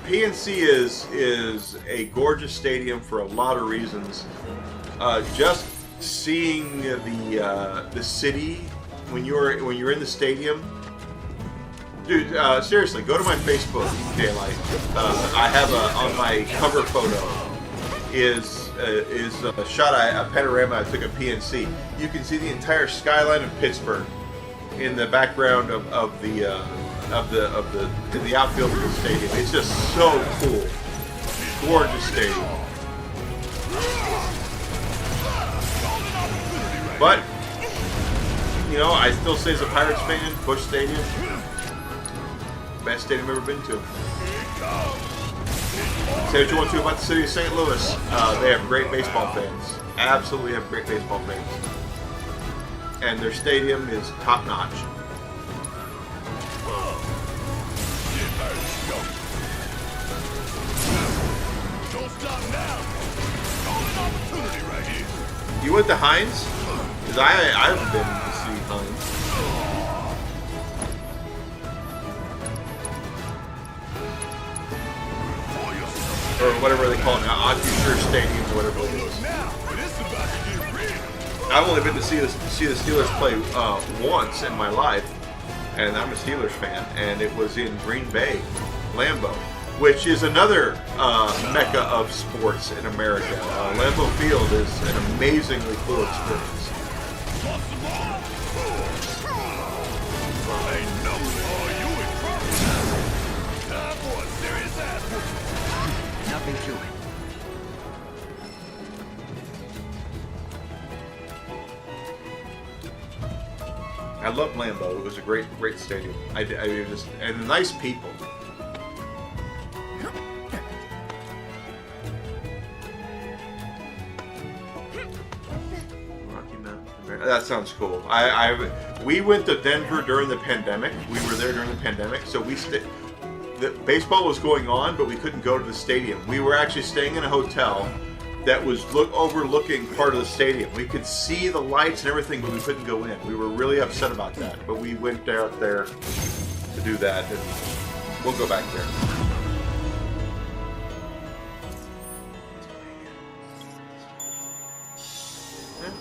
PNC is a gorgeous stadium for a lot of reasons. Just seeing the city when you're in the stadium, dude. Seriously, go to my Facebook, Daylight. I have on my cover photo is a shot, a panorama I took at PNC. You can see the entire skyline of Pittsburgh in the background of the outfield of the stadium. It's just so cool. Gorgeous stadium. But you know, I still say as a Pirates fan, Busch Stadium, best stadium I've ever been to. Say what you want to about the city of St. Louis. They have great baseball fans. Absolutely have great baseball fans. And their stadium is top notch. Don't stop now. Golden opportunity right here. You went to Heinz? Because I haven't been to see Heinz. Or whatever they call it now, Acrisure Stadium, or whatever it is. I've only been to see the Steelers play once in my life, and I'm a Steelers fan, and it was in Green Bay, Lambeau, which is another mecca of sports in America. Lambeau Field is an amazingly cool experience. Nothing to it. I love Lambeau. It was a great stadium. I just, and nice people. Rocky Mountain. That sounds cool. We went to Denver during the pandemic. We were there during the pandemic, so the baseball was going on, but we couldn't go to the stadium. We were actually staying in a hotel that was overlooking part of the stadium. We could see the lights and everything, but we couldn't go in. We were really upset about that, but we went out there to do that, and we'll go back there. Yeah.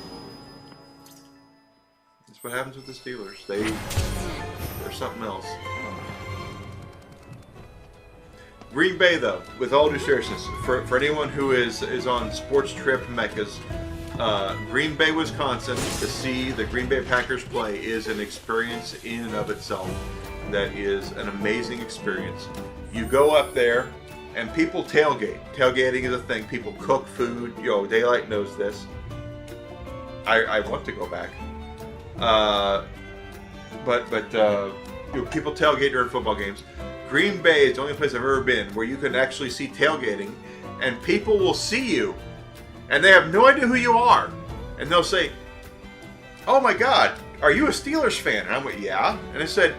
That's what happens with the Steelers. They're something else. Green Bay, though, with all due seriousness, for anyone who is on sports trip meccas, Green Bay, Wisconsin, to see the Green Bay Packers play is an experience in and of itself. That is an amazing experience. You go up there, and people tailgate. Tailgating is a thing. People cook food. Daylight knows this. I want to go back. But people tailgate during football games. Green Bay is the only place I've ever been where you can actually see tailgating, and people will see you, and they have no idea who you are, and they'll say, "Oh my God, are you a Steelers fan?" And I went, "Yeah." And I said,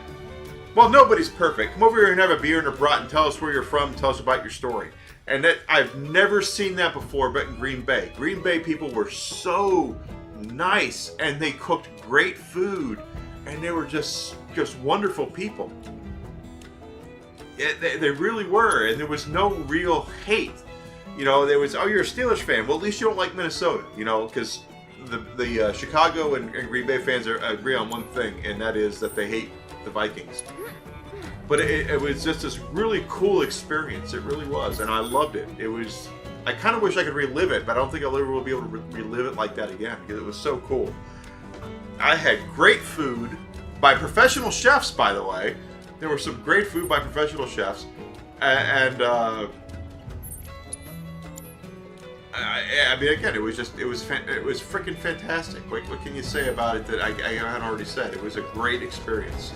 "Well, nobody's perfect. Come over here and have a beer and a brat and tell us where you're from, tell us about your story." And that I've never seen that before, but in Green Bay. Green Bay people were so nice, and they cooked great food, and they were just wonderful people. They really were, and there was no real hate. You know, there was, "Oh, you're a Steelers fan. Well, at least you don't like Minnesota," you know, because the Chicago and Green Bay fans agree on one thing, and that is that they hate the Vikings. But it was just this really cool experience. It really was, and I loved it. I kind of wish I could relive it, but I don't think I'll ever will be able to relive it like that again, because it was so cool. I had great food by professional chefs, by the way. There was some great food by professional chefs, and I mean, again, it was freaking fantastic. What can you say about it that I hadn't already said? It was a great experience.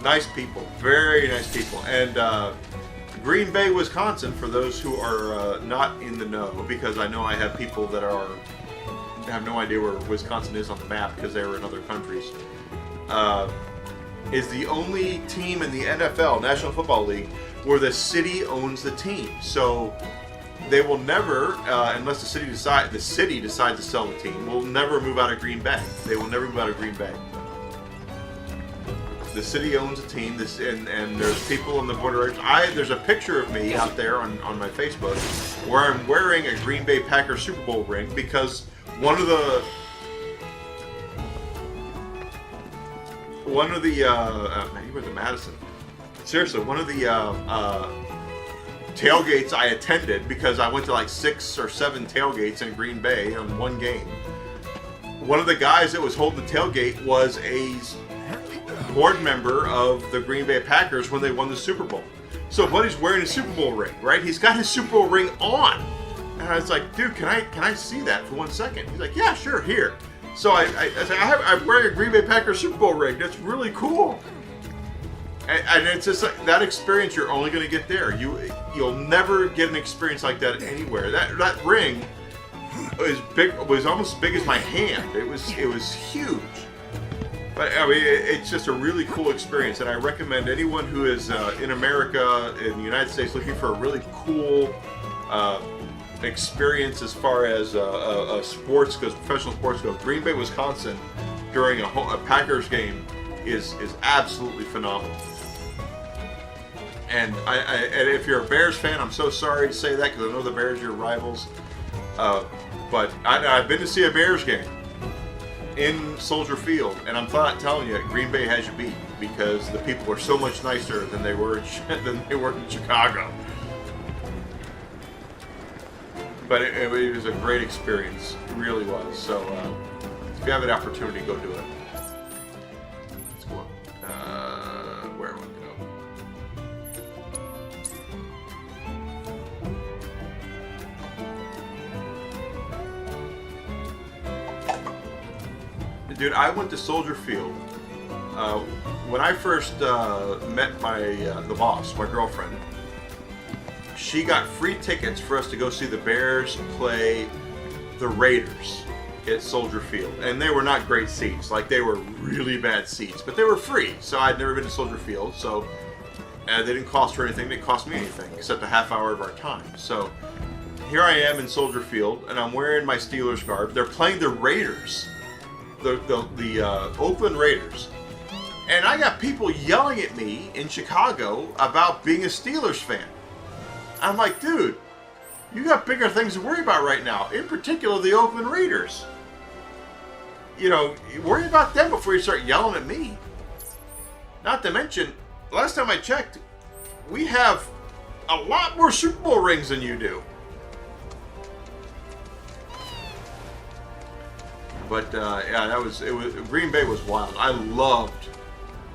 Nice people, very nice people, and Green Bay, Wisconsin. For those who are not in the know, because I know I have people that have no idea where Wisconsin is on the map because they were in other countries. Is the only team in the NFL, National Football League, where the city owns the team. So they will never, unless the city decides to sell the team, will never move out of Green Bay. They will never move out of Green Bay. The city owns a team, and there's people on the border. There's a picture of me out there on my Facebook where I'm wearing a Green Bay Packers Super Bowl ring, because one of the man, you went to Madison. Seriously, one of the tailgates I attended, because I went to like 6 or 7 tailgates in Green Bay on one game. One of the guys that was holding the tailgate was a board member of the Green Bay Packers when they won the Super Bowl. So Buddy's wearing a Super Bowl ring, right? He's got his Super Bowl ring on. And I was like, "Dude, can I see that for 1 second?" He's like, "Yeah, sure, here." So I said, I'm wearing a Green Bay Packers Super Bowl ring. That's really cool. And it's just like that experience you're only going to get there. You'll never get an experience like that anywhere. That ring was almost as big as my hand. It was huge. But I mean, it's just a really cool experience, and I recommend anyone who is in America, in the United States, looking for a really cool experience as far as sports goes, professional sports go. Green Bay, Wisconsin, during a Packers game is absolutely phenomenal. And and if you're a Bears fan, I'm so sorry to say that, because I know the Bears are your rivals. But I've been to see a Bears game in Soldier Field, and I'm not telling you, Green Bay has you beat, because the people were so much nicer than they were in Chicago. But it was a great experience. It really was. So if you have an opportunity, go do it. Let's go up. Where do I go? Dude, I went to Soldier Field. When I first met the boss, my girlfriend, she got free tickets for us to go see the Bears play the Raiders at Soldier Field. And they were not great seats. Like, they were really bad seats. But they were free. So I'd never been to Soldier Field. So they didn't cost her anything. They didn't cost me anything, except a half hour of our time. So here I am in Soldier Field, and I'm wearing my Steelers garb. They're playing the Raiders. The Oakland Raiders. And I got people yelling at me in Chicago about being a Steelers fan. I'm like, dude, you got bigger things to worry about right now. In particular, the Oakland Raiders. You know, worry about them before you start yelling at me. Not to mention, last time I checked, we have a lot more Super Bowl rings than you do. But yeah, Green Bay was wild.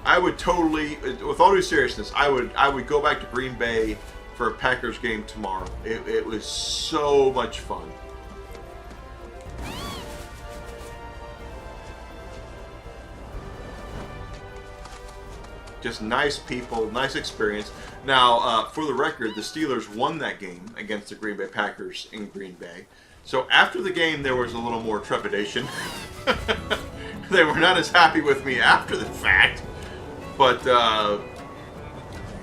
I would totally, with all due seriousness, I would go back to Green Bay for a Packers game tomorrow. It was so much fun. Just nice people, nice experience. Now, for the record, the Steelers won that game against the Green Bay Packers in Green Bay. So after the game, there was a little more trepidation. They were not as happy with me after the fact, but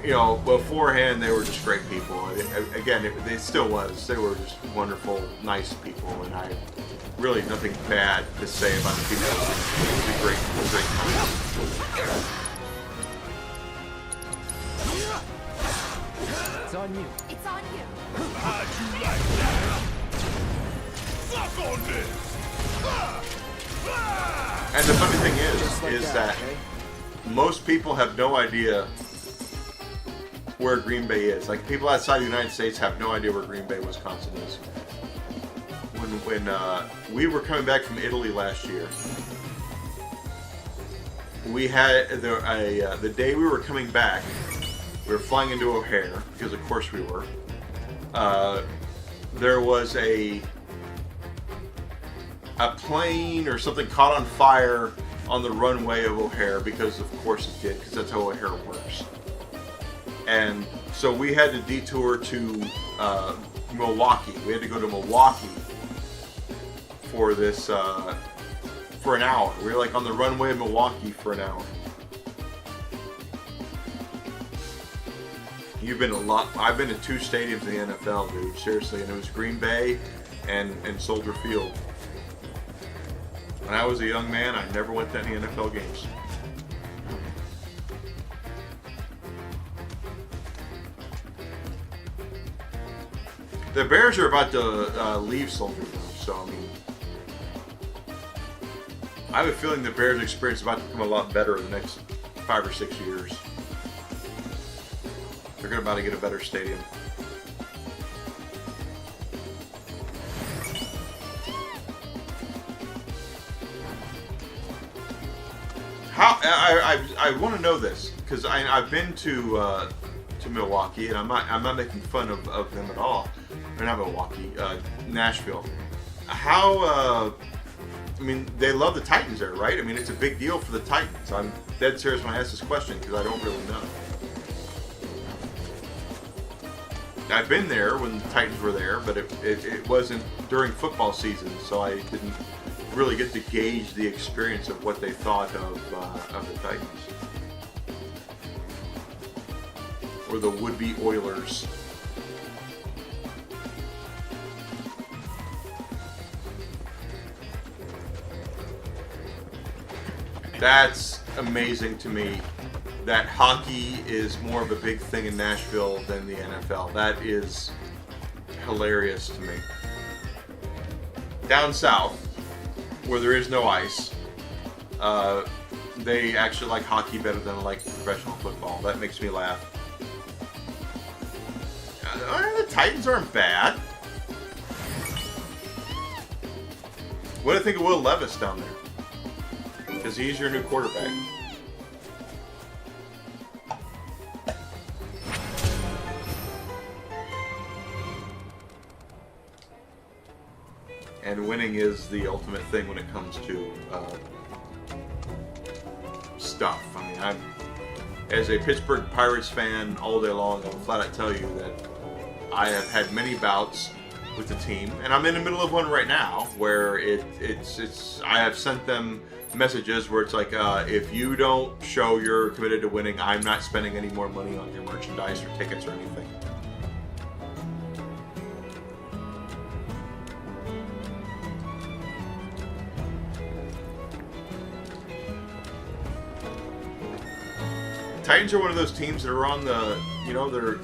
you know, beforehand they were just great people. Again, they still was. They were just wonderful, nice people, and I really nothing bad to say about the people. It was a great time. It's on you. It's on you. How'd you like that? Suck on this! And the funny thing Just like is that okay? most people have no idea where Green Bay is. Like, people outside the United States have no idea where Green Bay, Wisconsin is. When we were coming back from Italy last year, we had the day we were coming back, we were flying into O'Hare, because of course we were. There was a plane or something caught on fire on the runway of O'Hare, because of course it did, because that's how O'Hare works. And so we had to detour to Milwaukee. We had to go to Milwaukee for this for an hour. We were like on the runway of Milwaukee for an hour. You've been a lot. I've been to 2 stadiums in the NFL, dude. Seriously, and it was Green Bay and Soldier Field. When I was a young man, I never went to any NFL games. The Bears are about to leave Soldier Field, so I mean, I have a feeling the Bears' experience is about to become a lot better in the next 5 or 6 years. They're about to get a better stadium. How I want to know this, because I've been to Milwaukee, and I'm not making fun of them at all. Or not Milwaukee, Nashville. How I mean, they love the Titans there, right? I mean, it's a big deal for the Titans. I'm dead serious when I ask this question, because I don't really know. I've been there when the Titans were there, but it wasn't during football season, so I didn't really get to gauge the experience of what they thought of the Titans. Or the would-be Oilers. That's amazing to me that hockey is more of a big thing in Nashville than the NFL. That is hilarious to me. Down south, where there is no ice, they actually like hockey better than like professional football. That makes me laugh. The Titans aren't bad. What do you think of Will Levis down there? Because he's your new quarterback. And winning is the ultimate thing when it comes to stuff. I mean, as a Pittsburgh Pirates fan all day long, I will flat out tell you that I have had many bouts with the team, and I'm in the middle of one right now where I have sent them messages where it's like, if you don't show you're committed to winning, I'm not spending any more money on your merchandise or tickets or anything. Titans are one of those teams that are on the, you know, they're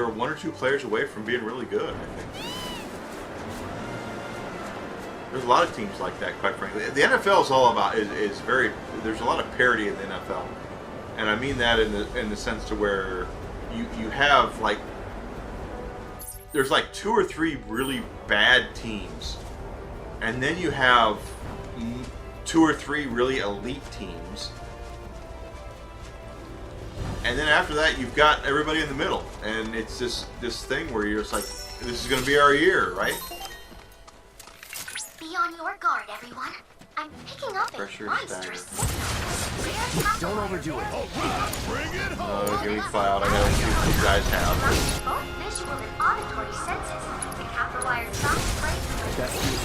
1 or 2 players away from being really good, I think. There's a lot of teams like that, quite frankly. The NFL is all about is very. There's a lot of parity in the NFL, and I mean that in the sense to where you have like there's like 2 or 3 really bad teams, and then you have 2 or 3 really elite teams, and then after that you've got everybody in the middle, and it's this thing where you're just like, this is going to be our year, right? Be on your guard, everyone. I'm picking up a monstrous signal. Don't overdo it. Bring it home! Give me cloud. I gotta see what you guys have. Both visual and auditory senses, the copper-wired sound breaks That's you.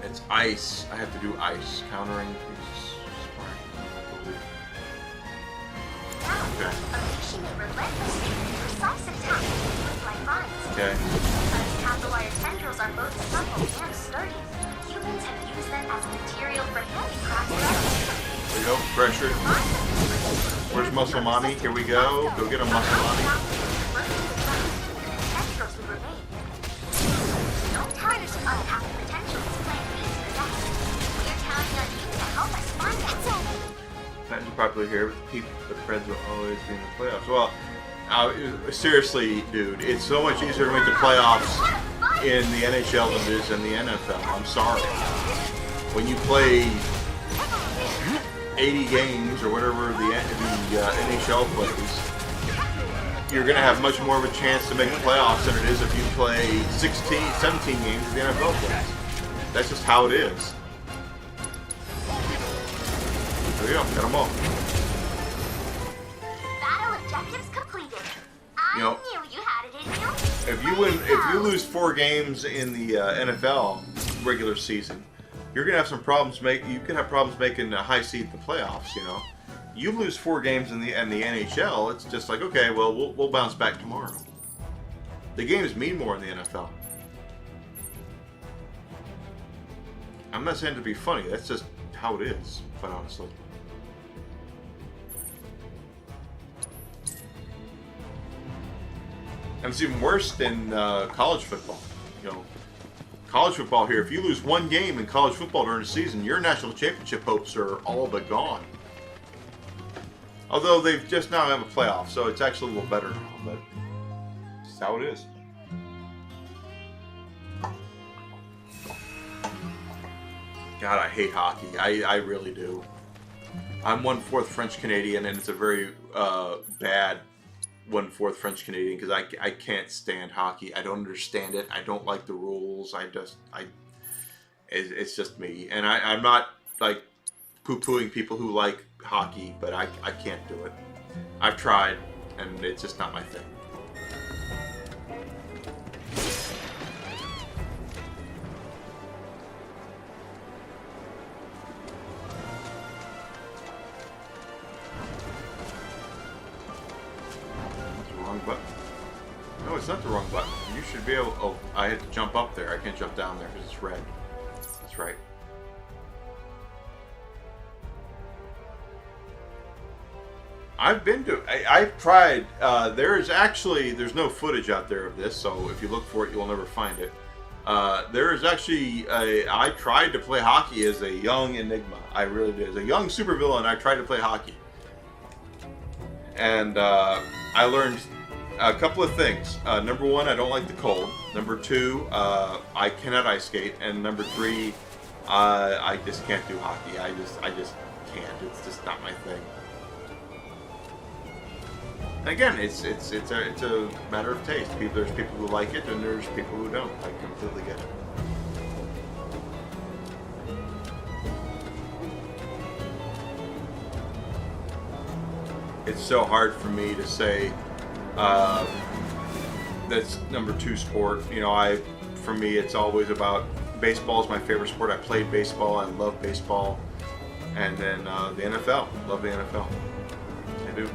It's ice. I have to do ice. Countering. Okay. Unleashing a relentless, precise attack with like vines. Okay. Because Cathawire tendrils are both supple and sturdy, humans have used them as material for handicrafts. There we go. Pressure. Where's Muscle Mommy? Here we go. Go get a Muscle Mommy. Tendrils will remain. Don't tell me what untapped potential this plant needs for that. We're counting on you to help us find that. Not too popular here, but the Preds will always be in the playoffs. Well, seriously, dude, it's so much easier to make the playoffs in the NHL than it is in the NFL. I'm sorry. When you play 80 games or whatever the NHL plays, you're going to have much more of a chance to make the playoffs than it is if you play 16, 17 games as the NFL plays. That's just how it is. There we go, got them all. Battle objectives completed. I You know, knew you had it in you. if you lose 4 games in the NFL regular season, you're gonna have some problems. You could have problems making a high seed in the playoffs. You know, you lose 4 games in the NHL, it's just like, okay, well, we'll bounce back tomorrow. The games mean more in the NFL. I'm not saying to be funny. That's just how it is, quite honestly. And it's even worse than college football. You know, college football here, if you lose 1 game in college football during the season, your national championship hopes are all but gone. Although they've just now have a playoff, so it's actually a little better now, but that's how it is. God, I hate hockey. I really do. I'm 1/4 French Canadian, and it's a very bad 1/4 French Canadian because I can't stand hockey. I don't understand it. I don't like the rules. It's just me, and I'm not like poo-pooing people who like hockey, but I can't do it. I've tried, and it's just not my thing. Button. No, it's not the wrong button. You should be able... Oh, I had to jump up there. I can't jump down there because it's red. That's right. I've been to... I've tried... there's no footage out there of this, so if you look for it, you'll never find it. There is actually... I tried to play hockey as a young Enigma. I really did. As a young supervillain, I tried to play hockey. And I learned a couple of things. Number 1, I don't like the cold. Number 2, I cannot ice skate. And number 3, I just can't do hockey. I just can't. It's just not my thing. And again, it's a matter of taste. There's people who like it, and there's people who don't. I completely get it. It's so hard for me to say that's number 2 sport. You know, for me, it's always about baseball is my favorite sport. I played baseball. I love baseball. And then the NFL. Love the NFL. I do.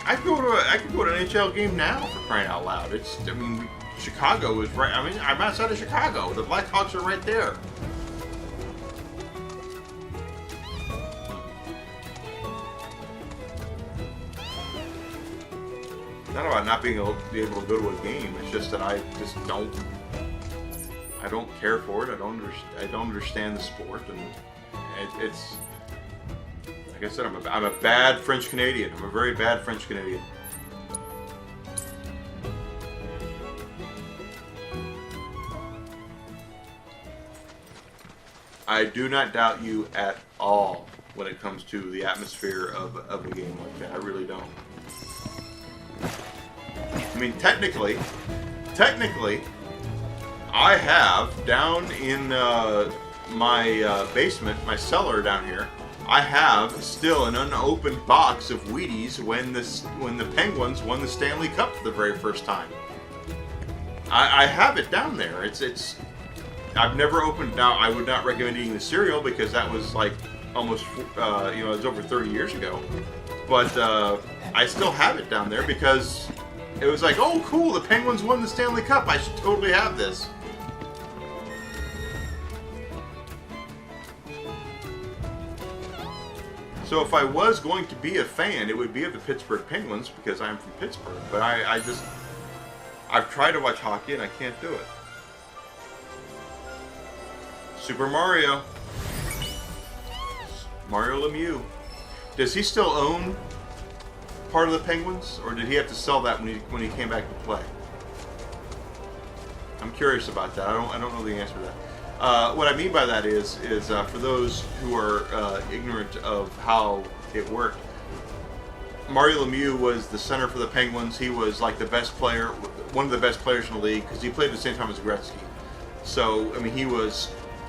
I could go to an NHL game now for crying out loud. Chicago is right. I'm outside of Chicago. The Blackhawks are right there. Not about not being able to go to a game. It's just that I don't care for it. I don't understand the sport, and it's like I said. I'm a bad French Canadian. I'm a very bad French Canadian. I do not doubt you at all when it comes to the atmosphere of a game like that. I really don't. I mean, technically, I have down in my basement, my cellar down here, I have still an unopened box of Wheaties when the Penguins won the Stanley Cup for the very first time. I have it down there. It's I've never opened. Now I would not recommend eating the cereal because that was like almost it was over 30 years ago. But I still have it down there because it was like, oh cool, the Penguins won the Stanley Cup. I should totally have this. So if I was going to be a fan, it would be of the Pittsburgh Penguins because I'm from Pittsburgh. But I've tried to watch hockey and I can't do it. Super Mario. Mario Lemieux. Does he still own part of the Penguins, or did he have to sell that when he came back to play? I'm curious about that. I don't know the answer to that. What I mean by that is for those who are ignorant of how it worked, Mario Lemieux was the center for the Penguins. He was like the best player, one of the best players in the league, because he played at the same time as Gretzky. So, I mean,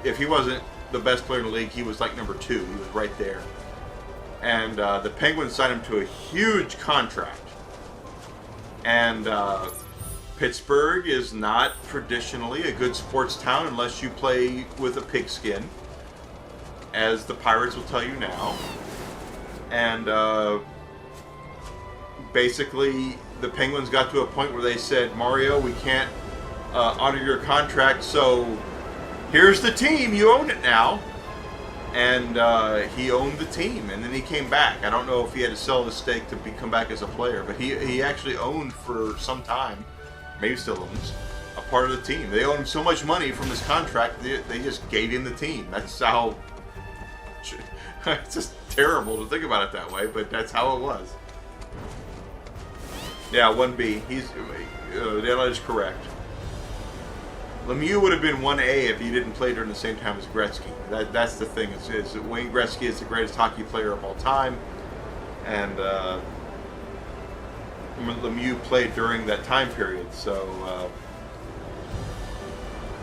if he wasn't the best player in the league, he was like number 2. He was right there. And the Penguins signed him to a huge contract. And Pittsburgh is not traditionally a good sports town unless you play with a pigskin, as the Pirates will tell you now. And basically, the Penguins got to a point where they said, Mario, we can't honor your contract, so here's the team, you own it now. And he owned the team, and then he came back. I don't know if he had to sell his stake to come back as a player, but he actually owned for some time, maybe still owns, a part of the team. They owed him so much money from his contract, they just gave him the team. That's how... It's just terrible to think about it that way, but that's how it was. Yeah, 1B. That is correct. Lemieux would have been 1A if he didn't play during the same time as Gretzky. That's the thing. Is Wayne Gretzky is the greatest hockey player of all time, and Lemieux played during that time period, so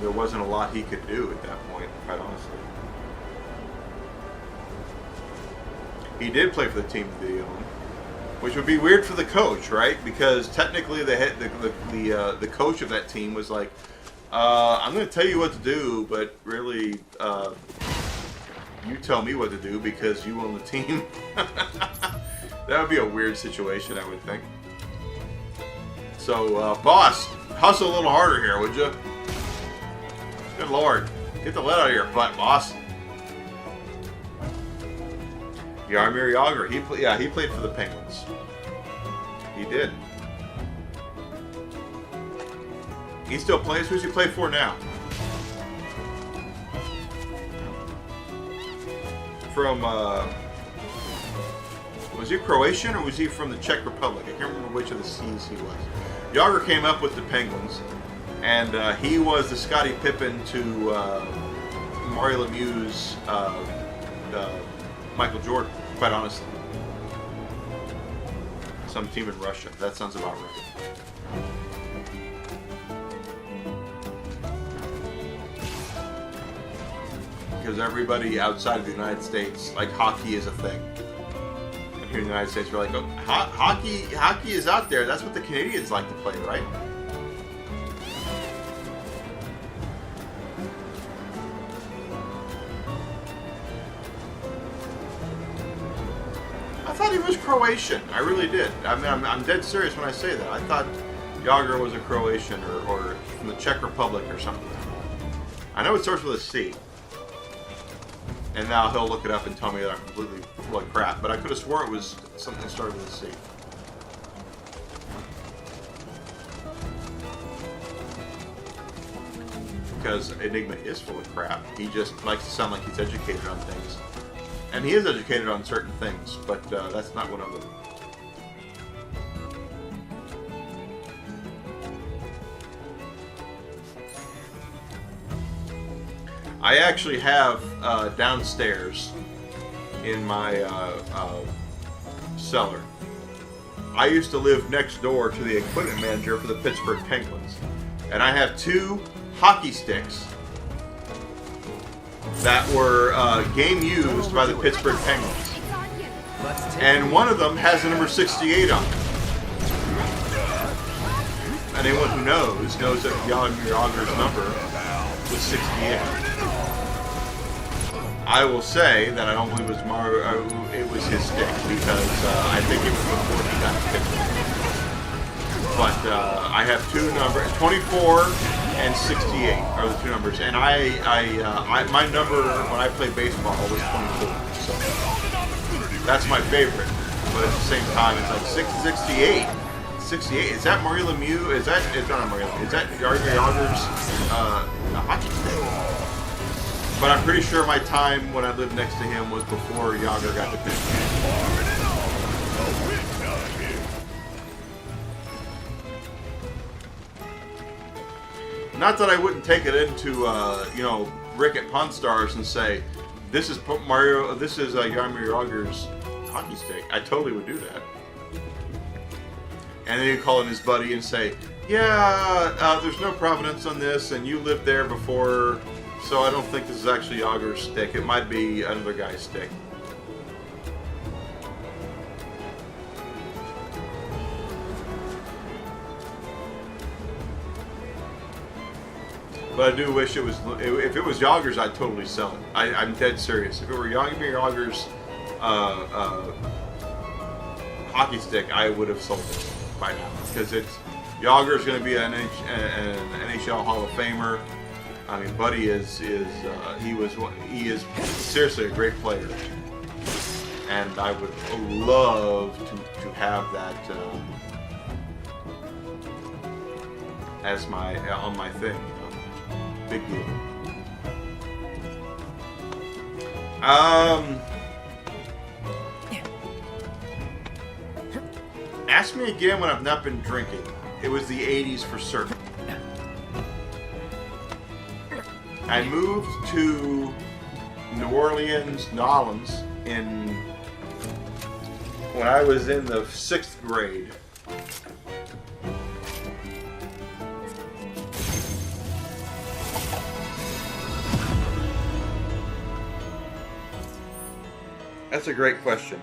there wasn't a lot he could do at that point, quite honestly. He did play for the team that he owned, which would be weird for the coach, right? Because technically the coach of that team was like, I'm going to tell you what to do, but really, you tell me what to do because you own the team. That would be a weird situation, I would think. So, boss, hustle a little harder here, would you? Good Lord. Get the lead out of your butt, boss. Jaromir Jagr, he played for the Penguins. He did. He still plays. Who's he play for now? From, was he Croatian or was he from the Czech Republic? I can't remember which of the C's he was. Jagr came up with the Penguins, and he was the Scottie Pippen to Mario Lemieux's Michael Jordan, quite honestly. Some team in Russia. That sounds about right. Because everybody outside of the United States, like, hockey is a thing. And here in the United States, we're like, oh, hockey is out there. That's what the Canadians like to play, right? I thought he was Croatian. I really did. I mean, I'm dead serious when I say that. I thought Jagr was a Croatian or from the Czech Republic or something. I know it starts with a C. And now he'll look it up and tell me that I'm completely full of crap. But I could have swore it was something that started with a C. Because Enigma is full of crap. He just likes to sound like he's educated on things. And he is educated on certain things, but that's not one of them. I actually have downstairs in my cellar. I used to live next door to the equipment manager for the Pittsburgh Penguins. And I have 2 hockey sticks that were game used by the Pittsburgh Penguins. And one of them has the number 68 on it. And anyone who knows that Jaromir Jagr's number was 68. I will say that I don't believe it was it was his stick, because I think it was before he got picked. But I have two numbers, 24 and 68 are the two numbers, and my number when I played baseball was 24. So that's my favorite. But at the same time, it's like 68. 68. Is that Mario Lemieux? It's not Mario Lemieux. Is that Jaromir Jagr's hockey stick? But I'm pretty sure my time when I lived next to him was before Jagr got the pitch. Not that I wouldn't take it into, Rick at Pawn Stars and say, this is Jaromir Jagr's hockey stick. I totally would do that. And then he'd call in his buddy and say, yeah, there's no provenance on this, and you lived there before, so I don't think this is actually Jagr's stick. It might be another guy's stick. But I do wish it was, if it was Jagr's, I'd totally sell it. I'm dead serious. If it were Jaromir Jagr's hockey stick, I would have sold it by now. Because Jagr's going to be an NHL Hall of Famer. I mean, Buddy he is seriously a great player. And I would love to have that as on my thing. Big deal. Ask me again when I've not been drinking. It was the 80s for certain. I moved to New Orleans, when I was in the 6th grade. That's a great question.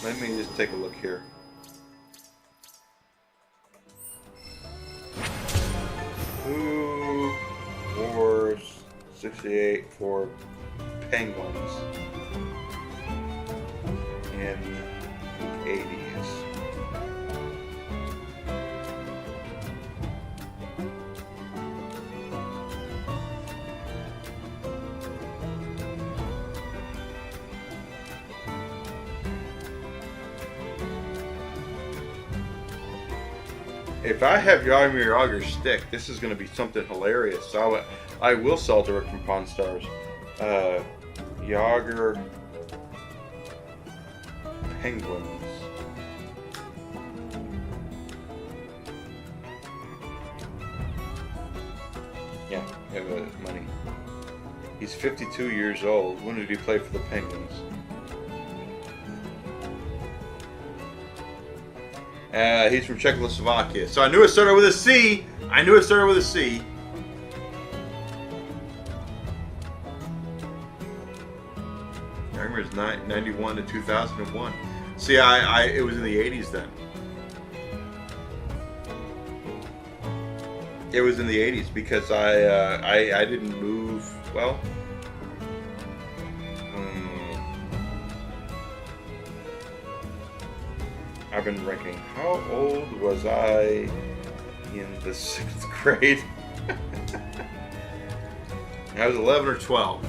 Let me just take a look here. Who wore 68 for Penguins in the 80s? If I have Jaromir Jagr's stick, this is going to be something hilarious. So I will sell to Rick from Pawn Stars. Jagr Penguins. Yeah, I have money. He's 52 years old. When did he play for the Penguins? He's from Czechoslovakia. So I knew it started with a C. Jaromir is 91 to 2001. See, it was in the 80s then. It was in the 80s because I didn't move, well, I've been ranking. How old was I in the 6th grade? I was 11 or 12.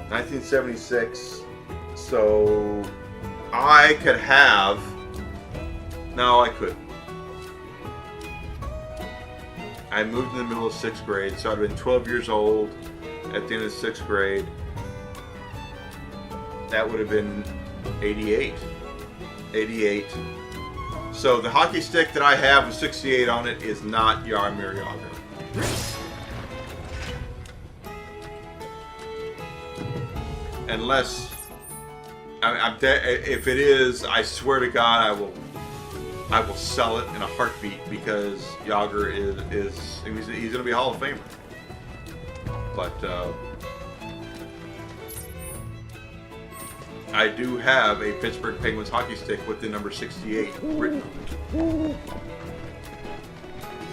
(1976). So I could have. No, I couldn't. I moved in the middle of 6th grade, so I'd been 12 years old at the end of 6th grade. That would have been 88. 88. So the hockey stick that I have with 68 on it is not Jaromir Jagr. Unless, if it is, I swear to God, I will sell it in a heartbeat because Yager he's going to be a Hall of Famer. But I do have a Pittsburgh Penguins hockey stick with the number 68 written on it.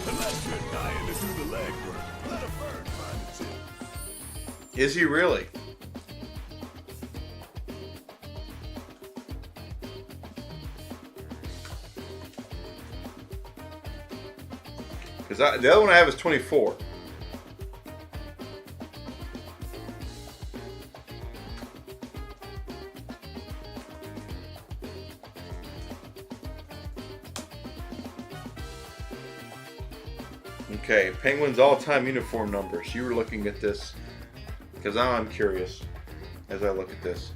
Unless you're dying to do the legwork, let a bird find a tip. Is he really? Because the other one I have is 24. Okay, Penguins all-time uniform numbers. You were looking at this because now I'm curious as I look at this.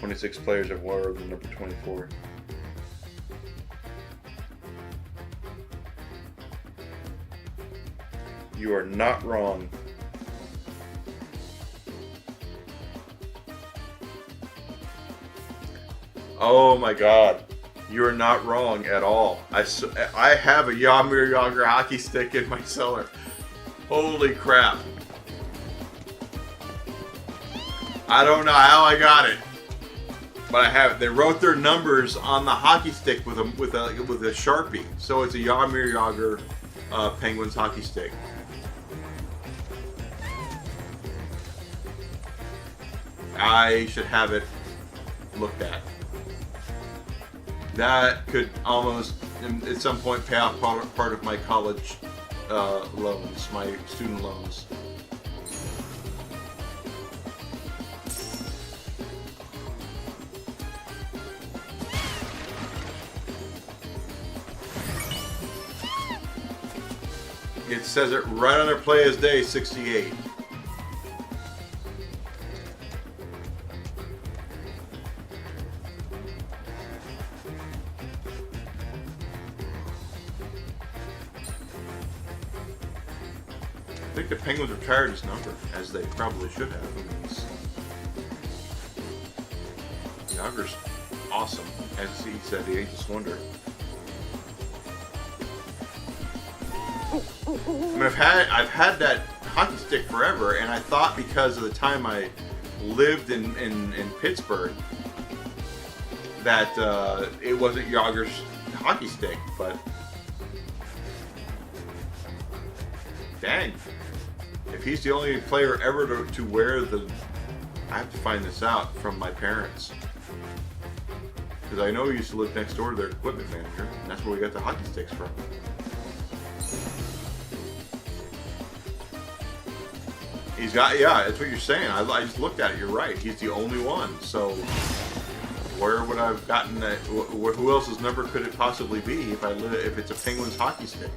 26 players have wore the number 24. You are not wrong. Oh my God. You are not wrong at all. I have a Jaromir Jagr hockey stick in my cellar. Holy crap. I don't know how I got it, but I have it. They wrote their numbers on the hockey stick with a Sharpie, so it's a Jaromir Jagr Penguins hockey stick. I should have it looked at. That could almost, at some point, pay off part of my college loans, my student loans. It says it right on their play as day, 68. I think the Penguins retired his number, as they probably should have. Yager's awesome, as he said, the ageless wonder. I mean, I've had that hockey stick forever, and I thought because of the time I lived in Pittsburgh that it wasn't Yager's hockey stick, but dang. If he's the only player ever to wear the... I have to find this out from my parents. Because I know he used to live next door to their equipment manager, and that's where we got the hockey sticks from. He's got... Yeah, that's what you're saying. I just looked at it. You're right. He's the only one. So where would I have gotten that? Who else's number could it possibly be if it's a Penguins hockey stick?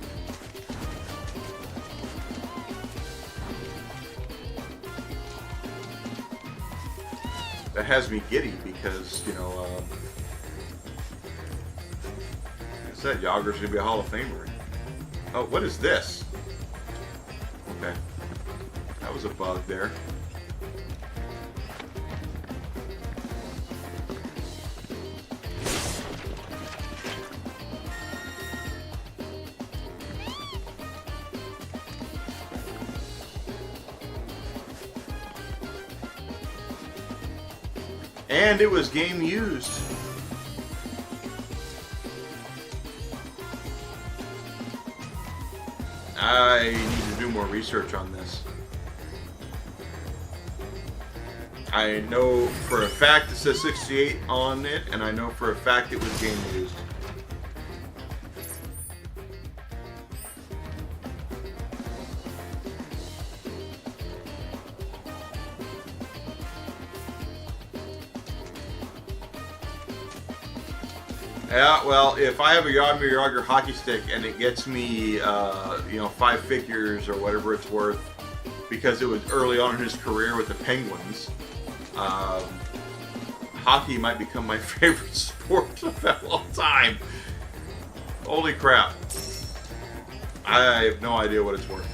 That has me giddy because, you know, like I said, Yager's going to be a Hall of Famer. Oh, what is this? Okay. That was a bug there. And it was game used. I need to do more research on this. I know for a fact it says 68 on it, and I know for a fact it was game used. Yeah, well, if I have a Jaromir Jagr hockey stick and it gets me, you know, 5 figures or whatever it's worth, because it was early on in his career with the Penguins, hockey might become my favorite sport of all time. Holy crap. I have no idea what it's worth.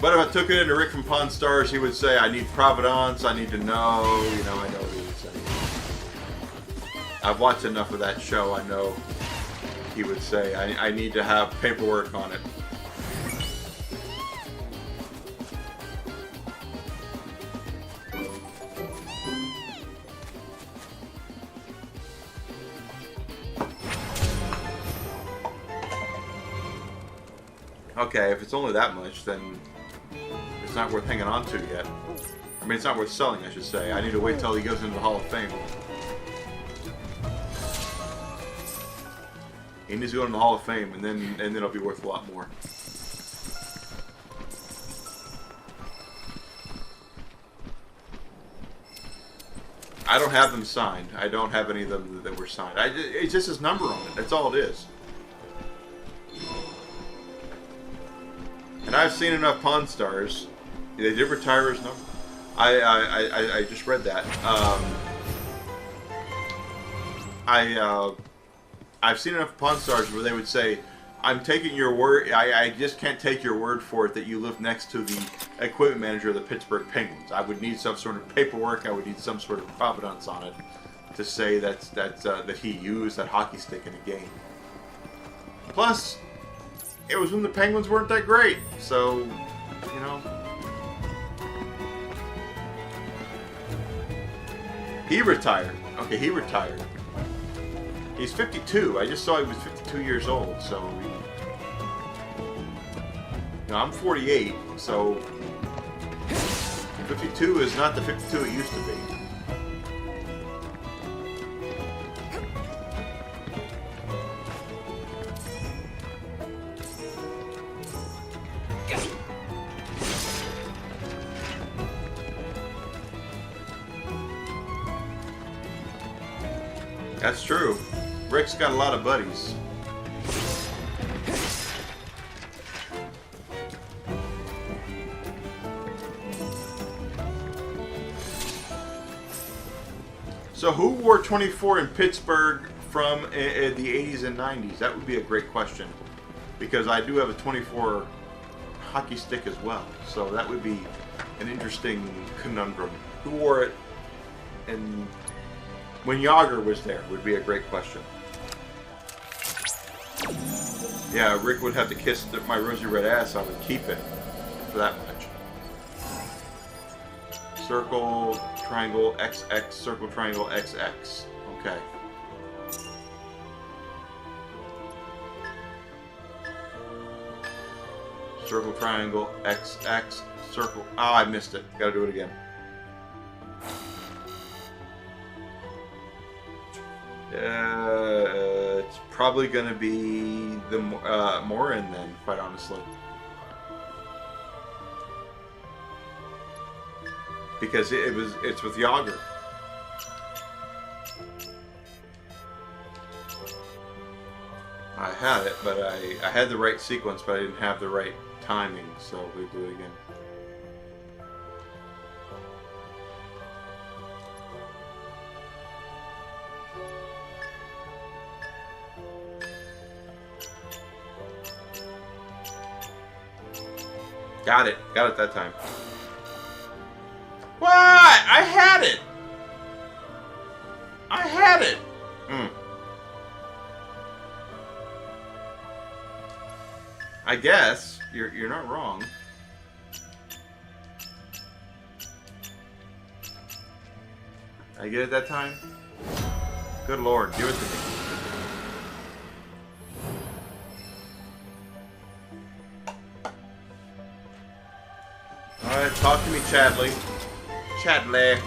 But if I took it into Rick from Pawn Stars, he would say, I need provenance, I need to know, you know, I know what he would say. I've watched enough of that show. I know he would say, I need to have paperwork on it. Okay, if it's only that much, then it's not worth hanging on to yet. I mean, it's not worth selling, I should say. I need to wait till he goes into the Hall of Fame. He needs to go into the Hall of Fame, and then it'll be worth a lot more. I don't have them signed. I don't have any of them that were signed. It's just his number on it. That's all it is. And I've seen enough Pawn Stars. They did retire his number. I just read that. I've seen enough Pawn Stars where they would say, I'm taking your word, I just can't take your word for it that you live next to the equipment manager of the Pittsburgh Penguins. I would need some sort of paperwork, I would need some sort of provenance on it to say that he used that hockey stick in a game. Plus, it was when the Penguins weren't that great, so, you know. He retired. Okay, he retired. He's 52. I just saw he was 52 years old, so... You know, I'm 48, so... 52 is not the 52 it used to be. That's true. Rick's got a lot of buddies. So who wore 24 in Pittsburgh from the 80s and 90s? That would be a great question. Because I do have a 24 hockey stick as well. So that would be an interesting conundrum. Who wore it and when Yager was there would be a great question. Yeah, Rick would have to kiss my rosy red ass. I would keep it for that much. Circle, triangle, XX, circle, triangle, XX. Okay. Circle, triangle, XX, circle. Ah, I missed it. Gotta do it again. It's probably going to be the Morin then, quite honestly. Because it's with Yager. I had it, but I had the right sequence, but I didn't have the right timing, so we do it again. Got it. Got it that time. What? I had it! I had it! I guess. You're not wrong. I get it that time? Good Lord, give it to me. Alright, talk to me, Chadley. Chadley.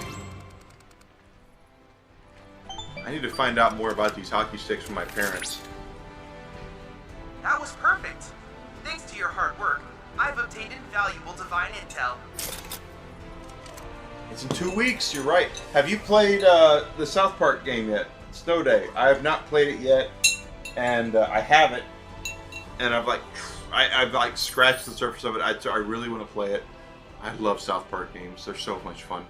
I need to find out more about these hockey sticks from my parents. That was perfect. Thanks to your hard work, I've obtained invaluable divine intel. It's in 2 weeks, you're right. Have you played the South Park game yet? Snow Day. I have not played it yet, and I have it. And I've like scratched the surface of it. I really want to play it. I love South Park games. They're so much fun.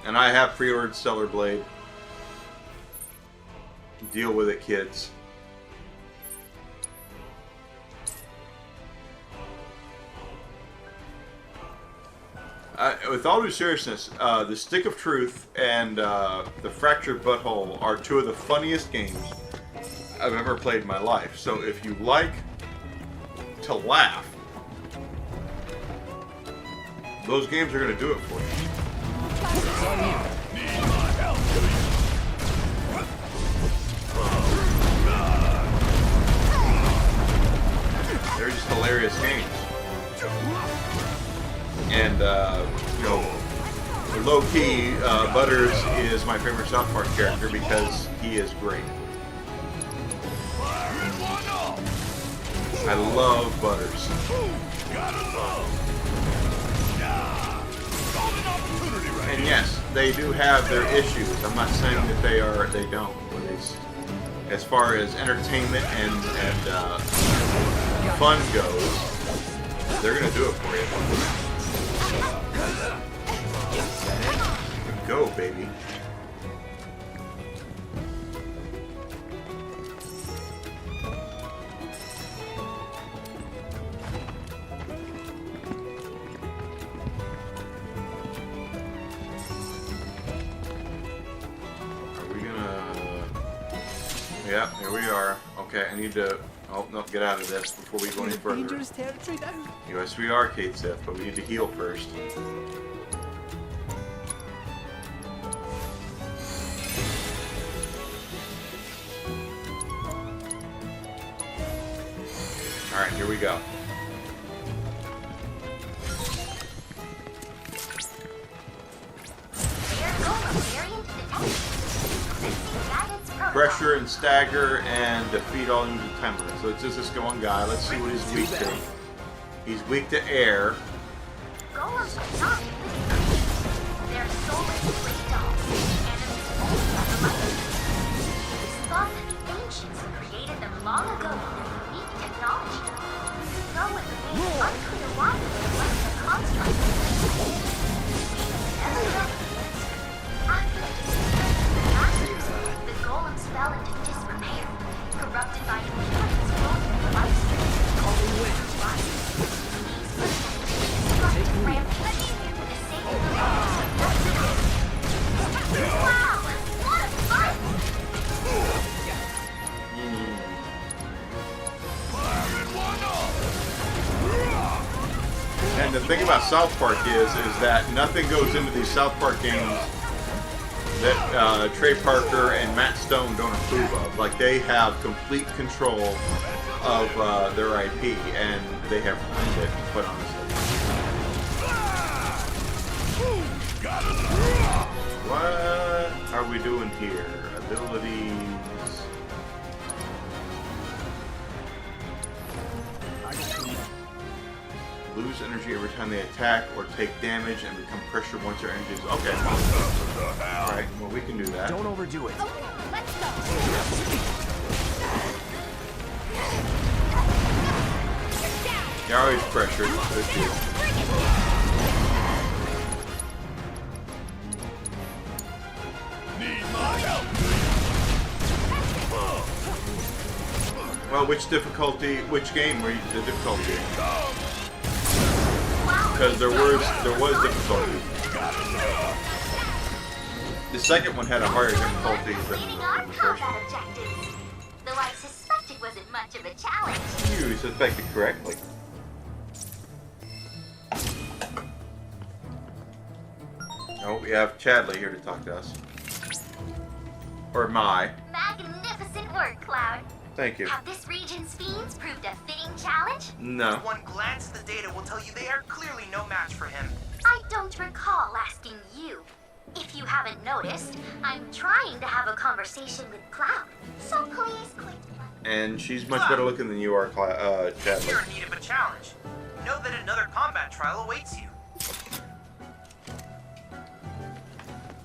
And I have pre-ordered Stellar Blade. Deal with it, kids. with all due seriousness, the Stick of Truth and the Fractured Butthole are two of the funniest games I've ever played in my life. So if you like to laugh, those games are going to do it for you. They're just hilarious games. And, you know, low-key, Butters is my favorite South Park character because he is great. I love Butters. And yes, they do have their issues. I'm not saying that they don't. But as far as entertainment and fun goes, they're gonna do it for you. Go, baby. Yeah, here we are. Okay, I need to... Oh, no, get out of this before we go any further. Dangerous territory now. Yes, we are, Kate Sith, but we need to heal first. Alright, here we go. Pressure and stagger and defeat all enemies with time limit. So it's just this one guy. Let's see what he's weak to. He's weak to air. Golems are not weak. They're soulless great dogs. Enemies only of the light. It is thought that the ancients created them long ago with their unique technology. Though it remains unclear why they left the construct. We have never known the answer. After the disappearance of the masters, the golems fell into disrepair, corrupted by inheritance from the life streams called the Witch Life. These destructive rampage with the saving of golems of justice. Wow! What a fight! And the thing about South Park is that nothing goes into these South Park games that Trey Parker and Matt Stone don't approve of. Like, they have complete control of their IP, and they have earned it, quite honestly. What are we doing here? Abilities. Lose energy every time they attack or take damage and become pressure once their energy is... Okay. Alright, well, we can do that. Don't overdo it. Let's go! You're always pressured. Good deal. Need my help. Well, which difficulty, which game were you, the difficulty? Because there was difficulty. The second one had a harder difficulty than the first one. Objectives. Though I suspect it wasn't much of a challenge. You suspected correctly. Oh, we have Chadley here to talk to us. Or Mai. Magnificent work, Cloud. Thank you. Have this region's fiends proved a fitting challenge? No. One glance at the data will tell you they are clearly no match for him. I don't recall asking you. If you haven't noticed, I'm trying to have a conversation with Cloud. So please click the button. And she's much better looking than you are, Chadley. You're in need of a challenge. Know that another combat trial awaits you.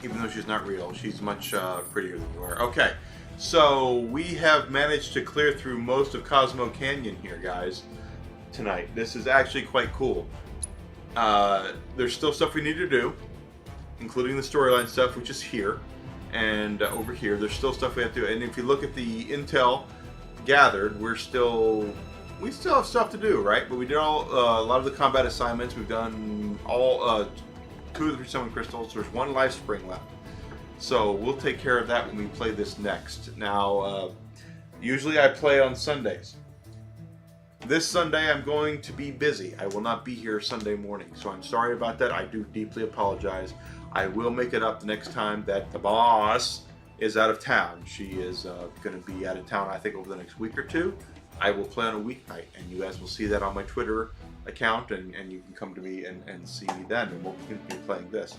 Even though she's not real, she's much prettier than you are. Okay, so we have managed to clear through most of Cosmo Canyon here, guys, tonight. This is actually quite cool. There's still stuff we need to do, including the storyline stuff, which is here. And over here, there's still stuff we have to do. And if you look at the intel gathered, we still have stuff to do, right? But we did a lot of the combat assignments. We've done all 2 of the 3 summon crystals. There's 1 life spring left. So we'll take care of that when we play this next. Now, usually I play on Sundays. This Sunday I'm going to be busy. I will not be here Sunday morning. So I'm sorry about that. I do deeply apologize. I will make it up the next time that the boss is out of town. She is going to be out of town, I think, over the next week or 2. I will play on a weeknight, and you guys will see that on my Twitter account, and you can come to me and see me then, and we'll continue playing this.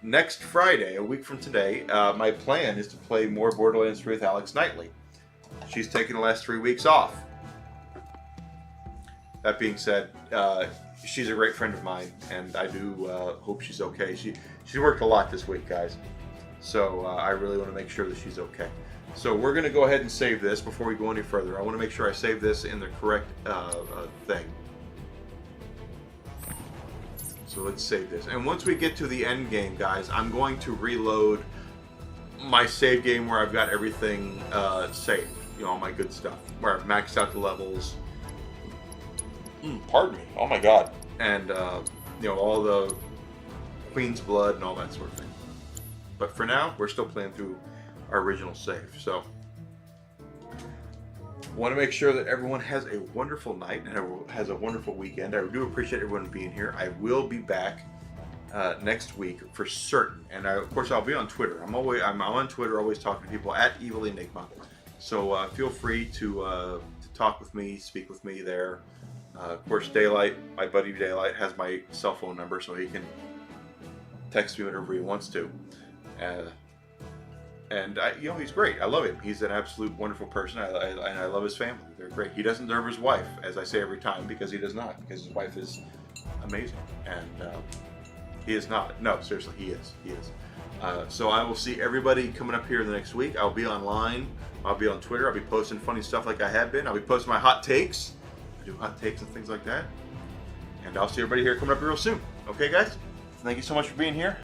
Next Friday, a week from today, my plan is to play more Borderlands 3 with Alex Knightley. She's taken the last 3 weeks off. That being said, she's a great friend of mine, and I do hope she's okay. She worked a lot this week, guys, so I really want to make sure that she's okay. So we're going to go ahead and save this before we go any further. I want to make sure I save this in the correct thing. So let's save this. And once we get to the end game, guys, I'm going to reload my save game where I've got everything saved. You know, all my good stuff. Where I've maxed out the levels. Pardon me. Oh my god. And, you know, all the Queen's Blood and all that sort of thing. But for now, we're still playing through our original save. So, want to make sure that everyone has a wonderful night and has a wonderful weekend. I do appreciate everyone being here. I will be back next week for certain, and of course I'll be on Twitter. I'm on Twitter, always talking to people at Evil Enigma. So feel free to talk with me, speak with me there. Of course, Daylight, my buddy Daylight, has my cell phone number, so he can text me whenever he wants to. And you know, he's great. I love him. He's an absolute wonderful person, and I love his family. They're great. He doesn't deserve his wife, as I say every time, because he does not. Because his wife is amazing, and he is not. No, seriously, he is. He is. So I will see everybody coming up here the next week. I'll be online. I'll be on Twitter. I'll be posting funny stuff like I have been. I'll be posting my hot takes. I do hot takes and things like that. And I'll see everybody here coming up real soon. Okay, guys? Thank you so much for being here.